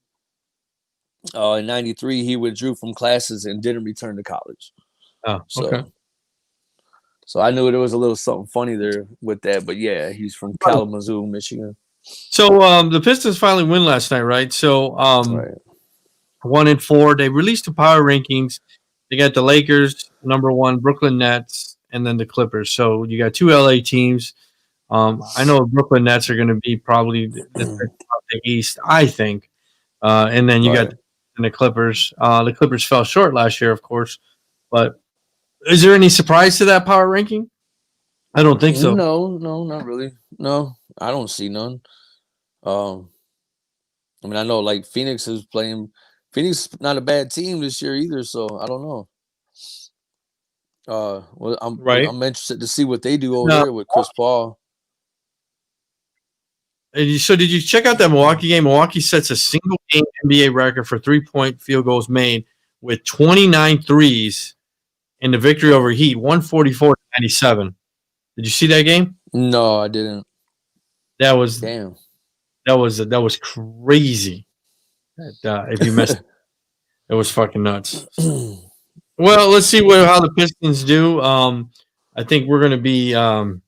in '93, he withdrew from classes and didn't return to college. Oh, okay. So I knew there was a little something funny there with that, but yeah, he's from Kalamazoo, Michigan. So the Pistons finally win last night, right? So Right. 1-4. They released the power rankings. They got the Lakers, number 1, Brooklyn Nets, and then the Clippers. So you got 2 LA teams. I know Brooklyn Nets are going to be probably the East, I think. And then you got the Clippers. The Clippers fell short last year, of course. But is there any surprise to that power ranking? I don't think so. No, not really. No, I don't see none. I mean, I know like Phoenix is playing. Phoenix is not a bad team this year either, so I don't know. Well, I'm interested to see what they do over there with Chris Paul. So did you check out that Milwaukee game? Milwaukee sets a single-game NBA record for three-point field goals made with 29 threes in the victory over Heat, 144-97. Did you see that game? No, I didn't. That was damn. That was crazy. If you missed it, it was fucking nuts. Well, let's see how the Pistons do. I think we're going to be on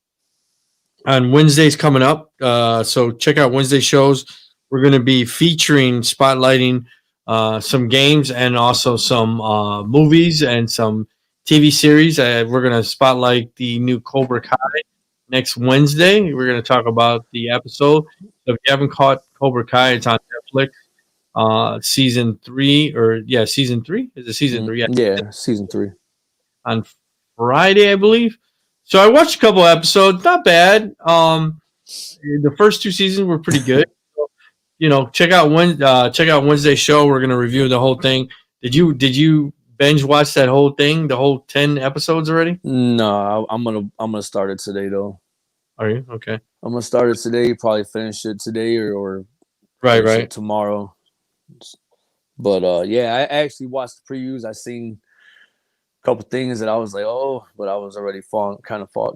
Wednesdays coming up. So check out Wednesday shows. We're going to be spotlighting some games and also some movies and some TV series. We're going to spotlight the new Cobra Kai next Wednesday. We're going to talk about the episode. So if you haven't caught Cobra Kai, it's on Netflix. Season 3 season 3? Is it season 3? Yeah, season 3. On Friday, I believe. So I watched a couple episodes. Not bad. The first 2 seasons were pretty good. So, check out Wednesday's show. We're going to review the whole thing. Did you binge watch that whole thing, the whole 10 episodes already? No, I'm gonna start it today though. Are you? Okay. I'm gonna start it today. Probably finish it today or right tomorrow. But yeah, I actually watched the previews. I seen a couple things that I was like, oh, but I was already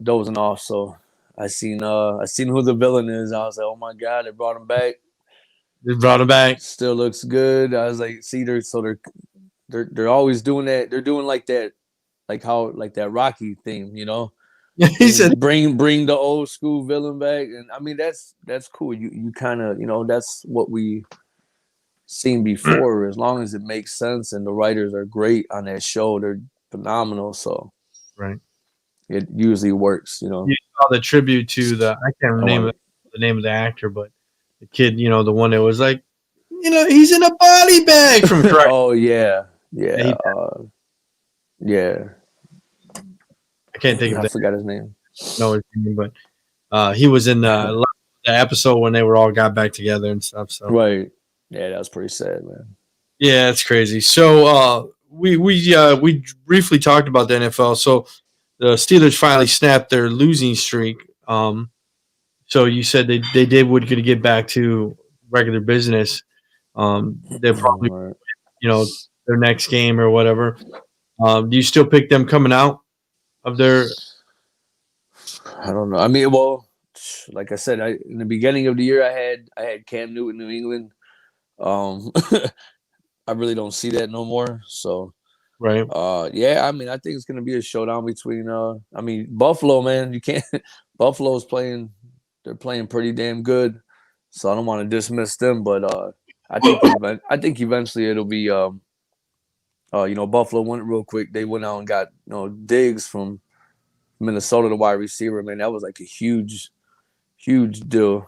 dozing off. So I seen who the villain is. I was like, oh my god, they brought him back. Still looks good. I was like, see, they're always doing that. They're doing like that, like that Rocky theme, He said, bring the old school villain back, and I mean that's cool. You kind of that's what we seen before. As long as it makes sense and the writers are great on that show, they're phenomenal. So it usually works. You saw the tribute to I can't remember the name of the actor, but the kid, the one that was like, he's in a body bag from Shrek. Oh yeah. I can't think of that. I forgot his name. No, his name, but he was in the episode when they got back together and stuff. So right, yeah, that was pretty sad, man. Yeah, it's crazy. So we briefly talked about the NFL. So the Steelers finally snapped their losing streak. So you said they did would going to get back to regular business. They're probably their next game or whatever. Do you still pick them coming out of their? I don't know. I mean, well, like I said, in the beginning of the year, I had Cam Newton, New England. I really don't see that no more. So, right. Yeah. I mean, I think it's gonna be a showdown between. I mean, Buffalo, man. You can't. Buffalo's playing. They're playing pretty damn good. So I don't want to dismiss them, but I think eventually it'll be. Buffalo went real quick. They went out and got Diggs from Minnesota, the wide receiver. Man, that was like a huge deal.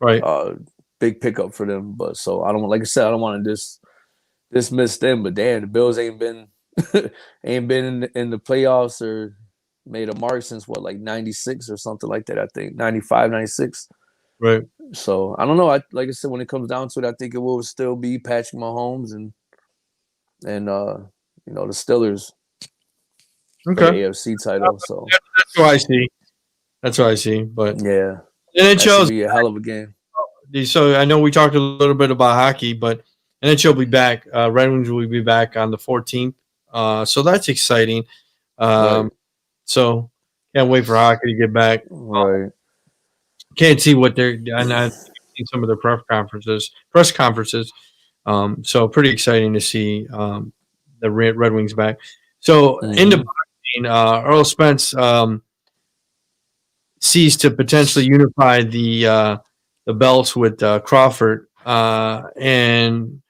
Right. Big pickup for them. But so I don't want to dismiss them. But damn, the Bills ain't been in the playoffs or made a mark since what, like 96 or something like that. I think 95, 96. Right. So I don't know. Like I said, when it comes down to it, I think it will still be Patrick Mahomes and the Steelers. Okay. For the AFC title. So that's what I see. That's what I see. But yeah, NHL be a hell of a game. So I know we talked a little bit about hockey, but NHL will be back. Red Wings will be back on the 14th. So that's exciting. Right. So can't wait for hockey to get back. Right. Can't see what they're. And I've seen some of their press conferences. So pretty exciting to see the Red Wings back. So in the boxing, Errol Spence sees to potentially unify the belts with Crawford, and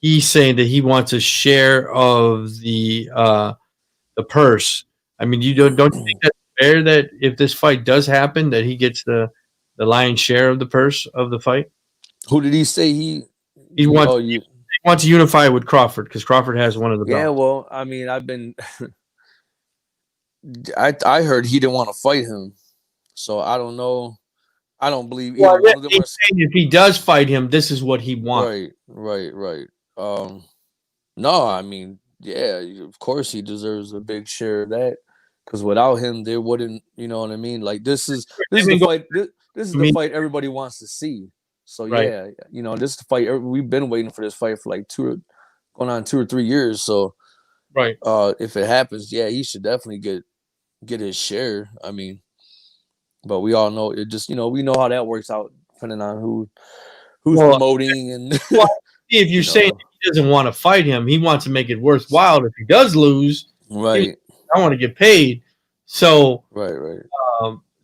he's saying that he wants a share of the purse. I mean, don't you think that's fair that if this fight does happen, that he gets the lion's share of the purse of the fight? Who did he say he wants? He wants to unify with Crawford because Crawford has one of the belts. Yeah, well, I mean, I heard he didn't want to fight him, so I don't know. I don't believe either one of them. If he does fight him, this is what he wants. Right. No, I mean, yeah, of course he deserves a big share of that because without him, there wouldn't. You know what I mean? Like this is the fight. This is the fight everybody wants to see. So yeah, this is the fight. We've been waiting for this fight for like going on 2 or 3 years. So right, if it happens, yeah, he should definitely get his share. I mean, but we all know it. Just we know how that works out depending on who's promoting and. If you're saying he doesn't want to fight him, he wants to make it worthwhile. If he does lose, right, I want to get paid. So right.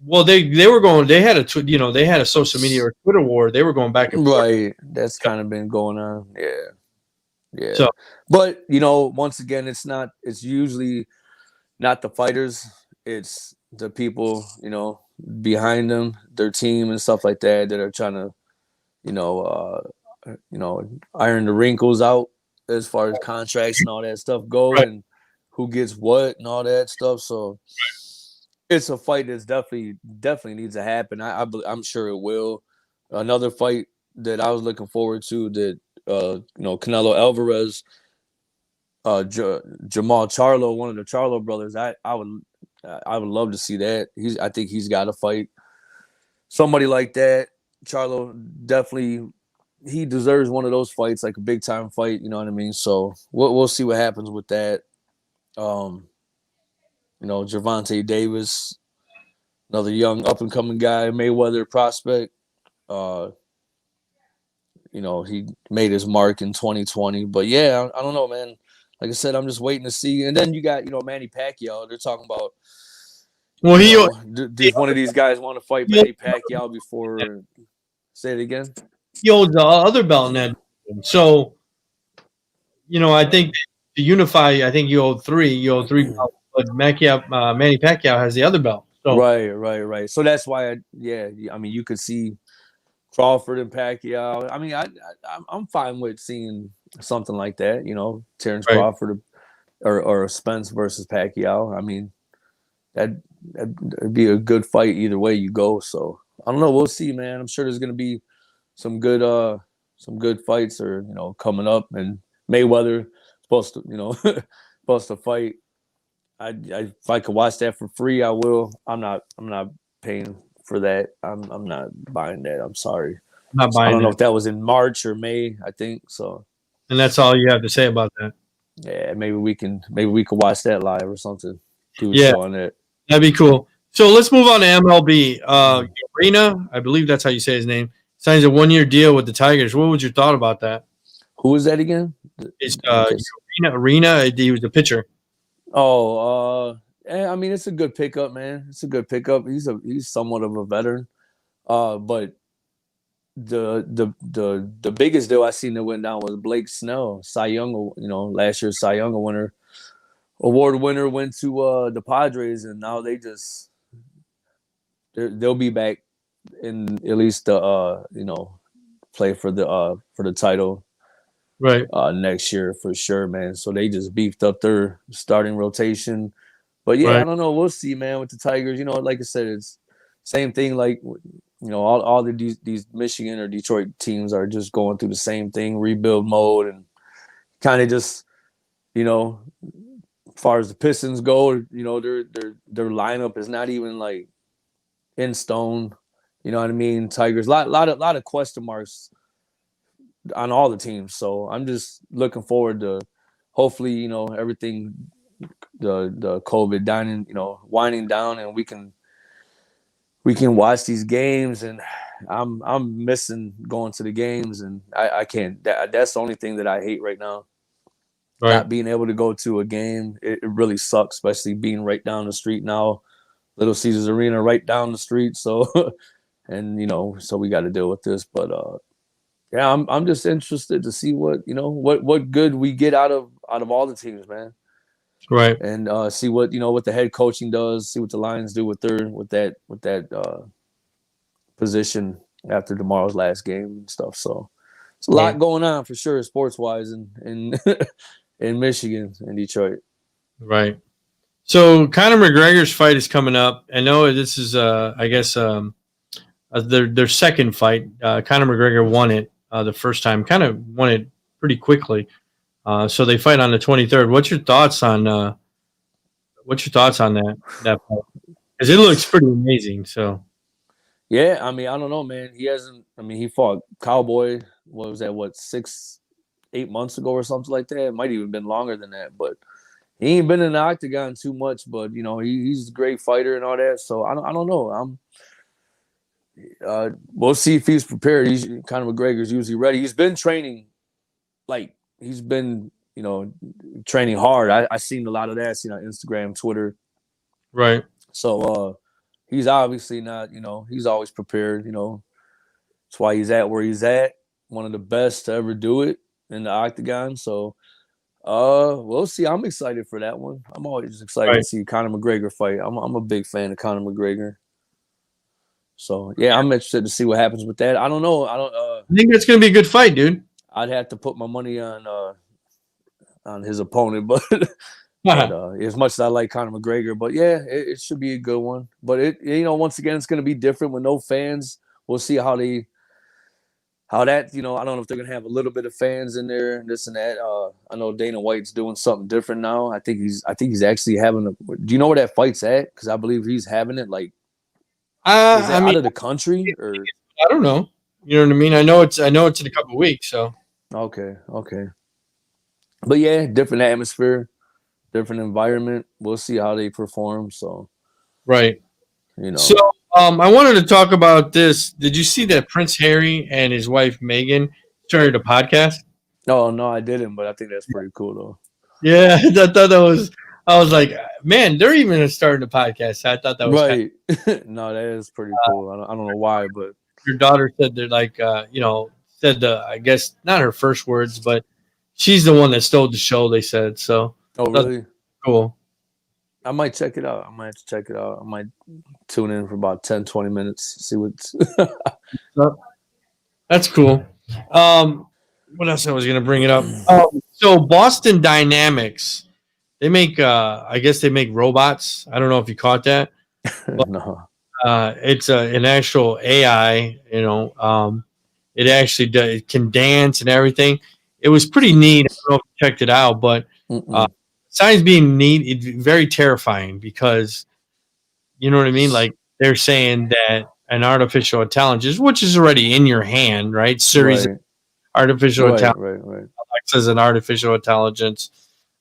Well, they were going. They had they had a social media or Twitter war. They were going back and forth. Right. That's kind of been going on. Yeah. So, but once again, it's usually not the fighters. It's the people, behind them, their team and stuff like that are trying to, iron the wrinkles out as far as contracts and all that stuff go, and who gets what and all that stuff. So. It's a fight that's definitely needs to happen. I'm sure it will. Another fight that I was looking forward to that Canelo Alvarez, Jamal Charlo, one of the Charlo brothers. I would love to see that. I think he's got to fight somebody like that. Charlo definitely he deserves one of those fights, like a big time fight. You know what I mean? So we'll see what happens with that. Gervonta Davis, another young up-and-coming guy, Mayweather prospect. He made his mark in 2020. But, yeah, I don't know, man. Like I said, I'm just waiting to see. And then you got, Manny Pacquiao. They're talking about, does one of these guys want to fight Manny Pacquiao before – say it again? He holds the other belt in that. So, I think to unify, I think you hold three belts. But Manny Pacquiao has the other belt. So. Right. So that's why, you could see Crawford and Pacquiao. I mean, I'm fine with seeing something like that. Terence Crawford or Spence versus Pacquiao. I mean, that'd be a good fight either way you go. So I don't know. We'll see, man. I'm sure there's gonna be some good fights coming up, and Mayweather supposed to fight. If I could watch that for free, I will. I'm not paying for that. I'm not buying that. I'm sorry. I'm not buying I don't know that. if that was in March or May, I think so. And that's all you have to say about that. Yeah, maybe we could watch that live or something. Do a Yeah. show on it. That'd be cool. So let's move on to MLB. Urena, I believe that's how you say his name, signs a 1-year deal with the Tigers. What was your thought about that? Who was that again? It's Urena. He was the pitcher. Oh, I mean, it's a good pickup, man. It's a good pickup. He's somewhat of a veteran. But the biggest deal I seen that went down was Blake Snell, Cy Young, last year's Cy Young award winner, went to the Padres, and now they'll be back in at least play for the title right next year for sure, man. So they just beefed up their starting rotation. But yeah, right. I don't know. We'll see, man, with the Tigers. Like I said, it's same thing. Like all these Michigan or Detroit teams are just going through the same thing, rebuild mode, and kind of just as far as the Pistons go, their lineup is not even like in stone. You know what I mean? Tigers, lot of question marks on all the teams. So I'm just looking forward to hopefully everything, the COVID dining winding down, and we can watch these games. And I'm missing going to the games, and I can't. That's the only thing that I hate right now. Right. Not being able to go to a game, it really sucks, especially being right down the street now. Little Caesars Arena right down the street. So, and so we got to deal with this. But yeah, I'm just interested to see what good we get out of all the teams, man. Right. And see what what the head coaching does. See what the Lions do with that position after tomorrow's last game and stuff. So it's a lot going on for sure, sports wise, in in Michigan and Detroit. Right. So Conor McGregor's fight is coming up. I know this is, I guess, their second fight. Conor McGregor won it the first time. Kind of won it pretty quickly. So they fight on the 23rd. What's your thoughts on that fight? Because it looks pretty amazing. So. Yeah, I mean, I don't know, man. He fought Cowboy. What was that? 6-8 months ago or something like that. It might even been longer than that, but he ain't been in the octagon too much. But he's a great fighter and all that. So I don't know. We'll see if he's prepared. Conor McGregor's usually ready. He's been training, training hard. I seen a lot of that, Instagram, Twitter. Right. So he's obviously not, he's always prepared. That's why he's at where he's at. One of the best to ever do it in the octagon. So we'll see. I'm excited for that one. I'm always excited to see Conor McGregor fight. I'm a big fan of Conor McGregor. So yeah, I'm interested to see what happens with that. I don't know. I think that's gonna be a good fight, dude. I'd have to put my money on his opponent, but, as much as I like Conor McGregor, but yeah, it should be a good one. But once again, it's gonna be different with no fans. We'll see how that. I don't know if they're gonna have a little bit of fans in there, and this and that. I know Dana White's doing something different now. I think he's actually having a. Do you know where that fight's at? Because I believe he's having it like. Is that out of the country or? I don't know. You know what I mean? I know it's in a couple of weeks. So. Okay. But yeah, different atmosphere, different environment. We'll see how they perform. So. Right. So I wanted to talk about this. Did you see that Prince Harry and his wife Meghan started a podcast? Oh no, I didn't, but I think that's pretty cool though. Yeah, I thought that was. I was like, man, they're even starting a podcast. I thought that was right. No, that is pretty cool. I don't know why, but your daughter said they're like, said I guess not her first words, but she's the one that stole the show. They said so. Oh, really? Cool. I might check it out. I might have to check it out. I might tune in for about 10, 20 minutes, see what's. That's cool. What else I was going to bring it up? So Boston Dynamics, they make, I guess they make robots. I don't know if you caught that. But, no. It's an actual AI, it actually it can dance and everything. It was pretty neat. I don't know if you checked it out, but besides being neat, it's very terrifying because, you know what I mean? Like they're saying that an artificial intelligence, which is already in your hand, right? Siri's artificial intelligence, Alexa's an artificial intelligence.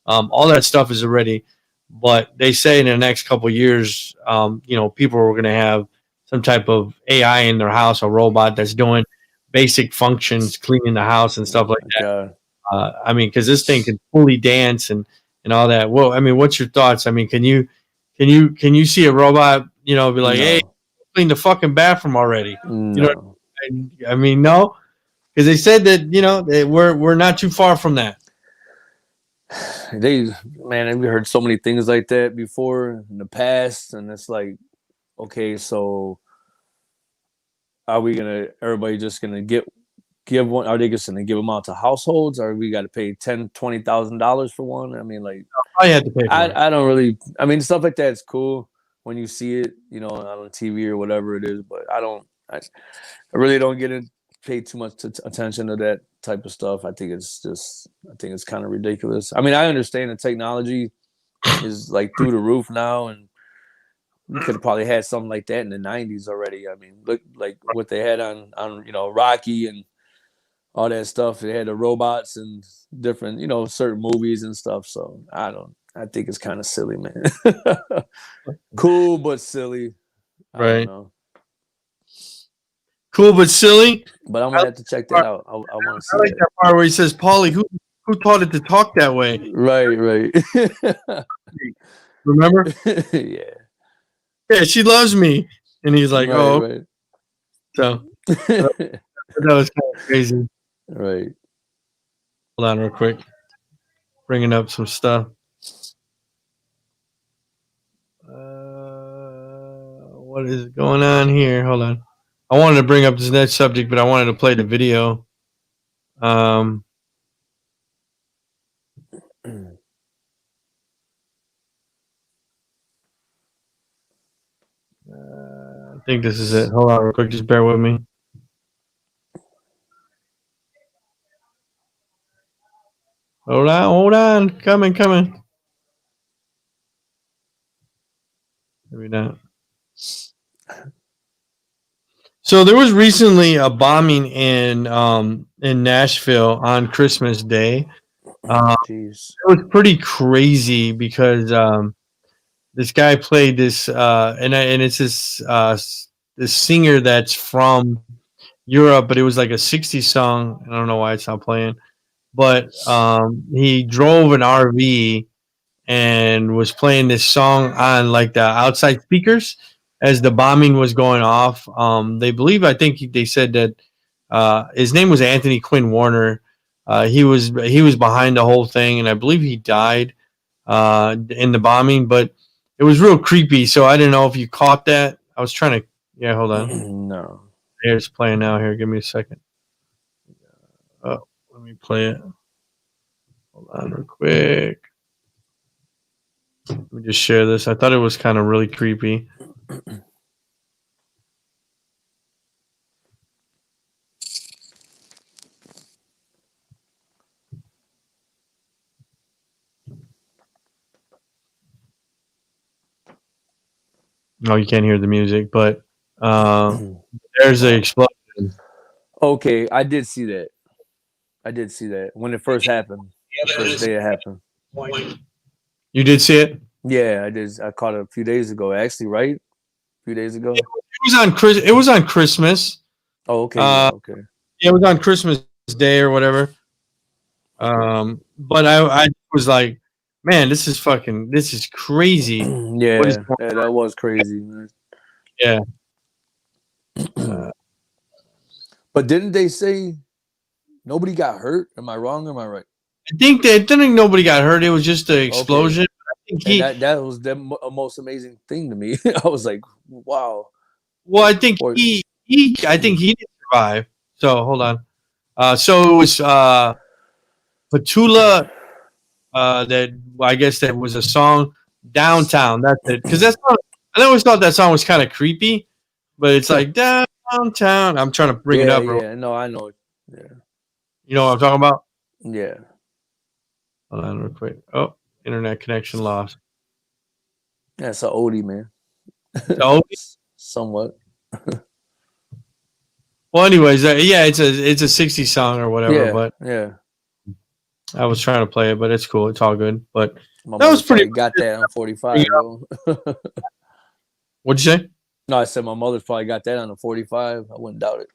All that stuff is already, but they say in the next couple of years, people are going to have some type of AI in their house, a robot that's doing basic functions, cleaning the house and stuff like that. I mean, because this thing can fully dance and all that. Well, I mean, what's your thoughts? I mean, can you see a robot, be like, hey, clean the fucking bathroom already? No. I mean, no, because they said that we're not too far from that. We heard so many things like that before in the past, and it's like, okay, so are we everybody just gonna give one? Are they just gonna give them out to households? Or we got to pay $10,000-$20,000 for one? I mean, like, I had to pay for it. I don't really. I mean, stuff like that's cool when you see it, on TV or whatever it is. But I really don't pay too much attention to that type of stuff. I think it's kind of ridiculous. I mean, I understand the technology is like through the roof now, and we could have probably had something like that in the 90s already. I mean, look like what they had on Rocky and all that stuff. They had the robots and different, certain movies and stuff. So I think it's kind of silly, man. Cool, but silly. Right. I don't know. Cool, but silly. But I'm gonna have to check that out. I want to see. I like that part where he says, "Paulie, who taught it to talk that way?" Right. Remember? Yeah, she loves me, and he's like, right. So that was kind of crazy. Right. Hold on, real quick. Bringing up some stuff. What is going on here? Hold on. I wanted to bring up this next subject, but I wanted to play the video. I think this is it. Hold on real quick. Just bear with me. Hold on. Coming. Maybe not. So there was recently a bombing in Nashville on Christmas Day. It was pretty crazy because this guy played this and it's this singer that's from Europe, but it was like a 60s song. I don't know why it's not playing, but he drove an RV and was playing this song on like the outside speakers as the bombing was going off. I think they said that his name was Anthony Quinn Warner. He was behind the whole thing, and I believe he died in the bombing, but it was real creepy. So I didn't know if you caught that. I was trying to. Yeah, hold on. No. Here, it's playing now. Here, give me a second. Oh, let me play it. Hold on real quick. Let me just share this. I thought it was kind of really creepy. Oh, you can't hear the music, but there's the explosion. Okay, I did see that. When it first happened. The first day it happened. You did see it? Yeah, I did. I caught it a few days ago, actually, right? A few days ago. It was on Christmas. Oh, okay. Okay. Yeah, it was on Christmas Day or whatever. But I was like, man, this is crazy. Yeah, that was crazy, man. Yeah. But didn't they say nobody got hurt? Am I wrong or am I right? I think nobody got hurt. It was just an explosion. Okay. I think that was the most amazing thing to me. I was like, wow. Well, I think he didn't survive. So hold on. So it was Petula. That I guess that was a song, Downtown. That's it. Because I always thought that song was kind of creepy, but it's like downtown. I'm trying to bring it up. Yeah, no, I know. Yeah. You know what I'm talking about? Yeah. Hold on real quick. Oh, internet connection lost. That's an oldie, man. Oldie? Somewhat. Well, anyways, yeah, it's a 60s song or whatever. Yeah, but yeah. I was trying to play it, but it's cool. It's all good. But My that was pretty. got that on 45, bro. What'd you say? No, I said my mother probably got that on a 45. I wouldn't doubt it.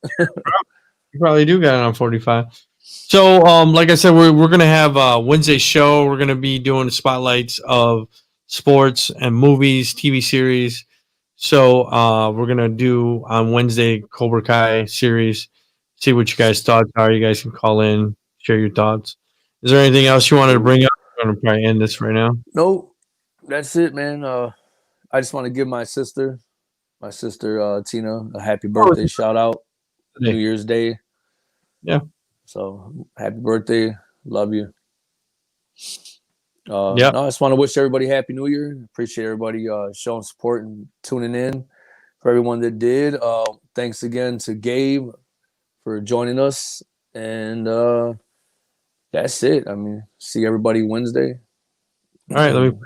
You probably do got it on 45. So, like I said, we're gonna have a Wednesday show. We're gonna be doing spotlights of sports and movies, TV series. So, we're gonna do on Wednesday Cobra Kai series. See what you guys' thoughts are. You guys can call in, share your thoughts. Is there anything else you wanted to bring up? I'm gonna probably end this right now. Nope, that's it, man. I just want to give my sister Tina, a happy birthday shout out. New Year's Day. Yeah. So happy birthday. Love you. Yeah. No, I just want to wish everybody happy New Year. Appreciate everybody showing support and tuning in. For everyone that did, thanks again to Gabe for joining us. And that's it. I mean, see everybody Wednesday. All right, let me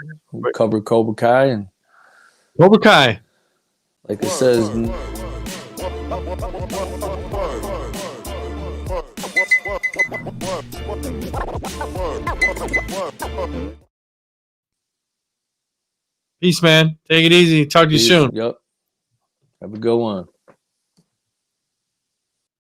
cover Cobra Kai and Cobra Kai. Like it says. Peace, man. Take it easy. Talk to you soon. Yep. Have a good one.